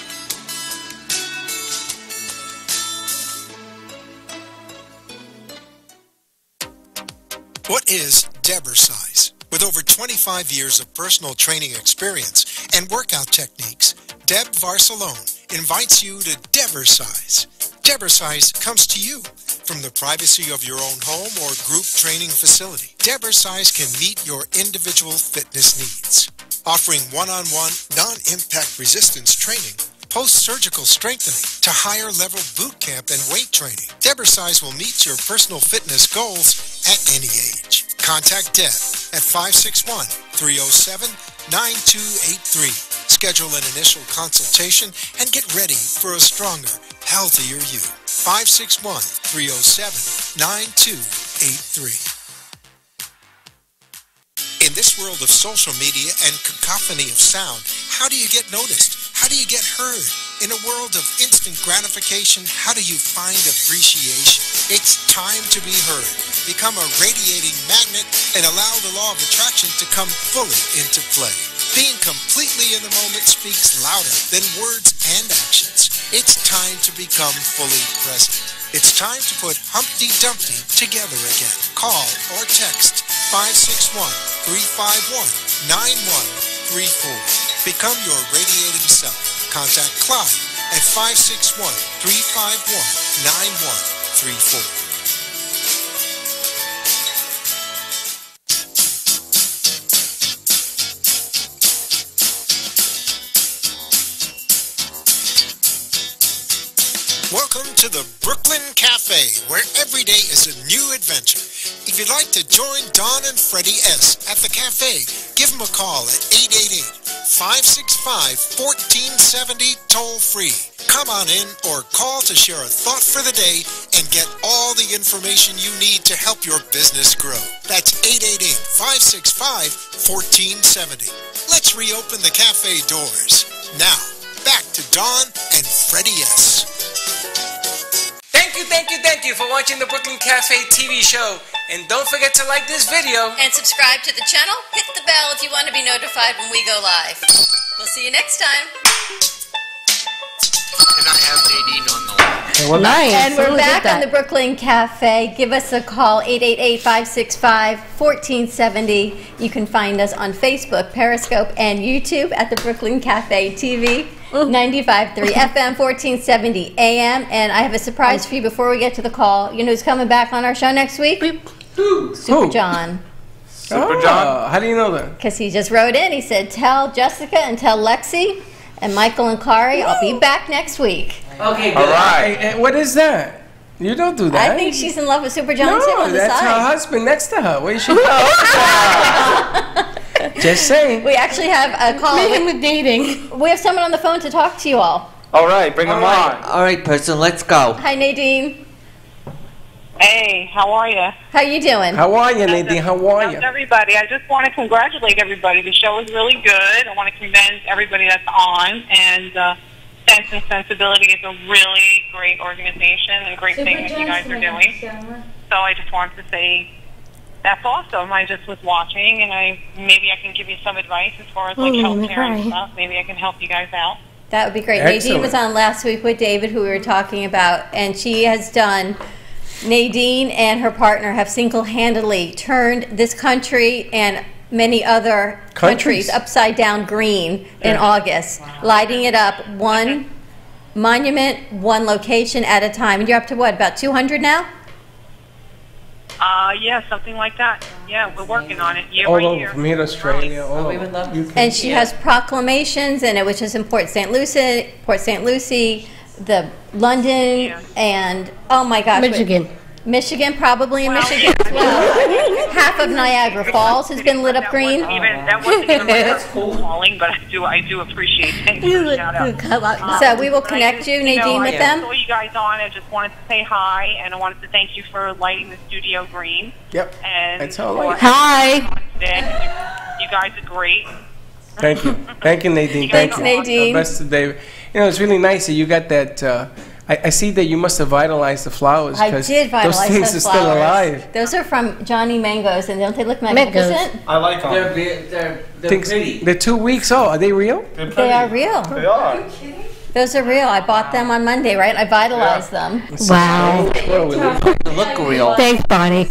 Speaker 3: What is Debersize? With over 25 years of personal training experience and workout techniques, Deb Varsalone invites you to Debersize. Debersize comes to you from the privacy of your own home or group training facility. Debersize can meet your individual fitness needs, offering one-on-one, non-impact resistance training, post-surgical strengthening, to higher-level boot camp and weight training. Debersize will meet your personal fitness goals at any age. Contact Deb at 561-307-9283. Schedule an initial consultation and get ready for a stronger, healthier you. 561-307-9283. In this world of social media and cacophony of sound, how do you get noticed? How do you get heard? In a world of instant gratification, how do you find appreciation? It's time to be heard. Become a radiating magnet and allow the law of attraction to come fully into play. Being completely in the moment speaks louder than words and actions. It's time to become fully present. It's time to put Humpty Dumpty together again. Call or text 561-351-9134. Become your radiating self. Contact Clyde at 561-351-9134. Welcome to the Brooklyn Cafe, where every day is a new adventure. If you'd like to join Don and Freddy S. at the cafe, give them a call at 888-565-1470 toll-free. Come on in or call to share a thought for the day and get all the information you need to help your business grow. That's 888-565-1470. Let's reopen the cafe doors. Now, back to Don and Freddy S.
Speaker 10: Thank you for watching the Brooklyn Cafe TV show. And don't forget to like this video.
Speaker 12: And subscribe to the channel. Hit the bell if you want to be notified when we go live. We'll see you next time.
Speaker 11: And I have Nadine on the line.
Speaker 2: Nice. And we're back on the Brooklyn Cafe. Give us a call, 888-565-1470. You can find us on Facebook, Periscope, and YouTube at the Brooklyn Cafe TV. 95.3 FM, 1470 AM. And I have a surprise for you before we get to the call. You know who's coming back on our show next week? Super John.
Speaker 18: Super John?
Speaker 10: How do you know that?
Speaker 2: Because he just wrote in. He said, tell Jessica and tell Lexi and Michael and Kari I'll be back next week.
Speaker 19: Okay,
Speaker 10: good. All right. What is that? You don't do that.
Speaker 2: I think she's in love with Super John too on the
Speaker 10: that's
Speaker 2: side.
Speaker 10: her husband next to her. Where is she? Just saying.
Speaker 2: We actually have a call.
Speaker 20: with dating.
Speaker 2: We have someone on the phone to talk to you all.
Speaker 18: All right, bring them on.
Speaker 19: All right, person, let's go.
Speaker 2: Hi, Nadine.
Speaker 6: Hey, how are you?
Speaker 2: How you doing?
Speaker 10: How are you, Nadine? How are you?
Speaker 6: How's everybody? I just want to congratulate everybody. The show is really good. I want to commend everybody that's on. And Sense and Sensibility is a really great organization and great thing that you guys are doing. So I just wanted to say That's awesome. I just was watching, and maybe I can give you some advice as far as like healthcare and stuff. Maybe I can help you guys out.
Speaker 5: That would be great. Nadine was on last week with David, who we were talking about, and she has done. Nadine and her partner have single-handedly turned this country and many other countries upside down green in August, lighting it up one monument, one location at a time. And you're up to what, about 200 now?
Speaker 6: Yeah, something like that. Yeah, we're working on it year
Speaker 10: all
Speaker 6: by
Speaker 10: over,
Speaker 6: year.
Speaker 10: from here to Australia, all
Speaker 6: We would love
Speaker 10: to.
Speaker 5: And she has proclamations in it, which is in Port St. Lucie, the London, and oh my gosh, Michigan, probably in Michigan as well. Half of Niagara Falls has been lit up green.
Speaker 6: That wasn't even my first calling, but I do appreciate it. Shout out.
Speaker 5: So we will connect you, Nadine, with them.
Speaker 6: I saw you guys on. I just wanted to say hi, and I wanted to thank you for lighting the studio green.
Speaker 10: Yep.
Speaker 6: And
Speaker 10: That's all right.
Speaker 5: Hi.
Speaker 6: You guys are great.
Speaker 10: Thank you. Thank you, Nadine.
Speaker 5: Thanks,
Speaker 10: Thank you.
Speaker 5: Nadine.
Speaker 10: The best of David. You know, it's really nice that you got that. I see that you must have vitalized the flowers.
Speaker 5: I did vitalize
Speaker 10: those things
Speaker 5: those
Speaker 10: are
Speaker 5: flowers.
Speaker 10: still alive.
Speaker 5: Those are from Johnny Mangoes, and don't they look magnificent?
Speaker 18: I like them.
Speaker 19: They're
Speaker 10: pretty. They're 2 weeks old. Are they real?
Speaker 5: They are real.
Speaker 18: They are.
Speaker 5: Those are real. I bought them on Monday, right? I vitalized them.
Speaker 20: Wow.
Speaker 10: They look real.
Speaker 20: Thanks, Bonnie.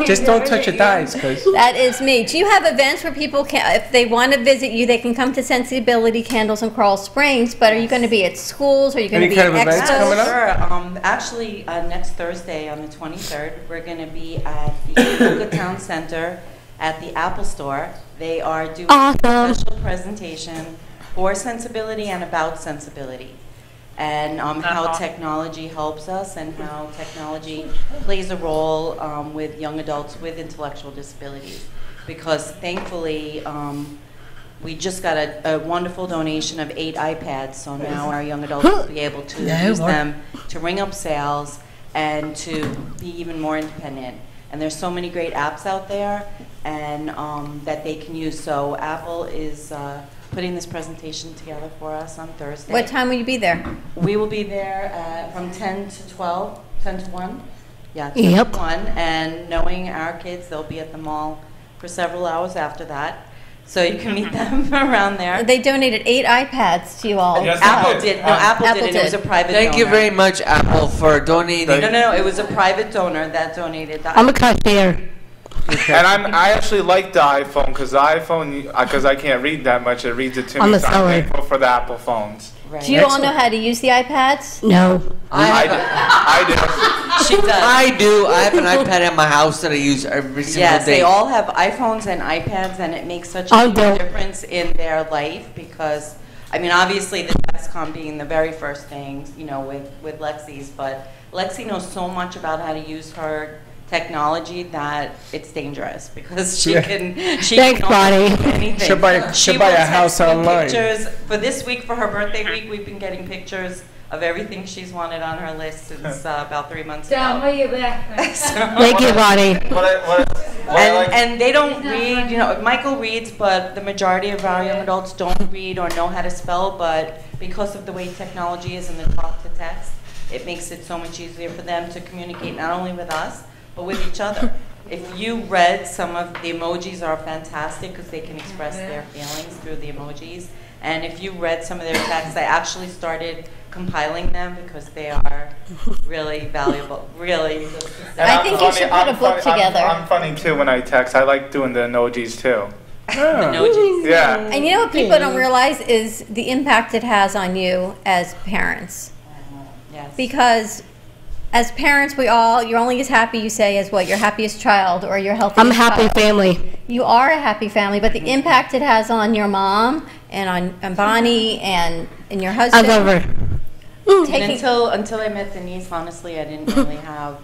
Speaker 10: Just don't touch your thighs, because
Speaker 5: That is me. Do you have events where people can, if they want to visit you, they can come to Sensibility Candles in Coral Springs, but are you going to be at schools? Are you going to be at expos?
Speaker 21: Sure. Actually, next Thursday on the 23rd, we're going to be at the Boca Town Center at the Apple Store. They are doing a special presentation for sensibility and about sensibility, and how technology helps us and how technology plays a role with young adults with intellectual disabilities. Because thankfully, we just got a wonderful donation of 8 iPads, so now our young adults will be able to use them to ring up sales and to be even more independent. And there's so many great apps out there and that they can use. So Apple is putting this presentation together for us on Thursday.
Speaker 5: What time will you be there?
Speaker 21: We will be there from 10 to 12, 10 to 1. Yeah, 10 to 1. And knowing our kids, they'll be at the mall for several hours after that. So you can meet them around there.
Speaker 5: They donated 8 iPads to you all.
Speaker 21: Yes, Apple did. No, Apple did, and it was a private donor.
Speaker 19: Thank you very much, Apple, for donating.
Speaker 21: No, it was a private donor that donated the
Speaker 20: I'm a cashier.
Speaker 18: And I actually like the iPhone because I can't read that much. It reads it to
Speaker 20: I'm
Speaker 18: me.
Speaker 20: a
Speaker 18: So I'm
Speaker 20: seller.
Speaker 18: thankful for the Apple phones.
Speaker 21: Right.
Speaker 5: Do you all know how to use the iPads?
Speaker 20: No.
Speaker 18: I do.
Speaker 21: She does.
Speaker 19: I do. I have an iPad at my house that I use every single
Speaker 21: Yes,
Speaker 19: day.
Speaker 21: they all have iPhones and iPads, and it makes such a huge difference in their life because, I mean, obviously the Dexcom being the very first thing, you know, with Lexi's, but Lexi knows so much about how to use her technology that it's dangerous because she can
Speaker 20: Thanks, Bonnie.
Speaker 21: do anything.
Speaker 10: She'll buy a house
Speaker 21: text me
Speaker 10: online.
Speaker 21: Pictures for this week, for her birthday week, we've been getting pictures of everything she's wanted on her list since about 3 months ago.
Speaker 20: Thank you, Bonnie.
Speaker 21: And they don't read, you know, Michael reads, but the majority of our young adults don't read or know how to spell, but because of the way technology is and the talk to text, it makes it so much easier for them to communicate not only with us, but with each other. If you read some of the emojis are fantastic because they can express their feelings through the emojis. And if you read some of their texts, I actually started compiling them because they are really valuable, really.
Speaker 5: I think you should put a book together.
Speaker 18: I'm funny too when I text. I like doing the emojis too.
Speaker 21: Emojis.
Speaker 18: Yeah.
Speaker 5: And you know what people don't realize is the impact it has on you as parents.
Speaker 21: Yes.
Speaker 5: Because as parents, you're only as happy, you say, as what, your happiest child or your healthiest
Speaker 20: I'm a happy
Speaker 5: child.
Speaker 20: family.
Speaker 5: You are a happy family, but the impact it has on your mom and on Bonnie and your husband.
Speaker 20: I love her.
Speaker 21: And until I met Denise, honestly, I didn't really have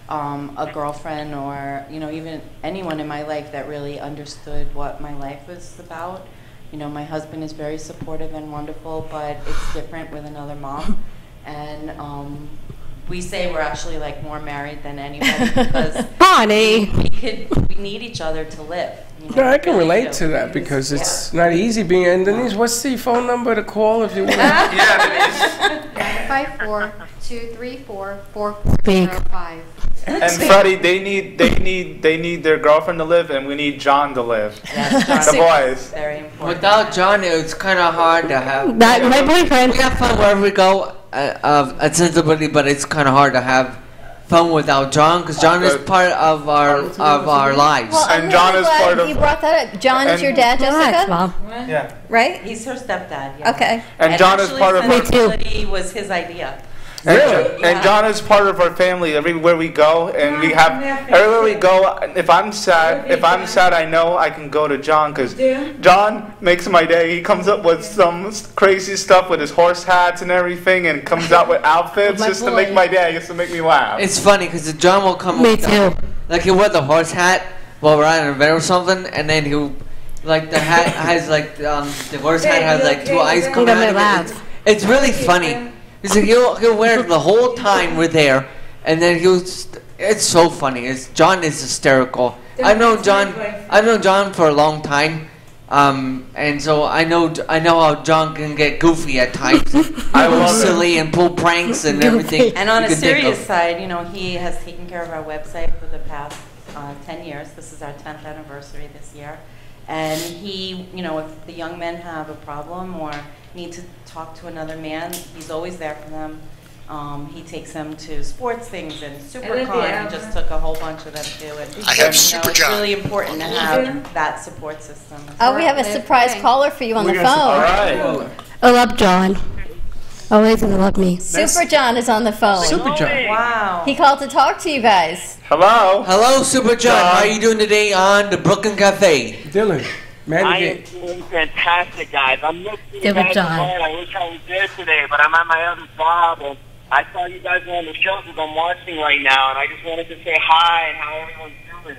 Speaker 21: a girlfriend or, you know, even anyone in my life that really understood what my life was about. You know, my husband is very supportive and wonderful, but it's different with another mom. And we say we're actually like more married than anybody because
Speaker 20: Bonnie,
Speaker 21: we need each other to live. You know,
Speaker 10: No, I can
Speaker 21: really
Speaker 10: relate
Speaker 21: do.
Speaker 10: to that because it's not easy being. And Denise, what's the phone number to call if you want?
Speaker 9: 954-234-4405.
Speaker 18: And Freddy, they need their girlfriend to live, and we need John to live.
Speaker 21: Yes,
Speaker 18: The boys.
Speaker 21: Very important.
Speaker 19: Without John, it's kind of hard to have.
Speaker 20: That my boyfriend.
Speaker 19: We have fun wherever we go at Sensibility, but it's kind of hard to have fun without John, because John is part of our lives.
Speaker 5: Well, I'm
Speaker 18: And John
Speaker 5: really
Speaker 18: is
Speaker 5: glad
Speaker 18: part of-
Speaker 5: you brought that up. John is
Speaker 18: and-
Speaker 5: your dad, Jessica?
Speaker 20: Mom.
Speaker 18: Yeah.
Speaker 5: Right?
Speaker 21: He's her stepdad. Yeah.
Speaker 5: Okay.
Speaker 18: And John is part of our
Speaker 21: Sensibility was his idea.
Speaker 18: And John is part of our family. Everywhere we go, and we have everywhere we go. If I'm sad, I know I can go to John, because John makes my day. He comes up with some crazy stuff with his horse hats and everything, and comes out with outfits
Speaker 20: My
Speaker 18: just to
Speaker 20: boy.
Speaker 18: make my day, just to make me laugh.
Speaker 19: It's funny because John will come.
Speaker 20: Me
Speaker 19: with
Speaker 20: too.
Speaker 19: Like he'll wear the horse hat while we're at an event or something, and then he'll like the hat has like the horse hat has like two eyes coming out of it. It's really funny. He's like, he'll wear it the whole time we're there, and then it's so funny. John is hysterical. I've known John for a long time, and so I know how John can get goofy at times.
Speaker 18: I love it.
Speaker 19: Silly and pull pranks and everything.
Speaker 21: And on
Speaker 19: you
Speaker 21: a
Speaker 19: can think
Speaker 21: serious
Speaker 19: of.
Speaker 21: side, he has taken care of our website for the past 10 years. This is our 10th anniversary this year. And he, if the young men have a problem or need to talk to another man, he's always there for them. He takes them to sports things and SuperCon. He just took a whole bunch of them to. And
Speaker 11: I have Super
Speaker 21: it's
Speaker 11: John.
Speaker 21: really important to have that support system.
Speaker 5: Oh, we have a surprise caller for you on the phone.
Speaker 18: All right.
Speaker 20: I love John. Always gonna love me.
Speaker 5: Super John is on the phone.
Speaker 10: Super John.
Speaker 21: Wow.
Speaker 5: He called to talk to you guys.
Speaker 18: Hello.
Speaker 19: Hello, Super John. How are you doing today on the Brooklyn Cafe?
Speaker 10: Dylan. Man,
Speaker 4: I am doing fantastic, guys. I'm listening to you guys
Speaker 20: John.
Speaker 4: today. I wish I was there today, but I'm at my other job, and I saw you guys were on the show because I'm watching right now, and I just wanted to say hi and how everyone's doing.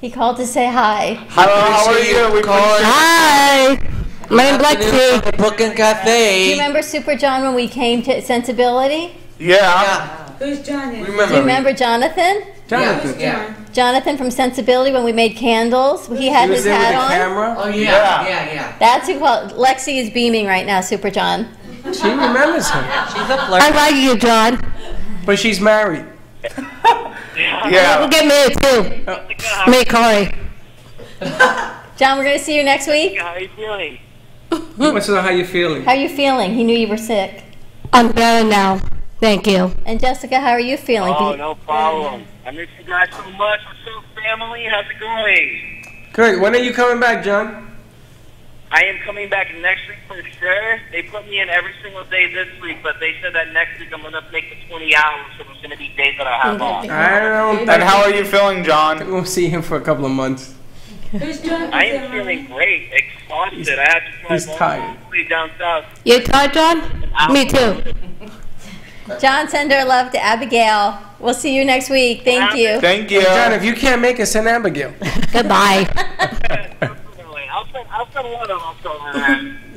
Speaker 5: He called to say hi.
Speaker 18: Hello, how are you? We
Speaker 20: Hi. My name's Lexi.
Speaker 19: The Brooklyn Cafe.
Speaker 5: Do you remember Super John when we came to Sensibility?
Speaker 18: Yeah.
Speaker 22: Who's John?
Speaker 5: Do you remember Jonathan?
Speaker 10: Jonathan.
Speaker 19: Yeah.
Speaker 5: Jonathan from Sensibility when we made candles. He had
Speaker 10: He was
Speaker 5: his
Speaker 10: there with
Speaker 5: hat
Speaker 10: the
Speaker 5: on.
Speaker 10: camera.
Speaker 19: Oh yeah.
Speaker 5: That's who called. Lexi is beaming right now, Super John.
Speaker 10: She remembers him.
Speaker 21: She's a flirt.
Speaker 20: I like you, John.
Speaker 10: But she's married.
Speaker 18: Yeah.
Speaker 20: We'll get married too. Me, Corey.
Speaker 5: John, we're going to see you next week.
Speaker 4: How are you feeling?
Speaker 10: He wants to know how you're feeling.
Speaker 5: How are you feeling? He knew you were sick.
Speaker 20: I'm better now. Thank you.
Speaker 5: And Jessica, how are you feeling?
Speaker 4: Oh, no problem. I miss you guys so much. What's up, family? How's it going?
Speaker 10: Good. When are you coming back, John?
Speaker 4: I am coming back next week for sure. They put me in every single day this week, but they said that next week I'm going to make the 20 hours, so there's going to be days that I have off.
Speaker 10: I don't know.
Speaker 18: And how are you feeling, John?
Speaker 10: We'll see him for a couple of months.
Speaker 4: I am feeling great, exhausted. I had to
Speaker 10: He's
Speaker 4: drive
Speaker 10: tired.
Speaker 4: all the way down south.
Speaker 20: You tired, John? Me too.
Speaker 5: John, send our love to Abigail. We'll see you next week. Thank you.
Speaker 18: Thank you.
Speaker 10: John, if you can't make it, send Abigail.
Speaker 20: Goodbye.
Speaker 4: I'll send one of them over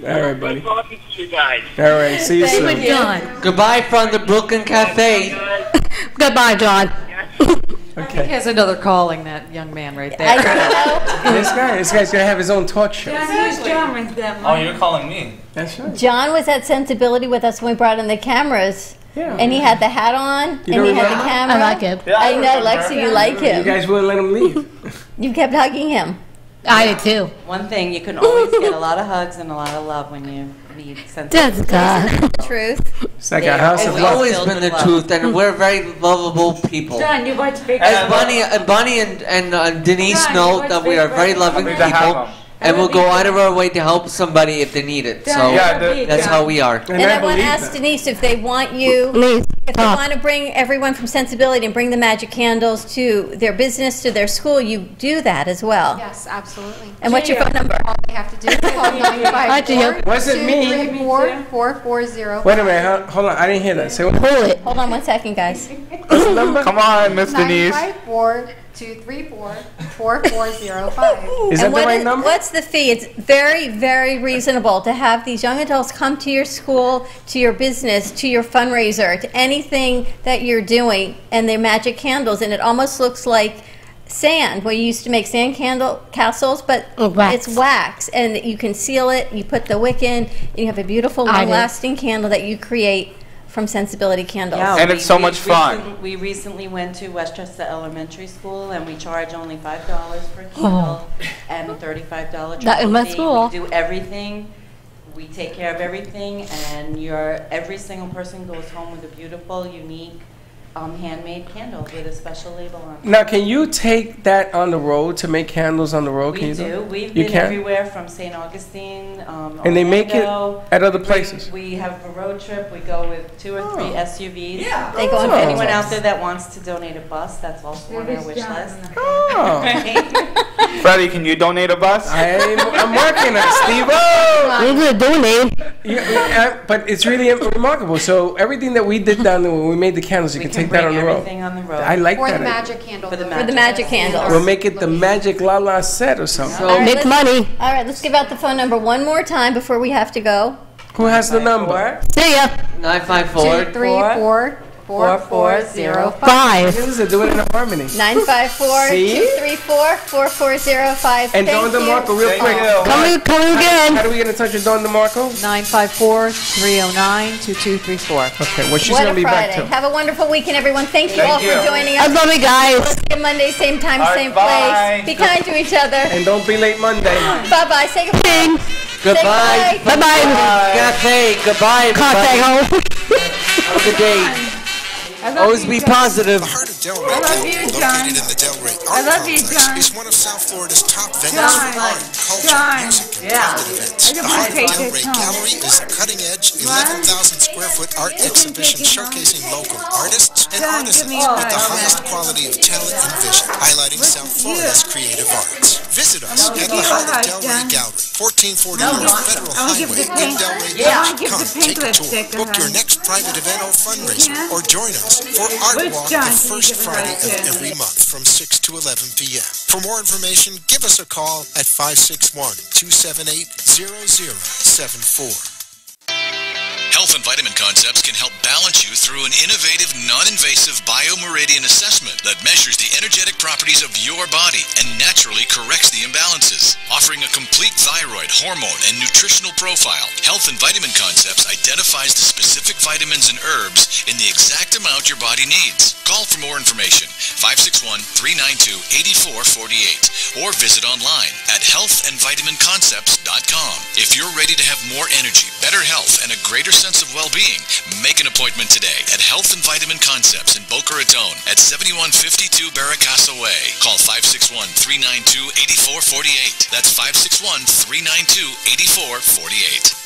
Speaker 4: there.
Speaker 10: All right, buddy.
Speaker 4: Good talking to you guys.
Speaker 10: All right. See you soon.
Speaker 20: John.
Speaker 19: Goodbye from the Brooklyn Cafe.
Speaker 20: Goodbye, John.
Speaker 17: He has another calling, that young man right there.
Speaker 10: This guy's gonna have his own talk show.
Speaker 18: Oh, you're calling me.
Speaker 10: That's right.
Speaker 5: John was at Sensibility with us when we brought in the cameras.
Speaker 10: Yeah.
Speaker 5: And he had the hat on, and he
Speaker 10: don't
Speaker 5: had the
Speaker 10: remember?
Speaker 5: camera.
Speaker 20: I like him.
Speaker 18: Yeah,
Speaker 5: I know,
Speaker 18: remember.
Speaker 5: Lexi, you like
Speaker 10: You
Speaker 5: him.
Speaker 10: guys wouldn't let him leave.
Speaker 5: You kept hugging him.
Speaker 20: I did too.
Speaker 21: One thing, you can always get a lot of hugs and a lot of love when you need sensitivity.
Speaker 20: Jessica.
Speaker 5: Truth.
Speaker 10: It's like a house of
Speaker 19: It's
Speaker 10: love.
Speaker 19: always been the truth, and we're very lovable people.
Speaker 22: John, you watch big.
Speaker 19: As Bonnie and Denise
Speaker 22: John,
Speaker 19: know
Speaker 22: what's
Speaker 19: that we
Speaker 22: big
Speaker 19: are very
Speaker 22: brother?
Speaker 19: loving
Speaker 18: We need to have
Speaker 19: people,
Speaker 18: them.
Speaker 19: and we'll go out of our way to help somebody if they need it. So
Speaker 18: Yeah,
Speaker 19: that's how we are.
Speaker 5: And I want to ask Denise if they want you,
Speaker 20: Please,
Speaker 5: if they
Speaker 20: talk.
Speaker 5: want to bring everyone from Sensibility and bring the magic candles to their business, to their school, you do that as well.
Speaker 9: Yes, absolutely.
Speaker 5: And what's your phone number?
Speaker 9: All they have to do is call 954
Speaker 10: Wasn't me.
Speaker 9: 234-4405.
Speaker 10: Wait a minute. Hold on. I didn't hear that. Say what?
Speaker 20: Hold it.
Speaker 5: Hold on 1 second, guys.
Speaker 10: What's the number?
Speaker 18: Come on, Miss Denise.
Speaker 9: 954-234-4405.
Speaker 10: Is that the right number?
Speaker 5: What's the fee? It's very, very reasonable to have these young adults come to your school, to your business, to your fundraiser, to anything that you're doing, and they're magic candles, and it almost looks like sand. We used to make sand castles, but
Speaker 20: Wax.
Speaker 5: it's wax, and you can seal it. You put the wick in, and you have a beautiful,
Speaker 20: I do.
Speaker 5: long-lasting candle that you create from Sensibility Candles.
Speaker 21: Yeah,
Speaker 18: And it's so much fun.
Speaker 21: We recently went to Westchester Elementary School, and we charge only $5 per candle and $35
Speaker 20: That in my
Speaker 21: fee.
Speaker 20: school.
Speaker 21: We do everything. We take care of everything, and every single person goes home with a beautiful, unique, handmade candle with a special label on it.
Speaker 10: Now, can you take that on the road to make candles on the road? Can
Speaker 21: We
Speaker 10: you
Speaker 21: do.
Speaker 10: You
Speaker 21: We've been
Speaker 10: can?
Speaker 21: everywhere from St. Augustine,
Speaker 10: And they make it
Speaker 21: Orlando.
Speaker 10: at other places?
Speaker 21: We have a road trip. We go with 2 or 3 SUVs.
Speaker 5: Yeah. They go on
Speaker 21: So anyone
Speaker 5: trips.
Speaker 21: out there that wants to donate a bus, that's also on our wish list.
Speaker 10: Oh.
Speaker 21: Right?
Speaker 18: Freddie, can you donate a bus?
Speaker 10: I'm working on it, Steve-O!
Speaker 20: We're going to donate.
Speaker 10: But it's really remarkable. So everything that we did down there when we made the candles, you
Speaker 21: We
Speaker 10: can
Speaker 21: can
Speaker 10: take that
Speaker 21: bring
Speaker 10: on the road.
Speaker 21: everything on the road.
Speaker 10: I like
Speaker 9: For
Speaker 10: that.
Speaker 9: the magic candle.
Speaker 21: For the
Speaker 5: For the magic candles.
Speaker 10: We'll make it the magic La La set or something.
Speaker 5: All right,
Speaker 20: Make
Speaker 5: let's-
Speaker 20: money.
Speaker 5: All right, let's give out the phone number one more time before we have to go.
Speaker 10: Who has the number?
Speaker 20: See ya.
Speaker 19: 954.
Speaker 5: 234
Speaker 21: 4405.
Speaker 10: This is doing it in harmony.
Speaker 5: 954
Speaker 10: See?
Speaker 5: 234 4405.
Speaker 10: And Don DeMarco, real quick.
Speaker 20: Coming again.
Speaker 10: How do we get in touch with Don DeMarco?
Speaker 17: 954-309-2234.
Speaker 10: Okay, well, she's
Speaker 5: What
Speaker 10: going
Speaker 5: a
Speaker 10: to be back
Speaker 5: Friday.
Speaker 10: too.
Speaker 5: Have a wonderful weekend, everyone. Thank you all
Speaker 18: Thank
Speaker 5: for
Speaker 18: you.
Speaker 5: joining
Speaker 20: I
Speaker 5: us.
Speaker 20: love you guys.
Speaker 5: Let's see you Monday, same time,
Speaker 18: All right,
Speaker 5: same
Speaker 18: bye.
Speaker 5: place. Be kind to each other.
Speaker 10: And don't be late Monday.
Speaker 5: Bye-bye. Say goodbye.
Speaker 19: Goodbye.
Speaker 5: Say goodbye.
Speaker 20: Bye-bye.
Speaker 19: Cafe. Goodbye,
Speaker 20: Contact
Speaker 19: everybody.
Speaker 20: home.
Speaker 19: Have a good day. Always be positive.
Speaker 3: The Heart of Delray Gallery, located in the Delray Art Complex, is one of South Florida's top venues for art, culture, music, and private events. The Heart of Delray Gallery is a cutting-edge, 11,000 square foot art exhibition showcasing local artists and artisans with the highest quality of talent and vision, highlighting South Florida's creative arts. Visit us at the Heart of Delray Gallery, 1440 North Federal Highway in Delray. Come, take a tour, book your next private event or fundraiser, or join us for Art Walk the first Friday of every month from 6 to 11 p.m. For more information, give us a call at 561-278-0074.
Speaker 11: Health and Vitamin Concepts can help balance you through an innovative, non-invasive biomeridian assessment that measures the energetic properties of your body and naturally corrects the imbalances. Offering a complete thyroid, hormone, and nutritional profile, Health and Vitamin Concepts identifies the specific vitamins and herbs in the exact amount your body needs. Call for more information, 561-392-8448, or visit online at healthandvitaminconcepts.com. If you're ready to have more energy, better health, and a greater sense of well-being, make an appointment today at Health and Vitamin Concepts in Boca Raton at 7152 Barracassa Way. Call 561-392-8448. That's 561-392-8448.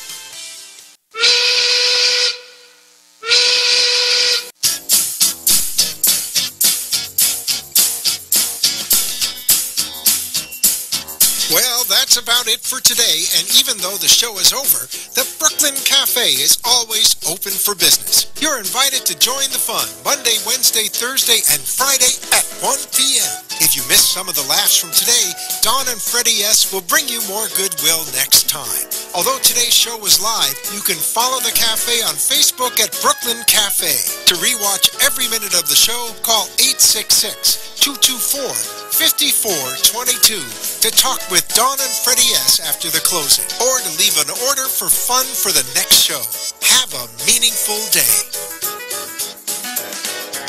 Speaker 3: Well, that's about it for today, and even though the show is over, the Brooklyn Cafe is always open for business. You're invited to join the fun Monday, Wednesday, Thursday, and Friday at 1 p.m. If you missed some of the laughs from today, Dawn and Freddie S. will bring you more goodwill next time. Although today's show was live, you can follow the cafe on Facebook at Brooklyn Cafe. To rewatch every minute of the show, call 866-224-5422 to talk with Dawn and Freddie S. after the closing, or to leave an order for fun for the next show. Have a meaningful day.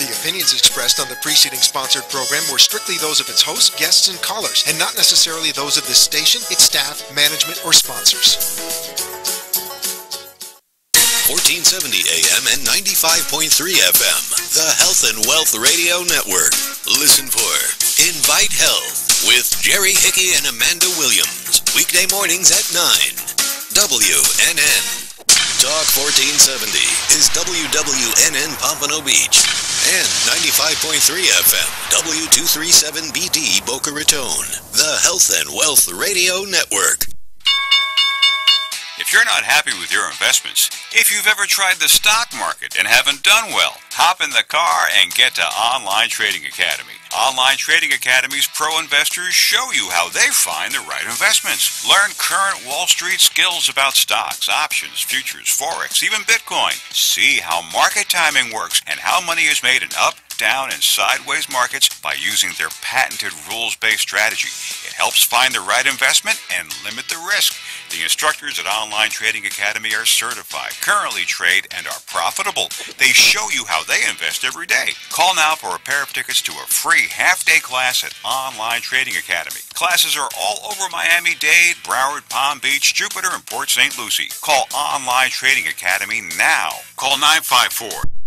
Speaker 3: The opinions expressed on the preceding sponsored program were strictly those of its hosts, guests, and callers, and not necessarily those of this station, its staff, management, or sponsors.
Speaker 13: 1470 AM and 95.3 FM, the Health and Wealth Radio Network. Listen for Invite Health with Jerry Hickey and Amanda Williams. Weekday mornings at 9. WNN. Talk 1470 is WWNN Pompano Beach and 95.3 FM W237BD Boca Raton. The Health and Wealth Radio Network.
Speaker 7: If you're not happy with your investments, if you've ever tried the stock market and haven't done well, hop in the car and get to Online Trading Academy. Online Trading Academy's pro investors show you how they find the right investments. Learn current Wall Street skills about stocks, options, futures, forex, even Bitcoin. See how market timing works and how money is made in up, down, and sideways markets by using their patented rules-based strategy. It helps find the right investment and limit the risk. The instructors at Online Trading Academy are certified, currently trade, and are profitable. They show you how they invest every day. Call now for a pair of tickets to a free half-day class at Online Trading Academy. Classes are all over Miami-Dade, Broward, Palm Beach, Jupiter, and Port St. Lucie. Call Online Trading Academy now. Call 954